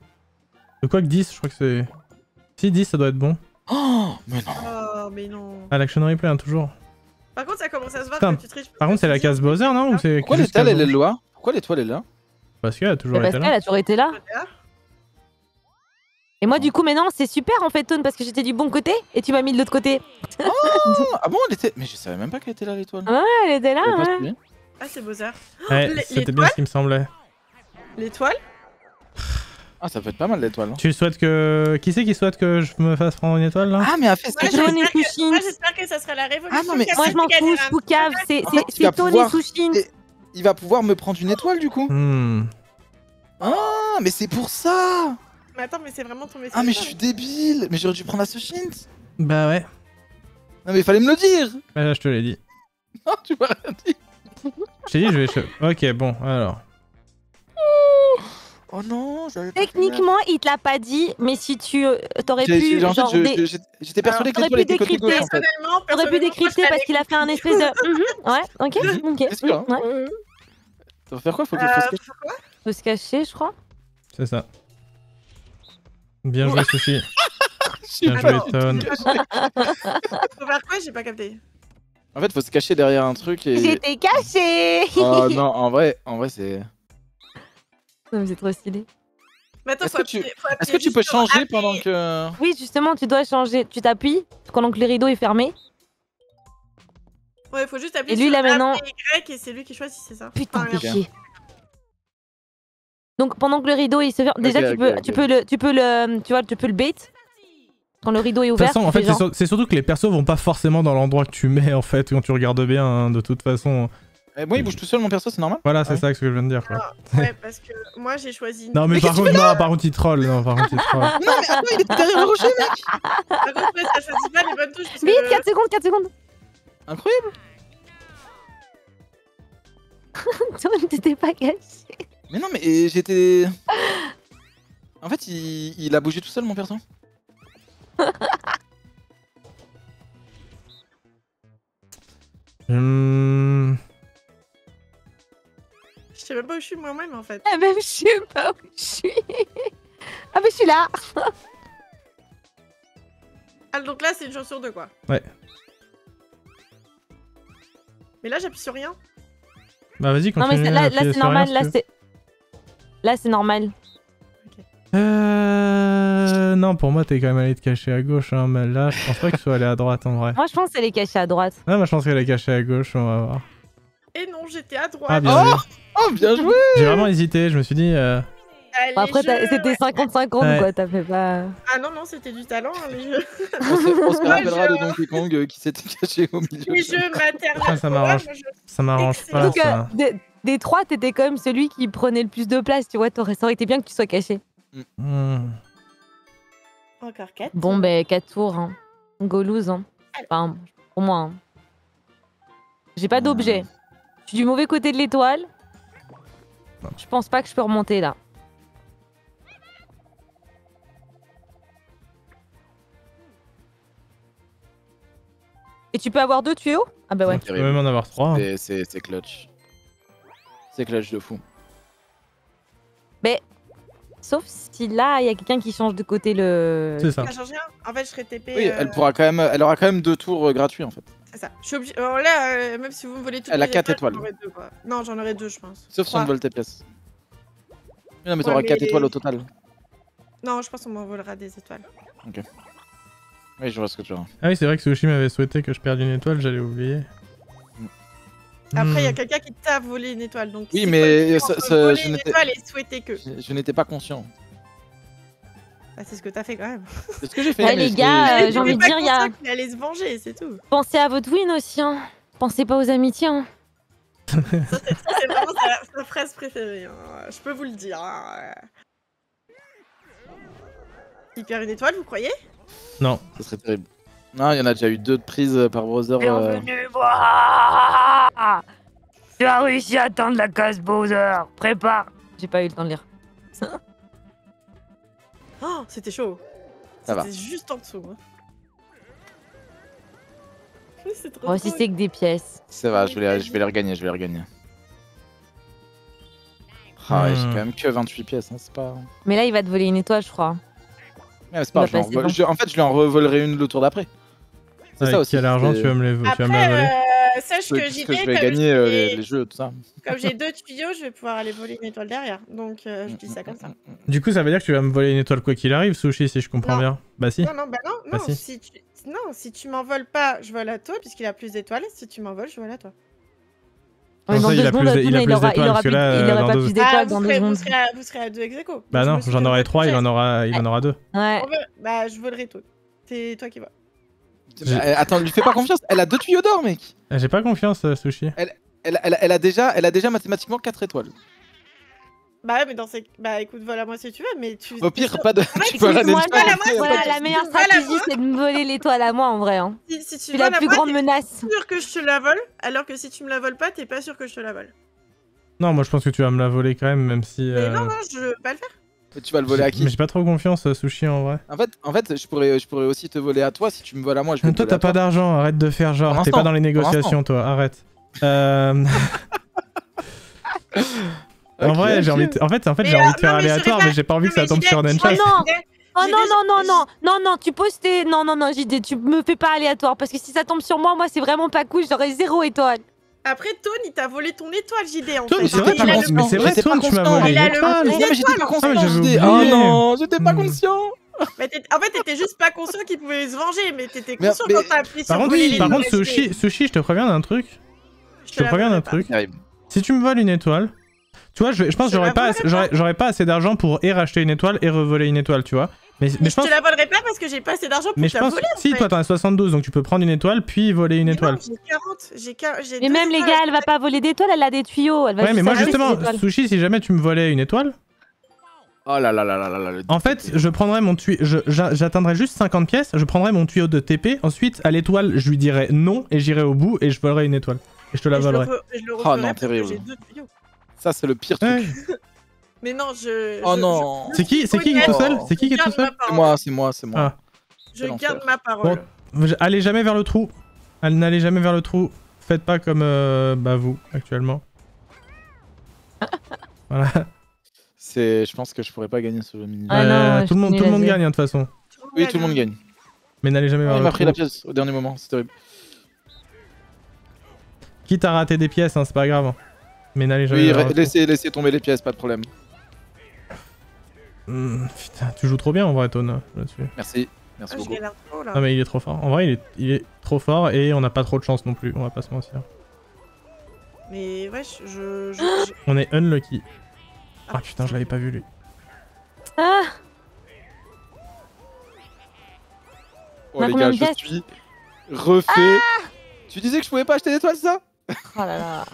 De quoi que 10, je crois que c'est... Si, 10, ça doit être bon. Oh, mais non. Oh, mais non. Ah, l'action replay, hein, toujours. Par contre, ça commence à se voir Putain, que tu triches. Par contre, c'est la case Bowser, non? Ou c'est Pourquoi juste l'étoile, case elle est rouge? là? Pourquoi l'étoile est là? Parce qu'elle a toujours Parce été qu'elle là. a toujours été là. Et moi, du coup, mais non, c'est super en fait, Tone, parce que j'étais du bon côté et tu m'as mis de l'autre côté. Ah bon, elle était. Mais je savais même pas qu'elle était là, l'étoile. Ouais, elle était là, J'avais pas ouais. suivi. Ah, c'est Bowser. Ouais, les- c'était bien ce qui me semblait. L'étoile? Ah, ça peut être pas mal l'étoile. Tu souhaites que... Qui c'est qui souhaite que je me fasse prendre une étoile, là? Ah, mais elle a fait ce Moi, que Tone tu et j'espère que- Sushin. moi, j'espère que ça sera la révolution. Ah, non, mais qui a Moi, je m'en fait fous, gagner je un fous cave, c'est En fait, tu vas Tone et pouvoir- Sushin. Et- Il va pouvoir me prendre une étoile du coup. Hmm. Ah, mais c'est pour ça. Mais attends, mais c'est vraiment ton message. Ah, mais je suis débile. Mais j'aurais dû prendre la Sushint. Bah ouais. Non, mais il fallait me le dire. Bah là, je te l'ai dit. Non, tu m'as rien dit. Je t'ai dit, je vais... Ok, bon, alors. Oh non, j'avais pas fait Techniquement, il te l'a pas dit, mais si tu t'aurais gaffe. pu, En fait, genre, j'étais persuadé que t'aurais l'étoile pu était côté gauche en fait. Personnellement, t'aurais pu décrypter parce qu'il a fait un espèce de. Ouais, ok, ok. Est-ce que, hein, ouais. ouais. Ça va faire quoi? Faut que je fasse quelque chose. Faut se cacher, je crois. C'est ça. Bien joué, Sushi. Je sais Bien pas. joué, Tone. Faut faire quoi? J'ai pas capté. En fait, faut se cacher derrière un truc et. J'étais cachée. Oh non, en vrai c'est. Non, mais c'est trop stylé. Mais attends, Est-ce faut que tu- appuyer- faut Est-ce que appuyer tu peux juste sur changer appuyer. pendant que. Oui, justement, tu dois changer. Tu t'appuies pendant que le rideau est fermé. Ouais, faut juste appuyer Et lui, sur là, maintenant- A, B, Y et c'est lui qui choisit, c'est ça? Putain, Enfin, fais rien. chier. Donc pendant que le rideau il se ferme, déjà Ok, tu peux, ok, tu ok. peux le, tu vois, tu peux le bait. Quand le rideau est De toute ouvert, façon, tu en fait, fais genre- c'est surtout que les persos vont pas forcément dans l'endroit que tu mets, en fait, quand tu regardes bien, hein, de toute façon. Moi, il bouge tout seul mon perso, c'est normal? Voilà, c'est Ouais. ça que je viens de dire, quoi. Ouais, parce que moi j'ai choisi. Non, mais par contre, non, par contre, il troll. Non, par contre, il troll. Non, mais attends, il est derrière le rocher, mec! Par contre, ouais, ça choisit pas les bonnes touches. Parce Vite, que... 4 secondes, 4 secondes. Incroyable! Toi, t'étais pas caché. Mais non, mais j'étais. En fait, il a bougé tout seul mon perso. Hum... Je sais même pas où je suis moi-même en fait. Ah, même je sais pas où je suis. Ah, mais je suis là. Ah, donc là c'est une chance sur deux quoi. Ouais. Mais là j'appuie sur rien. Bah, vas-y, Non, continue. mais là, appuie c'est sur normal. rien, Là, si tu veux. c'est. Là, c'est normal. Non, pour moi, t'es quand même allé te cacher à gauche, hein, mais là, je pense pas que tu sois allé à droite, en vrai. Moi, je pense qu'elle est cachée à droite. Non, moi, je pense qu'elle est cachée à gauche, on va voir. Et non, j'étais à droite. Ah, bien joué. Oh, bien joué! J'ai vraiment hésité, je me suis dit... Ah, Bon, après, les jeux, c'était ouais. 50-50, Ouais. quoi. T'as fait pas. Ah non, non, c'était du talent, hein, les jeux. On se rappellera je- de Donkey Kong qui s'était caché au milieu. Les jeux maternels. Ah, ça m'arrange. moi, je- Ça m'arrange pas, Surtout ça. que des trois, t'étais quand même celui qui prenait le plus de place, tu vois. Ça aurait été bien que tu sois caché. Hmm. Encore 4. Bon, ben, 4 tours, hein. Go lose, hein. Enfin, pour moi, hein. J'ai pas d'objet. Je suis du mauvais côté de l'étoile. Je pense pas que je peux remonter, là. Et tu peux avoir 2 tuyaux? Ah bah ouais. Tu peux même en avoir 3. C'est clutch. C'est clutch de fou. Sauf si là, il y a quelqu'un qui change de côté le... C'est ça. Ça change rien. En fait, je serais TP. Oui, elle pourra quand même, elle aura quand même 2 tours gratuits en fait. C'est ça. Je suis obligée. Alors là, même si vous me volez toutes Elle a les 4 étoiles. j'en aurais deux, quoi. Non, j'en aurais 2, je pense. Sauf si on Trois. te vole tes pièces. Non, mais t'auras Ouais, 4 mais- étoiles au total. Non, je pense qu'on m'envolera des étoiles. Oui, je vois ce que tu veux. Ah oui, c'est vrai que Sushi m'avait souhaité que je perde une étoile, j'allais oublier. Après, il y a Hmm. quelqu'un qui t'a volé une étoile. Donc Oui, c'est mais quoi, ça- voler je une n'étais- étoile et souhaiter que. Je n'étais pas conscient. Bah, c'est ce que t'as fait quand même. C'est ce que j'ai fait. Ouais, mais les je gars, l'ai- j'ai envie de dire, il y a... Il allait se venger, c'est tout. Pensez à votre win aussi, hein. Pensez pas aux amitiés, hein. C'est vraiment sa phrase préférée. Hein. Je peux vous le dire. Hein. Il perd une étoile, vous croyez? Non. Ça serait terrible. Non, il y en a déjà eu 2 de prises par browser. Bienvenue voir. Tu as réussi à atteindre la case Bowser. Prépare. J'ai pas eu le temps de lire. Oh, c'était chaud. Ça va. C'était juste en dessous. Hein. C'est trop Moi aussi, drôle. c'est que des pièces. Ça va, je vais les regagner, je vais les regagner. Ah ouais, j'ai Hmm. quand même que 28 pièces, hein, c'est pas... Mais là, il va te voler une étoile, je crois. Ouais, c'est pas Il va grave, passer en fait, je lui en revolerai une le tour d'après. C'est ça Avec aussi. quel argent tu vas me les voler? Sache que Puisque je JD, vais comme gagner j'ai- les jeux, tout ça. comme j'ai 2 tuyaux, je vais pouvoir aller voler une étoile derrière. Donc je dis ça comme ça. Du coup, ça veut dire que tu vas me voler une étoile quoi qu'il arrive, Sushi, si je comprends Non. bien. Bah si. Non, Bah, si. si tu m'envoles pas, je vole à toi, puisqu'il a plus d'étoiles. Si tu m'envoles, je vole à toi. Ouais, Non, dans ça, 2 il a secondes, plus Toon, il d'étoiles, aura parce que là, il aurait dans pas deux- plus d'étoiles dans 2 secondes. vous serez à 2 Bah non, j'en aurai 3, il en aura 2. Ouais. Bah, je volerai tout. C'est toi qui vas. Attends, lui fais pas confiance. Elle a 2 tuyaux d'or, mec. J'ai pas confiance, Sushi. Elle a déjà mathématiquement 4 étoiles. Bah ouais, mais dans ces... Bah écoute, vole à moi si tu veux, mais tu... Au pire, pas de. Tu peux moi, ramener moi, Voilà, la meilleure Tu voles à stratégie, moi c'est de me voler l'étoile à moi en vrai. Hein. Si tu C'est voles la à plus moi, grande t'es menace. sûr que je te la vole, alors que si tu me la voles pas, t'es pas sûr que je te la vole. Non, moi je pense que tu vas me la voler quand même si. Mais non, je veux pas le faire. Tu vas le voler à qui? Mais j'ai pas trop confiance, Sushi, en vrai. En fait, je pourrais aussi te voler à toi si tu me voles à moi. Je vais te Toi, voler t'as à toi. pas d'argent, arrête de faire genre. Pour T'es l'instant, pas dans les négociations, toi, arrête. En Ok, vrai, j'ai ok. envie de... En fait, Mais, j'ai envie de faire non, mais aléatoire, j'aurais mais j'ai pas envie que Non, ça mais tombe sur JD, Nenchas. Oh non. Oh JD, non, tu poses tes... Non, JD, tu me fais pas aléatoire, parce que si ça tombe sur moi, c'est vraiment pas cool, j'aurais 0 étoile. Après, Tone, il t'a volé ton étoile, JD, en Toi, fait. mais c'est vrai, Il a le- mais c'est vrai, J'étais toi, pas tu m'as conscient. volé Il a une le- étoile. Mais Non, mais j'étais pas conscient. mais j'avais JD. oublié. Oh non, j'étais pas Hmm. conscient. Mais en fait, t'étais juste pas conscient qu'il pouvait se venger, mais t'étais Mais- conscient mais- quand t'as appuyé sur Par contre, voler les par contre, étoiles, JD. Sushi, je te préviens d'un truc. Je Je te la préviens d'un volerai pas. truc. Terrible. Si tu me voles une étoile, tu vois, je pense que Je la volerai j'aurais pas assez d'argent pour et racheter une étoile et revoler une étoile, tu vois. Mais Mais je pense, je te la volerai pas parce que j'ai pas assez d'argent pour mais te je la pense, voler. en si fait. toi t'en as 72, donc tu peux prendre une étoile puis voler une Mais étoile. non, j'ai 40, j'ai Mais deux même les étoiles. gars, elle va pas voler d'étoiles, elle a des tuyaux. Elle va Ouais, mais juste moi acheter justement, ses étoiles. Sushi, si jamais tu me volais une étoile, Oh là là là là là là. en fait, je prendrais mon tuyau, j'atteindrais juste 50 pièces, je prendrais mon tuyau de TP, ensuite à l'étoile, je lui dirais non et j'irai au bout et je volerai une étoile. Et je te la Et je le volerai. je le Oh referai non, parce que terrible. j'ai 2 tuyaux. Ça, c'est le pire Ouais. truc. Mais non, Oh non. C'est qui qui est tout seul? C'est qui est tout seul? C'est moi. Ah. Je Quel garde enfer. ma parole. Allez jamais vers le trou. N'allez jamais vers le trou. Faites pas comme vous actuellement. Voilà. Je pense que je pourrais pas gagner ce jeu mini. Ah non, tout le monde je suis gagne nulle, hein, de toute façon. Oui, tout le monde gagne. Mais n'allez jamais vers Il le m'a trou. pris la pièce au dernier moment, c'est terrible. Quitte à rater des pièces, hein, c'est pas grave. Mais n'allez jamais Oui, vers le trou. laissez tomber les pièces, pas de problème. Putain, tu joues trop bien en vrai, Tone, là-dessus. Merci Ah, je beaucoup. galère trop là. Non mais il est trop fort. En vrai, il est trop fort et on n'a pas trop de chance non plus, on va pas se mentir. Mais ouais, On est unlucky. Ah putain, je l'avais pas vu lui. Ah, Oh On a les combien gars, de je pièces suis refait. Tu disais que je pouvais pas acheter d'étoiles, ça? oh là là.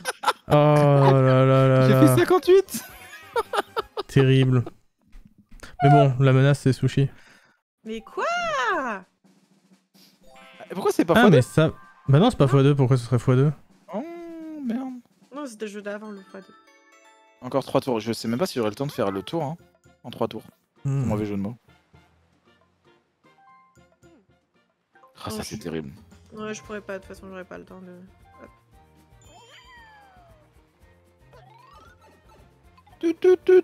Oh là là là J'ai là. fait 58. Terrible. Mais bon, la menace c'est Sushi. Mais quoi? Pourquoi c'est pas Ah x2? mais ça... Bah non, c'est pas x2, pourquoi ce serait x2? Oh merde. Non, c'était le jeu d'avant, le x2. Encore 3 tours, je sais même pas si j'aurai le temps de faire le tour hein. En 3 tours. Mauvais jeu de mots. Ah ça c'est terrible. Ouais, je pourrais pas, de toute façon, j'aurais pas le temps de... Hop. Tut.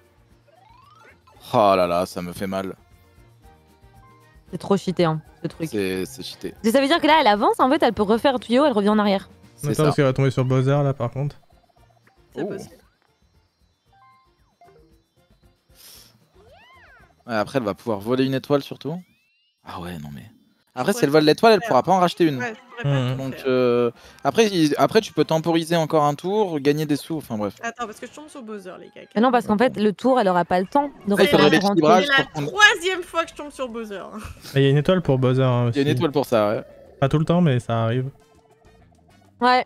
Oh là là, ça me fait mal. C'est trop cheaté, hein, ce truc. C'est cheaté. Ça veut dire que là, elle avance, en fait, elle peut refaire le tuyau, elle revient en arrière. C'est Attends, ça. parce qu'elle va tomber sur Bowser là par contre. C'est Oh. possible. Ouais, après elle va pouvoir voler une étoile surtout. Ah ouais, non mais... Après si pourrais elle vole pas l'étoile, le elle faire. pourra pas en racheter une. Ouais, je pourrais pas tout Donc faire. après tu peux temporiser encore un tour, gagner des sous, enfin bref. Attends, parce que je tombe sur Bowser, les gars. Ah non, parce qu'en fait, le tour, elle aura pas le temps de Ah, il refaire faudrait un tour l'équilibrage. entier. C'est la pour prendre- 3e fois que je tombe sur Bowser. Il y a une étoile pour Bowser hein, Il aussi. y a une étoile pour ça, ouais. Pas tout le temps, mais ça arrive. Ouais,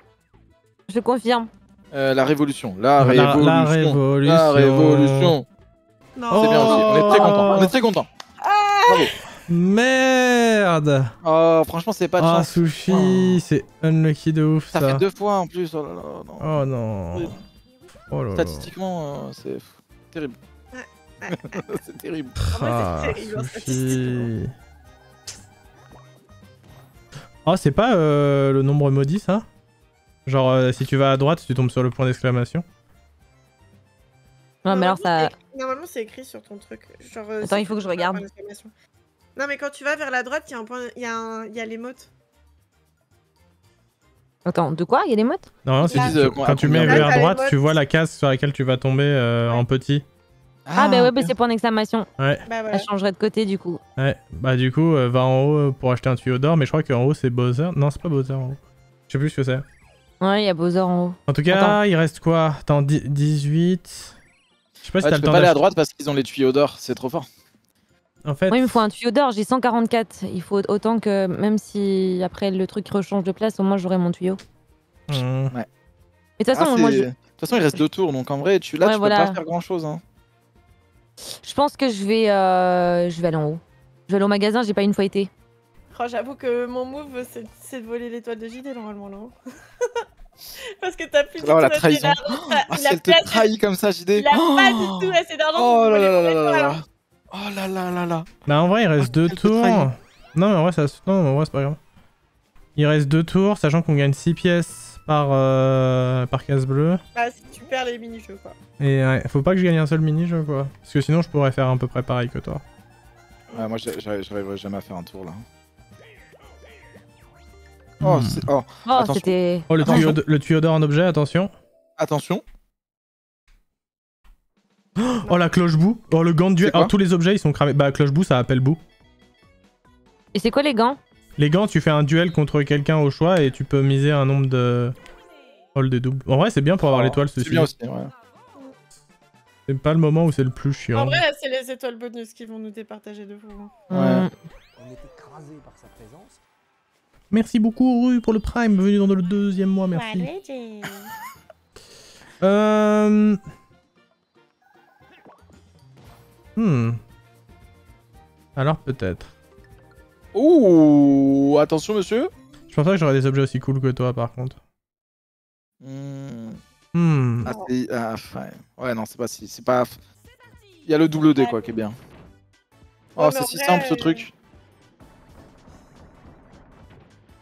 je confirme. La révolution, la La révolution. révolution. La révolution. Non, C'est bien aussi, on est très content. On est très content. Bravo. Merde. Oh, franchement, c'est pas de Ah, chance. Sushi, c'est unlucky de ouf Ça ça. fait 2 fois en plus. Oh là là, non. Oh non. Oui. Oh là là. Statistiquement, c'est terrible. Ouais. C'est terrible. Ah, c'est terrible, hein, Sushi. Oh, c'est pas le nombre maudit ça? Genre, si tu vas à droite, tu tombes sur le point d'exclamation. Non, mais alors ça. Normalement, c'est écrit sur ton truc. Genre, Attends, il faut que je regarde. Non, mais quand tu vas vers la droite, il y a un point. Il y a l'émote. Attends, de quoi? Il y a des mottes? Non, c'est Là, quand tu mets là, vers t'as les droite, modes. tu vois la case sur laquelle tu vas tomber en petit. Ah, bah ouais, ok. bah c'est point d'exclamation. Ouais, Bah Ça voilà. changerait de côté du coup. ouais. Bah du coup, va en haut pour acheter un tuyau d'or, mais je crois qu'en haut c'est Bowser. Non, c'est pas Bowser en haut. Je sais plus ce que c'est. Ouais, il y a Bowser en haut. En tout cas, Attends. il reste quoi? Attends, 18... Je sais pas si Ouais, t'as tu le peux temps pas aller à d'acheter. droite parce qu'ils ont les tuyaux d'or, c'est trop fort. En fait... Oui, il me faut un tuyau d'or, j'ai 144. Il faut autant que même si après le truc rechange de place, au moins j'aurai mon tuyau. Hmm. Mais de toute façon, moi De toute façon, il reste 2 tours, donc en vrai, tu Ouais, peux voilà. pas faire grand chose. Hein. je pense que je vais aller en haut. Je vais aller au magasin, j'ai pas une fois été. Oh, j'avoue que mon move, c'est de voler l'étoile de JD normalement, non? Parce que t'as plus du Oh, tout la assez trahison. d'argent. Ah, si Il a elle te plus assez- trahit comme ça, JD. Il a pas du tout assez d'argent Oh pour là voler là mon là là étoile, là hein. là. Oh là là là là. Bah en vrai, il reste Oh, 2 elle te tours. trahit. Non, mais en vrai, non, en vrai, c'est pas grave. Il reste 2 tours, sachant qu'on gagne 6 pièces par case bleue. Bah, si tu perds les mini-jeux, quoi. Et ouais, faut pas que je gagne un seul mini-jeu, quoi. Parce que sinon, je pourrais faire à peu près pareil que toi. Ouais, moi, j'arriverai jamais à faire un tour là. Oh, Hmm. oh, Oh, Attention. c'était. Oh, Attention. le tuyau d'or en objet, attention. attention. Oh, la cloche-boue. Oh, le gant de duel. C'est quoi Oh, tous les objets, ils sont cramés. Bah, cloche-boue, ça appelle boue. Et c'est quoi les gants? Les gants, tu fais un duel contre quelqu'un au choix et tu peux miser un nombre de... Oh, des doubles. En vrai, c'est bien pour avoir Oh, l'étoile, C'est ceci. bien aussi, ouais. C'est pas le moment où c'est le plus chiant. En vrai, là, c'est les étoiles bonus qui vont nous départager de vous. hein. Ouais. On est écrasé par sa présence. Merci beaucoup, Ru, pour le Prime. Venu dans le 2e mois, merci. Alors, peut-être. Ouh, attention, monsieur. Je pense pas que j'aurais des objets aussi cool que toi, par contre. Ah, ouais, non, c'est pas si. C'est pas. Il y a le double D, quoi, qui est bien. Oh, Ouais, mais c'est en si vrai, simple ce truc.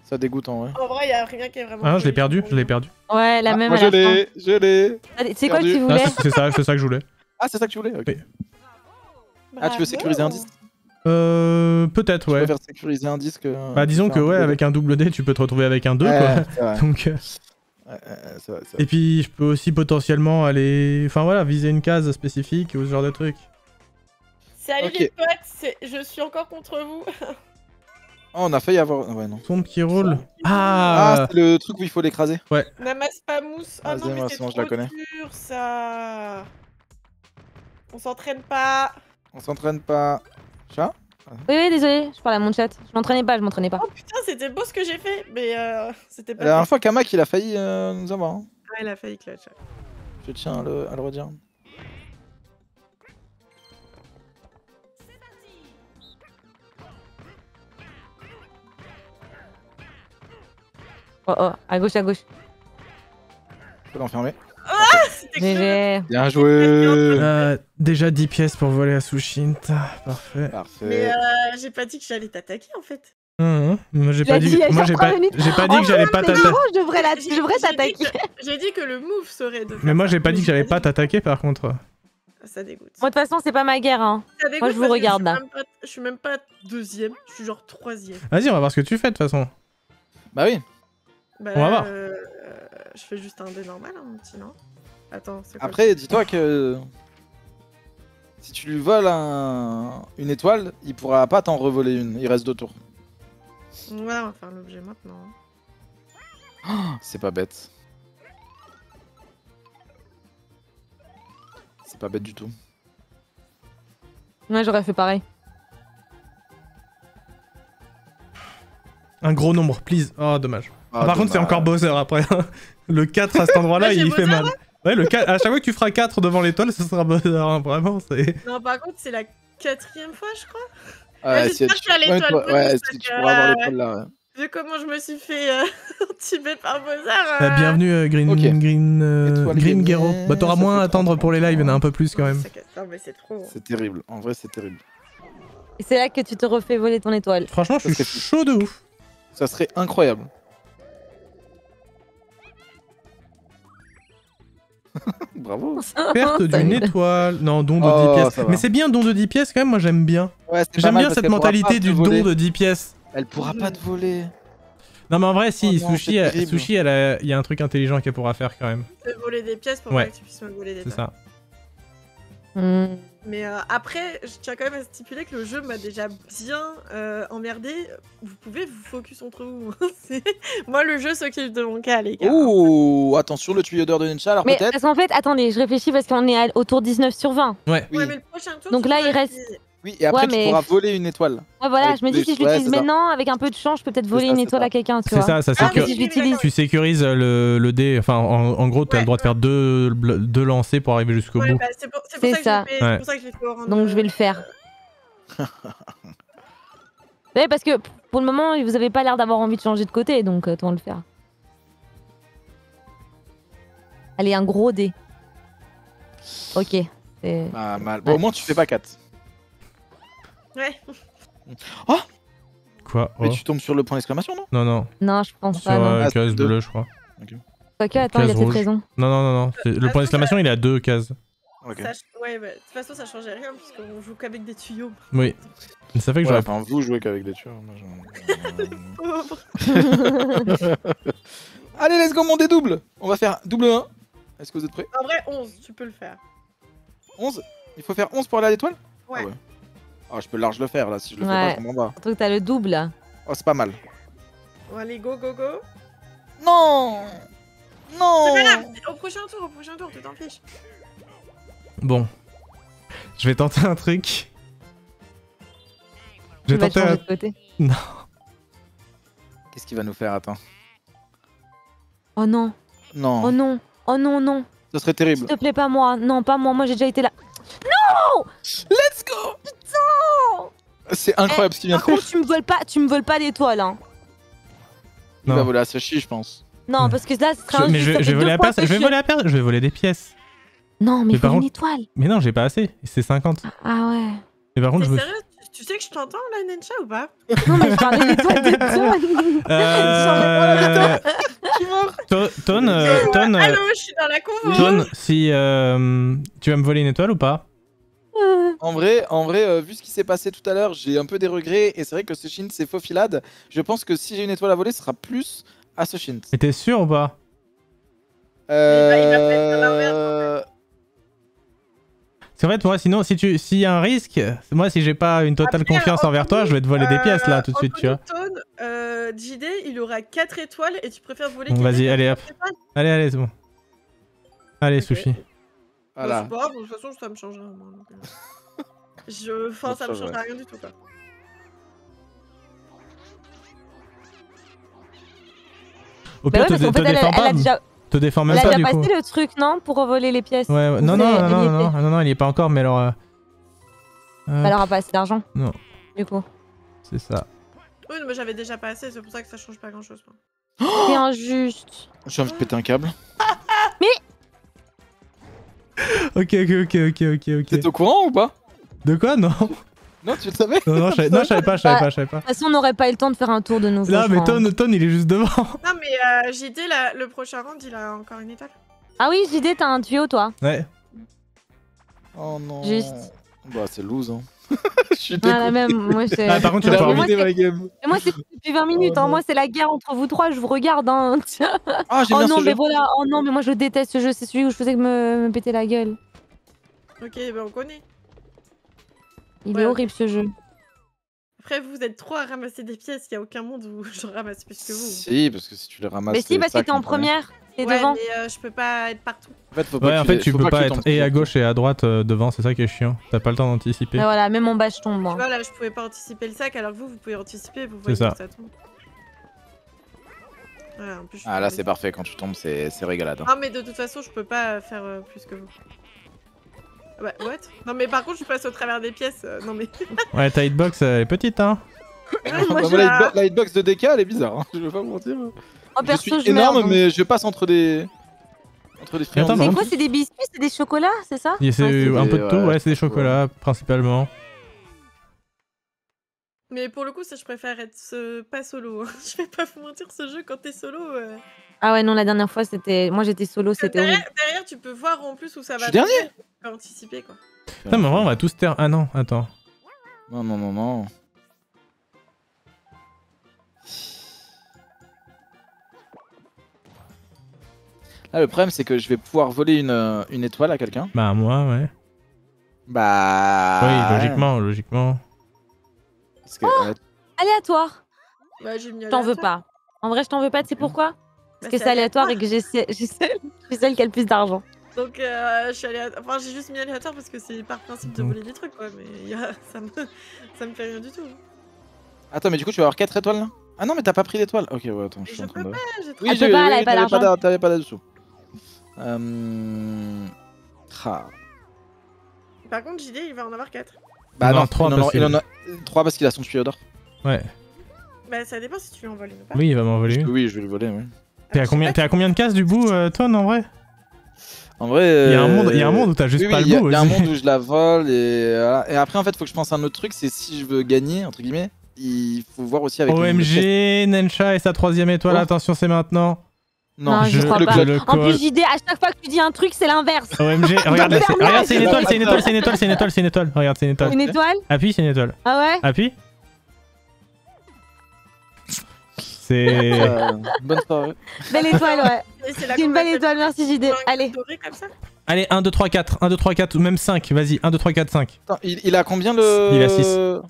Ça dégoûte en vrai. En vrai, y a rien qui est vraiment. Ah non, je l'ai joli perdu, pour je l'ai vous. perdu. Ouais, la même moi, à je la fin. l'ai, je l'ai. Allez, c'est quoi que Perdu. tu Ah, voulais? c'est ça que je voulais. Ah, c'est ça que tu voulais. Ok. Oui. Ah, tu veux sécuriser un disque? Peut-être, Tu ouais. préfères sécuriser un disque. Bah, disons que, ouais, avec un double D, tu peux te retrouver avec un 2, quoi. C'est vrai. Donc, C'est vrai. et puis, je peux aussi potentiellement aller... Enfin, voilà, viser une case spécifique ou ce genre de truc. Salut Ok. les potes, je suis encore contre vous. Oh, on a failli avoir. Ouais, non. Son petit rôle. Ah, Ah, c'est le truc où il faut l'écraser. Namaste pas mousse. Ah Vas-y, non, mais moi, c'est sinon, trop je la connais. dur ça. On s'entraîne pas. On s'entraîne pas. Chat? Oui, oui, désolé, je parle à mon chat. Je m'entraînais pas. Oh putain, c'était beau ce que j'ai fait, mais c'était pas. La dernière fait. fois, Kamak, il a failli nous avoir. Hein. Ouais, il a failli clutch. Je tiens à le redire. Oh, oh, à gauche, à gauche. Je peux l'enfermer. C'était que... GG. Bien joué. déjà 10 pièces pour voler à Sushint. Parfait. Mais Parfait. j'ai pas dit que j'allais t'attaquer en fait. Moi, j'ai Tu l'as pas dit, dit il y a moi, genre j'ai 3 pas, minutes. j'ai pas dit que j'allais pas t'attaquer. Je devrais t'attaquer. J'ai dit que le move serait de faire Mais moi, ça. j'ai pas dit que j'allais pas t'attaquer, par contre. Ça dégoûte. Moi, de toute façon, c'est pas ma guerre, hein. Ça dégoûte moi, je vous parce que regarde, là. Je suis même pas deuxième, je suis genre troisième. Vas-y, on va voir ce que tu fais, de toute façon. Bah oui. Bah, On va là, voir. Je fais juste un dé normal, hein, mon petit, non? Attends, c'est quoi? Après, dis-toi que si tu lui voles une étoile, il pourra pas t'en revoler une. Il reste 2 tours. Ouais, on va faire l'objet maintenant. C'est pas bête. C'est pas bête du tout. Ouais, j'aurais fait pareil. Un gros nombre, please. Oh, dommage. Ah, Par contre, c'est dommage. encore Bowser après. Le 4 à cet endroit-là, Ah, j'ai il fait Bowser, mal. Ouais, le 4, à chaque fois que tu feras 4 devant l'étoile, ce sera Bowser. Hein, vraiment, c'est. Non, par contre, c'est la 4e fois, je crois. Ouais, j'espère qu'il y a l'étoile bonus, ouais, parce si tu que, pourras avoir l'étoile là. Ouais. Vu comment je me suis fait timer par Bowser. Bienvenue, Green, Ok. Green Étoile gagnée, Gero. Bah, t'auras ça moins fait à attendre 30, pour les lives, il y en a un peu plus quand même. Non, mais c'est trop. C'est terrible. En vrai, c'est terrible. Et c'est là que tu te refais voler ton étoile. Franchement, je suis Ça serait fou. chaud de ouf. Ça serait incroyable. Bravo. Perte Ça d'une m'aide. étoile. Non, don de Oh, 10 pièces. ça va. Mais c'est bien, don de 10 pièces quand même, moi j'aime bien. Ouais, c'est pas J'aime mal bien parce cette qu'elle pourra pas mentalité te du voler. don de 10 pièces. Elle pourra pas te voler. Non mais en vrai si, Oh non, Sushi, c'est terrible. Sushi il y a un truc intelligent qu'elle pourra faire quand même. Je vais voler des pièces pour Ouais. que tu puisses me voler des C'est toiles. ça. Hmm. Mais après, je tiens quand même à stipuler que le jeu m'a déjà bien emmerdé. Vous pouvez vous focus entre vous. Moi, le jeu s'occupe de mon cas, les gars. Ouh, attention le tuyau d'or de Ninja alors Mais peut-être. parce qu'en fait, attendez, je réfléchis parce qu'on est autour de 19 sur 20. Ouais. Oui. Ouais, mais le prochain tour, Donc c'est là, toi il reste- qui- Oui, et après Ouais, tu mais- pourras voler une étoile. Ouais, voilà, Avec je me dis plus, si je ouais, l'utilise c'est ça. maintenant, avec un peu de chance, je peux peut-être voler ça, une c'est étoile ça. à quelqu'un, tu C'est vois. ça, ça Ah, sécurise. si je l'utilise. Tu sécurises le dé, enfin en gros t'as Ouais, le droit de faire deux lancers pour arriver jusqu'au Ouais, bout. bah, c'est pour C'est ça que ça. je l'ai fait- Ouais. c'est pour ça que je l'ai fait au rang Donc de- je vais le faire. Ouais, parce que pour le moment, vous avez pas l'air d'avoir envie de changer de côté, donc autant le faire. Allez, un gros dé. Ok. c'est- Ah, mal. Bon, au moins tu fais pas 4. Ouais. Quoi Mais oh. tu tombes sur le point d'exclamation, non? Non, non. Non, je pense Sur pas, non. Ah, c'est case deux. bleue je crois. Quoique, attends, il y a case peut-être rouge. raison. Non, non, non, non. Le point d'exclamation il est à 2 cases. Ok. Ouais, bah, de toute façon, ça changeait rien puisqu'on joue qu'avec des tuyaux. Oui. Mais ça fait que Ouais, j'aurais. enfin, vous jouez qu'avec des tueurs. Moi, Pauvre. Allez, let's go, mon dé double. On va faire double 1. Est-ce que vous êtes prêts? En vrai, 11, tu peux le faire. 11. Il faut faire 11 pour aller à l'étoile? Ouais. Ah ouais. Ah, je peux large le faire là. Si je le fais Ouais. pas, je m'en bats. Surtout que t'as le double, là. Oh, c'est pas mal. Bon, allez, go, go, go. Non! Non! C'est pas grave, au prochain tour, tu t'en fiches. Bon. Je vais tenter un truc. Je Tu vais vas tenter changer un. de côté. Qu'est-ce qu'il va nous faire? Attends. Oh non, Non. oh non, oh non, non. Ça serait S'il terrible. te plaît, pas moi. Non, pas moi. Moi, j'ai déjà été là. Let's go! C'est incroyable ce qu'il vient de Par faire. contre, tu me voles pas d'étoiles, hein. Il va Non. voler à Sushi, je pense. Non, parce que là, ce serait Mais injuste, je ça vais fait voler deux à fois personne. que Je vais voler à personne. Je vais voler des pièces. Non, mais Mais il faut par une contre- étoile. Mais non, j'ai pas assez. C'est 50. Ah ouais. Mais par contre, T'es je me. sérieux? Tu sais que je t'entends là, Nensha, ou pas? Non, mais je parlais d'étoiles de Tone. Tone, Allô, je suis dans la convo. Tone, si tu vas me voler une étoile ou pas? En vrai, vu ce qui s'est passé tout à l'heure, j'ai un peu des regrets. Et c'est vrai que Sushin, c'est faux filade. Je pense que si j'ai une étoile à voler, ce sera plus à Sushin. Mais t'es sûr ou pas? il va peut-être faire l'inverse, C'est vrai, moi, sinon, s'il y a un risque, moi, si j'ai pas une totale Après, confiance envers toi, je vais te voler des pièces là tout de suite, tu vois. Anthony Tone, JD, il aura 4 étoiles et tu préfères voler Bon, quelqu'un vas-y, qui a allez, 4 hop. étoiles? Allez, c'est bon. Allez, Ok. Sushi. Voilà. C'est pas grave, de toute façon, ça me change rien. Moi, donc, Enfin, ça me change rien du tout, quoi. Au Bah pire, ouais, parce qu'en fait, elle défends a pas. déjà, Te défends elle même a pas déjà du coup. passé le truc, non? Pour voler les pièces. Ouais, ouais. Non, Vous non, avez- non, elle y non, était. non, non, non, il y est pas encore, mais alors. Elle aura pas assez d'argent. Non. Du coup. C'est ça. Oui, mais j'avais déjà pas assez, c'est pour ça que ça change pas grand-chose. moi. C'est injuste. J'ai envie de péter un câble. Ok. T'es au courant ou pas? De quoi? Non. Non, tu le savais? Non, je savais pas. De toute façon, on n'aurait pas eu le temps de faire un tour de nouveau. Là, je mais crois. Tone, il est juste devant. Non, mais JD, le prochain round, il a encore une étoile. Ah oui, JD, t'as un tuyau, toi. Ouais. Oh non. Juste. Bah, c'est lose, hein. Je suis dégoûté. Voilà, même, moi, c'est... Ah, par contre, tu Il vas a pouvoir. moi, ruiné c'est- ma game. Mais moi, c'est depuis 20 minutes, hein. non. Moi, c'est la guerre entre vous trois, je vous regarde, hein. Ah, j'aime Oh bien non, ce mais jeu. voilà, oh non, mais moi, je déteste ce jeu, c'est celui où je faisais que me péter la gueule. Ok, ben on connaît. Il Ouais, est ok. horrible, ce jeu. Après, vous êtes 3 à ramasser des pièces, il y a aucun monde où je ramasse plus que vous. Si, parce que si tu les ramasses. Mais si, parce que t'es en première, t'es Ouais, devant. mais je peux pas être partout. En fait, faut pas Ouais, que en fait, tu faut peux que pas tu être tombes et à sur- gauche et à droite devant, c'est ça qui est chiant. T'as pas le temps d'anticiper. Mais voilà, même en bas, je tombe, Tu moi. vois, là, je pouvais pas anticiper le sac, alors que vous pouvez anticiper, vous voyez ça. que ça tombe. Voilà, en plus, je suis Ah, là, tombée. c'est parfait. Quand tu tombes, c'est régalade. hein. Ah, mais de toute façon, je peux pas faire plus que vous. Ah bah, what? Non, mais par contre, je passe au travers des pièces. Non, mais. Ouais, ta hitbox, elle est petite, hein. Moi, Bah, je la hitbox de DK, elle est bizarre. hein. Je vais pas vous mentir. Oh, Je perso, suis je énorme, merde. mais je passe entre des. Entre des Attends, friandises. C'est par quoi, c'est des biscuits, c'est des chocolats, c'est ça? Et c'est c'est un des- peu de tout, ouais, ouais, c'est des ouais. chocolats principalement. Mais pour le coup, ça, je préfère être pas solo. Je vais pas vous mentir, ce jeu, quand t'es solo. Ah ouais, non, la dernière fois, c'était... Moi, j'étais solo, c'était horrible. Derrière, tu peux voir en plus où ça va. Je suis dernier. Tu peux anticiper, quoi. Putain, mais en vrai, on va tous taire. Ah non, attends. Non, non, non, non. Là, le problème, c'est que je vais pouvoir voler une étoile à quelqu'un. Bah, moi, ouais. Bah. Oui, logiquement. Parce que, Aléatoire. Bah, j'ai mis Je t'en veux aléatoire. pas. En vrai, je t'en veux pas, tu sais pourquoi? Parce Bah, que c'est aléatoire et que j'ai celle qui a le plus d'argent. Donc, je suis aléatoire. Enfin, j'ai juste mis aléatoire parce que c'est par principe de Donc. voler des trucs, quoi. Mais ça me fait rien du tout. Attends, mais du coup, tu vas avoir 4 étoiles là? Ah non, mais t'as pas pris l'étoile. Ok, ouais, attends, je suis Je en train peux de. pas, j'ai trop. Elle peut pas, elle avait pas d'argent. T'avais pas d'addition. Par contre, JD, il va en avoir 4. Bah Non, non, 3 il parce en a 3 parce qu'il a son tuyau d'or. Ouais. Bah, ça dépend si tu lui en voles une ou pas. Oui, il va m'en voler une. Oui, je vais le voler, oui. T'es à combien de cases du bout, Ton, en vrai? En vrai. Il y a un monde où t'as juste oui, pas oui, le bout il y a un aussi. monde où je la vole et voilà. Et après, en fait, faut que je pense à un autre truc, c'est si je veux gagner, entre guillemets, il faut voir aussi avec le nombre de pièces. OMG, Nensha et sa 3ème étoile, Oh. attention, c'est maintenant. Non, je je crois le pas. colle. En plus, JD, à chaque fois que tu dis un truc, c'est l'inverse. OMG, regarde, là, regarde, c'est une étoile, c'est une étoile, c'est une étoile, c'est une étoile, c'est une étoile. Regarde, c'est une étoile. Une étoile? Appuie, c'est une étoile. Ah ouais? Appuie. C'est. Bonne soirée. Belle étoile, ouais. Et c'est C'est une belle étoile, merci JD. Allez. Doré comme ça. Allez, 1, 2, 3, 4, 1, 2, 3, 4, ou même 5, vas-y, 1, 2, 3, 4, 5. Attends, il a combien le. Il a 6.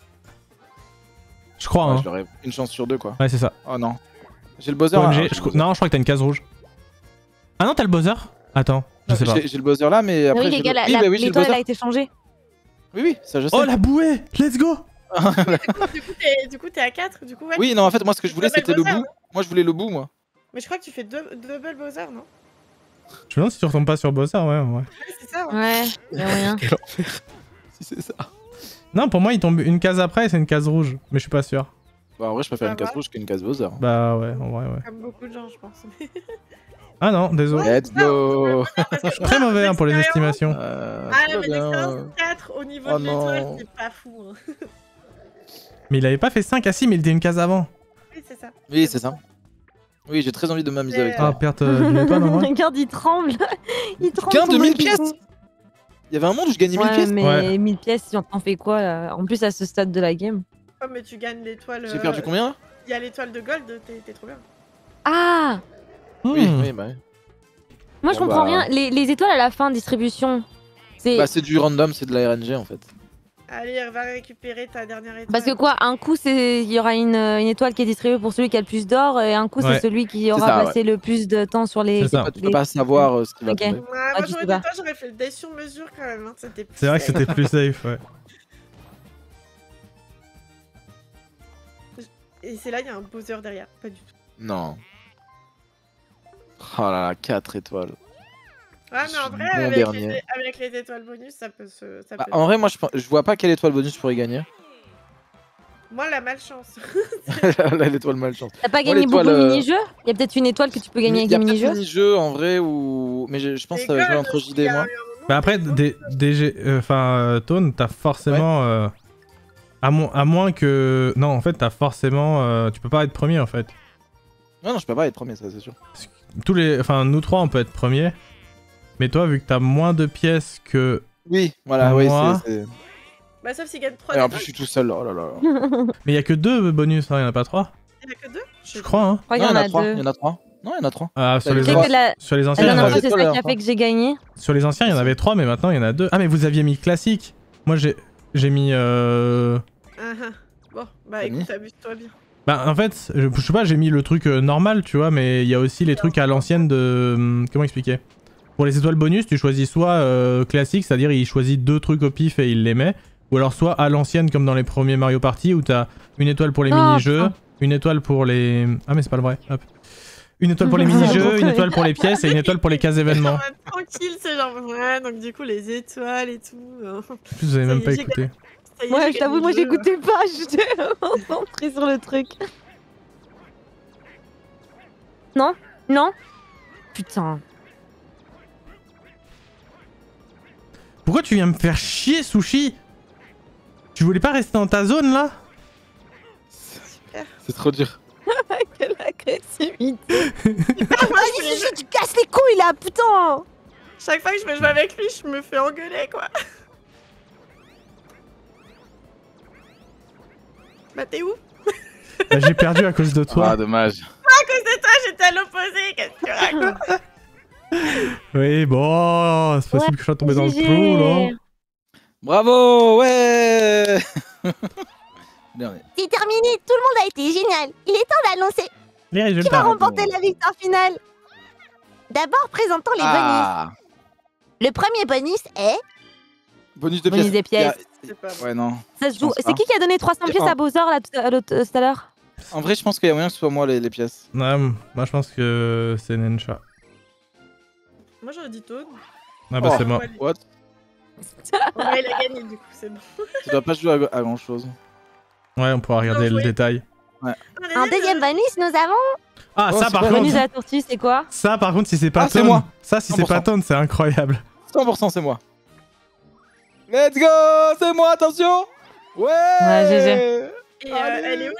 Je crois, Ouais, hein. je l'aurais une chance sur 2, quoi. Ouais, c'est ça. Oh non. J'ai le buzzer OMG, là. non, je crois que t'as une case rouge. Ah non, t'as le buzzer? Attends, je sais pas. J'ai le buzzer là, mais après. Oui, les j'ai gars, le- oui, bah oui, j'ai le l'étoile, elle buzzer. a été changée. Oui, oui, ça je sais. Oh la bouée! Let's go! Du coup, t'es à 4. Du coup, ouais. Oui, non, en fait, moi ce que je voulais Double c'était le buzzer, bout. Moi je voulais le bout, moi. Mais je crois que tu fais double Bowser, non? Je me demande si tu retombes pas sur Bowser, ouais. Ouais, c'est ça. Ouais. Ouais, y'a rien. Quel enfer. Si c'est ça. Non, pour moi, il tombe une case après et c'est une case rouge, mais je suis pas sûr. Bah, en vrai, je préfère Ça une case va. rouge qu'une case buzzer. Bah ouais, en vrai, ouais. Comme beaucoup de gens, je pense. Ah non, désolé. Let's go. Je suis très mauvais hein, pour les estimations. Ah, tout va mais bien. l'expérience 4 au niveau Oh de l'étoile, non. c'est pas fou. Hein. Mais il avait pas fait 5 à 6, mais il était une case avant. Oui, c'est ça. Oui, c'est ça. Oui, j'ai très envie de m'amuser avec Ah, toi. perte d'une étoile en vrai. Regarde, il tremble. Il tremble. Gain son de 1000 mec, il pièces. tremble. Il y avait un monde où je gagnais 1000 Ouais, pièces. mais Ouais. 1000 pièces, si on t'en fait quoi là? En plus, à ce stade de la game. Oh, mais tu gagnes l'étoile. J'ai perdu combien là? Il y a l'étoile de gold, t'es trop bien. Ah! Oui, Hmm. oui, bah. Moi, je Bon, comprends bah. rien. Les étoiles à la fin, distribution. C'est. Bah, c'est du random, c'est de la RNG en fait. Allez, va récupérer ta dernière étoile. Parce que quoi, un coup, il y aura une étoile qui est distribuée pour celui qui a le plus d'or, et un coup, Ouais. c'est celui qui aura ça, passé le plus de temps sur les. C'est ça. Tu peux pas savoir ce qui va Ok. tomber. Ouais, moi, Ah, tu j'aurais sais pas. été toi, j'aurais fait le dé sur mesure quand même. Hein. C'était plus C'est vrai que safe. c'était plus safe, ouais. Et c'est là, il y a un Bowser derrière. Pas du tout. Non. Oh là là, 4 étoiles. Ouais, mais en vrai, Bon avec dernier. avec les étoiles bonus, ça peut se. Ça Bah, peut... en vrai, moi je vois pas quelle étoile bonus je pourrais gagner. Moi, la malchance. Là, l'étoile malchance. T'as pas Moi, gagné beaucoup de l'étoile, mini-jeux? Il y a peut-être une étoile que tu peux gagner avec Il y a des peut-être mini-jeux? mini-jeux en vrai ou. Mais je pense que ça va jouer entre JD et moi. Bah après, Tone, t'as forcément... à moins que... Non, en fait, t'as forcément... tu peux pas être premier, en fait. Non, non, je peux pas être premier, ça c'est sûr. Enfin, nous trois, on peut être premier. Mais toi, vu que t'as moins de pièces que... Oui, voilà, oui, Moi. c'est. Bah, sauf s'il gagne 3 Et en étoiles. plus, je suis tout seul. Oh là là. Mais il y a que 2 bonus, hein, il y en a pas 3. Il y en a que 2 Je crois, hein. Je crois qu'il Non, y en a 3. deux. Il y en a 3. Non, il y en a 3. Ah, sur Je les, sais que la- sur les La anciens, il y en dernière avait... fois, c'est ça étoiles, qui a fait que j'ai gagné. Sur les anciens, il y en avait 3, mais maintenant, il y en a 2. Ah, mais vous aviez mis classique. Moi, j'ai mis... Bon, bah T'as mis écoute, amuse-toi bien. Bah, en fait, je sais pas, j'ai mis le truc normal, tu vois, mais il y a aussi les trucs à l'ancienne de... Comment expliquer? Pour les étoiles bonus, tu choisis soit classique, c'est-à-dire il choisit 2 trucs au pif et il les met, ou alors soit à l'ancienne comme dans les premiers Mario Party où t'as une étoile pour les Oh, mini-jeux, putain. une étoile pour les... Ah mais c'est pas le vrai, hop. Une étoile pour les mini-jeux, une étoile pour les pièces et une étoile pour les cases événements. Tranquille, c'est genre, ouais, donc du coup, les étoiles et tout. En plus, vous avez Ça même y est, pas j'ai écouté. Ça y est, Ouais, j'ai je t'avoue, gagné moi le jeu. j'écoutais pas, j'étais concentrée sur le truc. Non? Non? Putain. Pourquoi tu viens me faire chier, Sushi? Tu voulais pas rester dans ta zone là? C'est trop dur. Quelle agressivité. Vas-y, Sushi, tu casses les couilles là, putain. Chaque fois que je vais jouer avec lui, je me fais engueuler, quoi. Bah t'es où? Bah, j'ai perdu à cause de toi. Ah, dommage. À cause de toi, j'étais à l'opposé, qu'est-ce que tu racontes? Oui, bon, c'est possible que je sois tombé dans le GG. trou, là. Bravo, ouais. Dernier. C'est terminé, tout le monde a été génial. Il est temps d'annoncer Les qui va résultats. remporter la victoire finale. D'abord, présentons les bonus. Ah, Le premier bonus est... bonus de Bonus pièces. des pièces. C'est pas bon. Ouais, non. Ça se joue. pense C'est pas. qui a donné 300 pièces à Bowser là tout à l'heure? En vrai, je pense qu'il y a moyen que ce soit moi les pièces. Ouais, moi, je pense que c'est Nensha. Moi j'aurais dit Toad. Ah bah, Oh. c'est moi. What? Ouais, il a gagné du coup, c'est bon. Tu dois pas jouer à grand chose. Ouais, on pourra regarder le jouer. détail. En deuxième bonus, nous avons... Ah, Oh, ça, c'est par quoi, contre... Bonus à la tortue, c'est quoi? Ça, par contre, si c'est pas Ah, c'est Tone... moi. Ça, si c'est pas 100%. Tone, c'est incroyable. 100% c'est moi. Let's go, c'est moi, attention. Ouais. GG. Et Allez. elle est où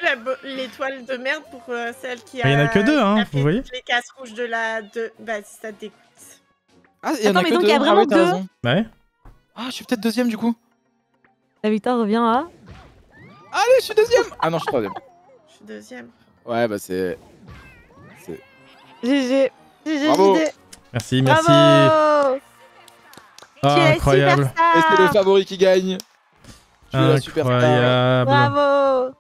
l'étoile de merde pour celle qui a. Bah, y en a que deux, hein, qui a fait vous voyez toutes les cases rouges de la. Bah, si ça te dégoûte. Ah, il y en Attends, a mais que donc, deux. il y a Ah vraiment oui, t'as deux. raison. Ouais. Ah, je suis peut-être deuxième du coup. La victoire revient à... Allez, je suis deuxième. Ah non, je suis troisième. Je suis deuxième. Ouais, bah c'est. GG. GG, Bravo. GG. Merci, merci. Bravo. Ah, Tu es la incroyable. superstar. Et c'est le favori qui gagne. Tu es la superstar. Incroyable. Bravo.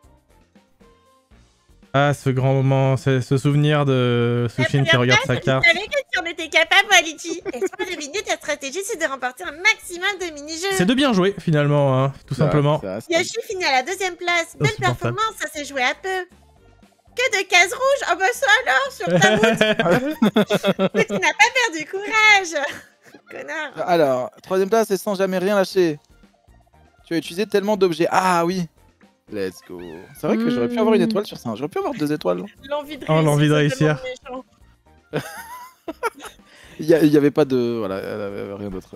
Ah, ce grand moment, ce souvenir de Sushin qui regarde sa carte. Tu savais que tu en étais capable, Alichi. Laisse-moi deviner, ta stratégie c'est de remporter un maximum de mini-jeux. C'est de bien jouer, finalement, hein, tout simplement. Yoshi finit à la deuxième place. Belle Insupportable. performance, ça s'est joué à peu. Que de cases rouges. Oh bah ça alors, sur ta route. Mais tu n'as pas perdu courage. Connard. Alors, troisième place et sans jamais rien lâcher. Tu as utilisé tellement d'objets. Ah oui. Let's go. C'est vrai que j'aurais pu avoir une étoile sur ça. J'aurais pu avoir 2 étoiles. L'envie de Oh, réussir. l'envie de c'est réussir. tellement méchant. Il y avait pas de. Voilà, elle avait rien d'autre.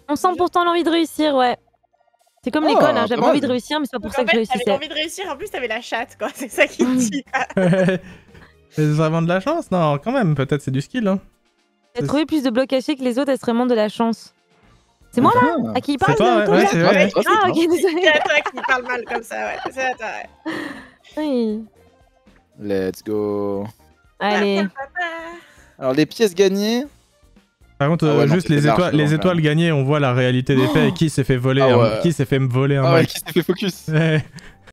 On sent pourtant l'envie de réussir, ouais. C'est comme Oh, l'école, hein. pas J'avais mal. envie de réussir, mais c'est pas pour Donc, ça en que je fait, t'avais réussissais. envie de réussir, en plus t'avais la chatte quoi, c'est ça qui te dit. C'est vraiment de la chance? Non, quand même, peut-être c'est du skill. Hein. J'ai trouvé plus de blocs cachés que les autres, est-ce vraiment de la chance? C'est moi là? À qui il parle? C'est toi, toi, ouais, là c'est vrai. Ah, ok, C'est désolé. à toi qui parle mal comme ça, ouais. C'est à toi, ouais. Oui. Let's go. Allez. Alors, les pièces gagnées. Par contre, Ah ouais, non, juste c'était les large, étoiles, les quand étoiles même. gagnées, on voit la réalité des faits et qui s'est fait voler, Ah ouais. qui s'est fait me voler un Ah ouais, mec. qui s'est fait focus. Ouais.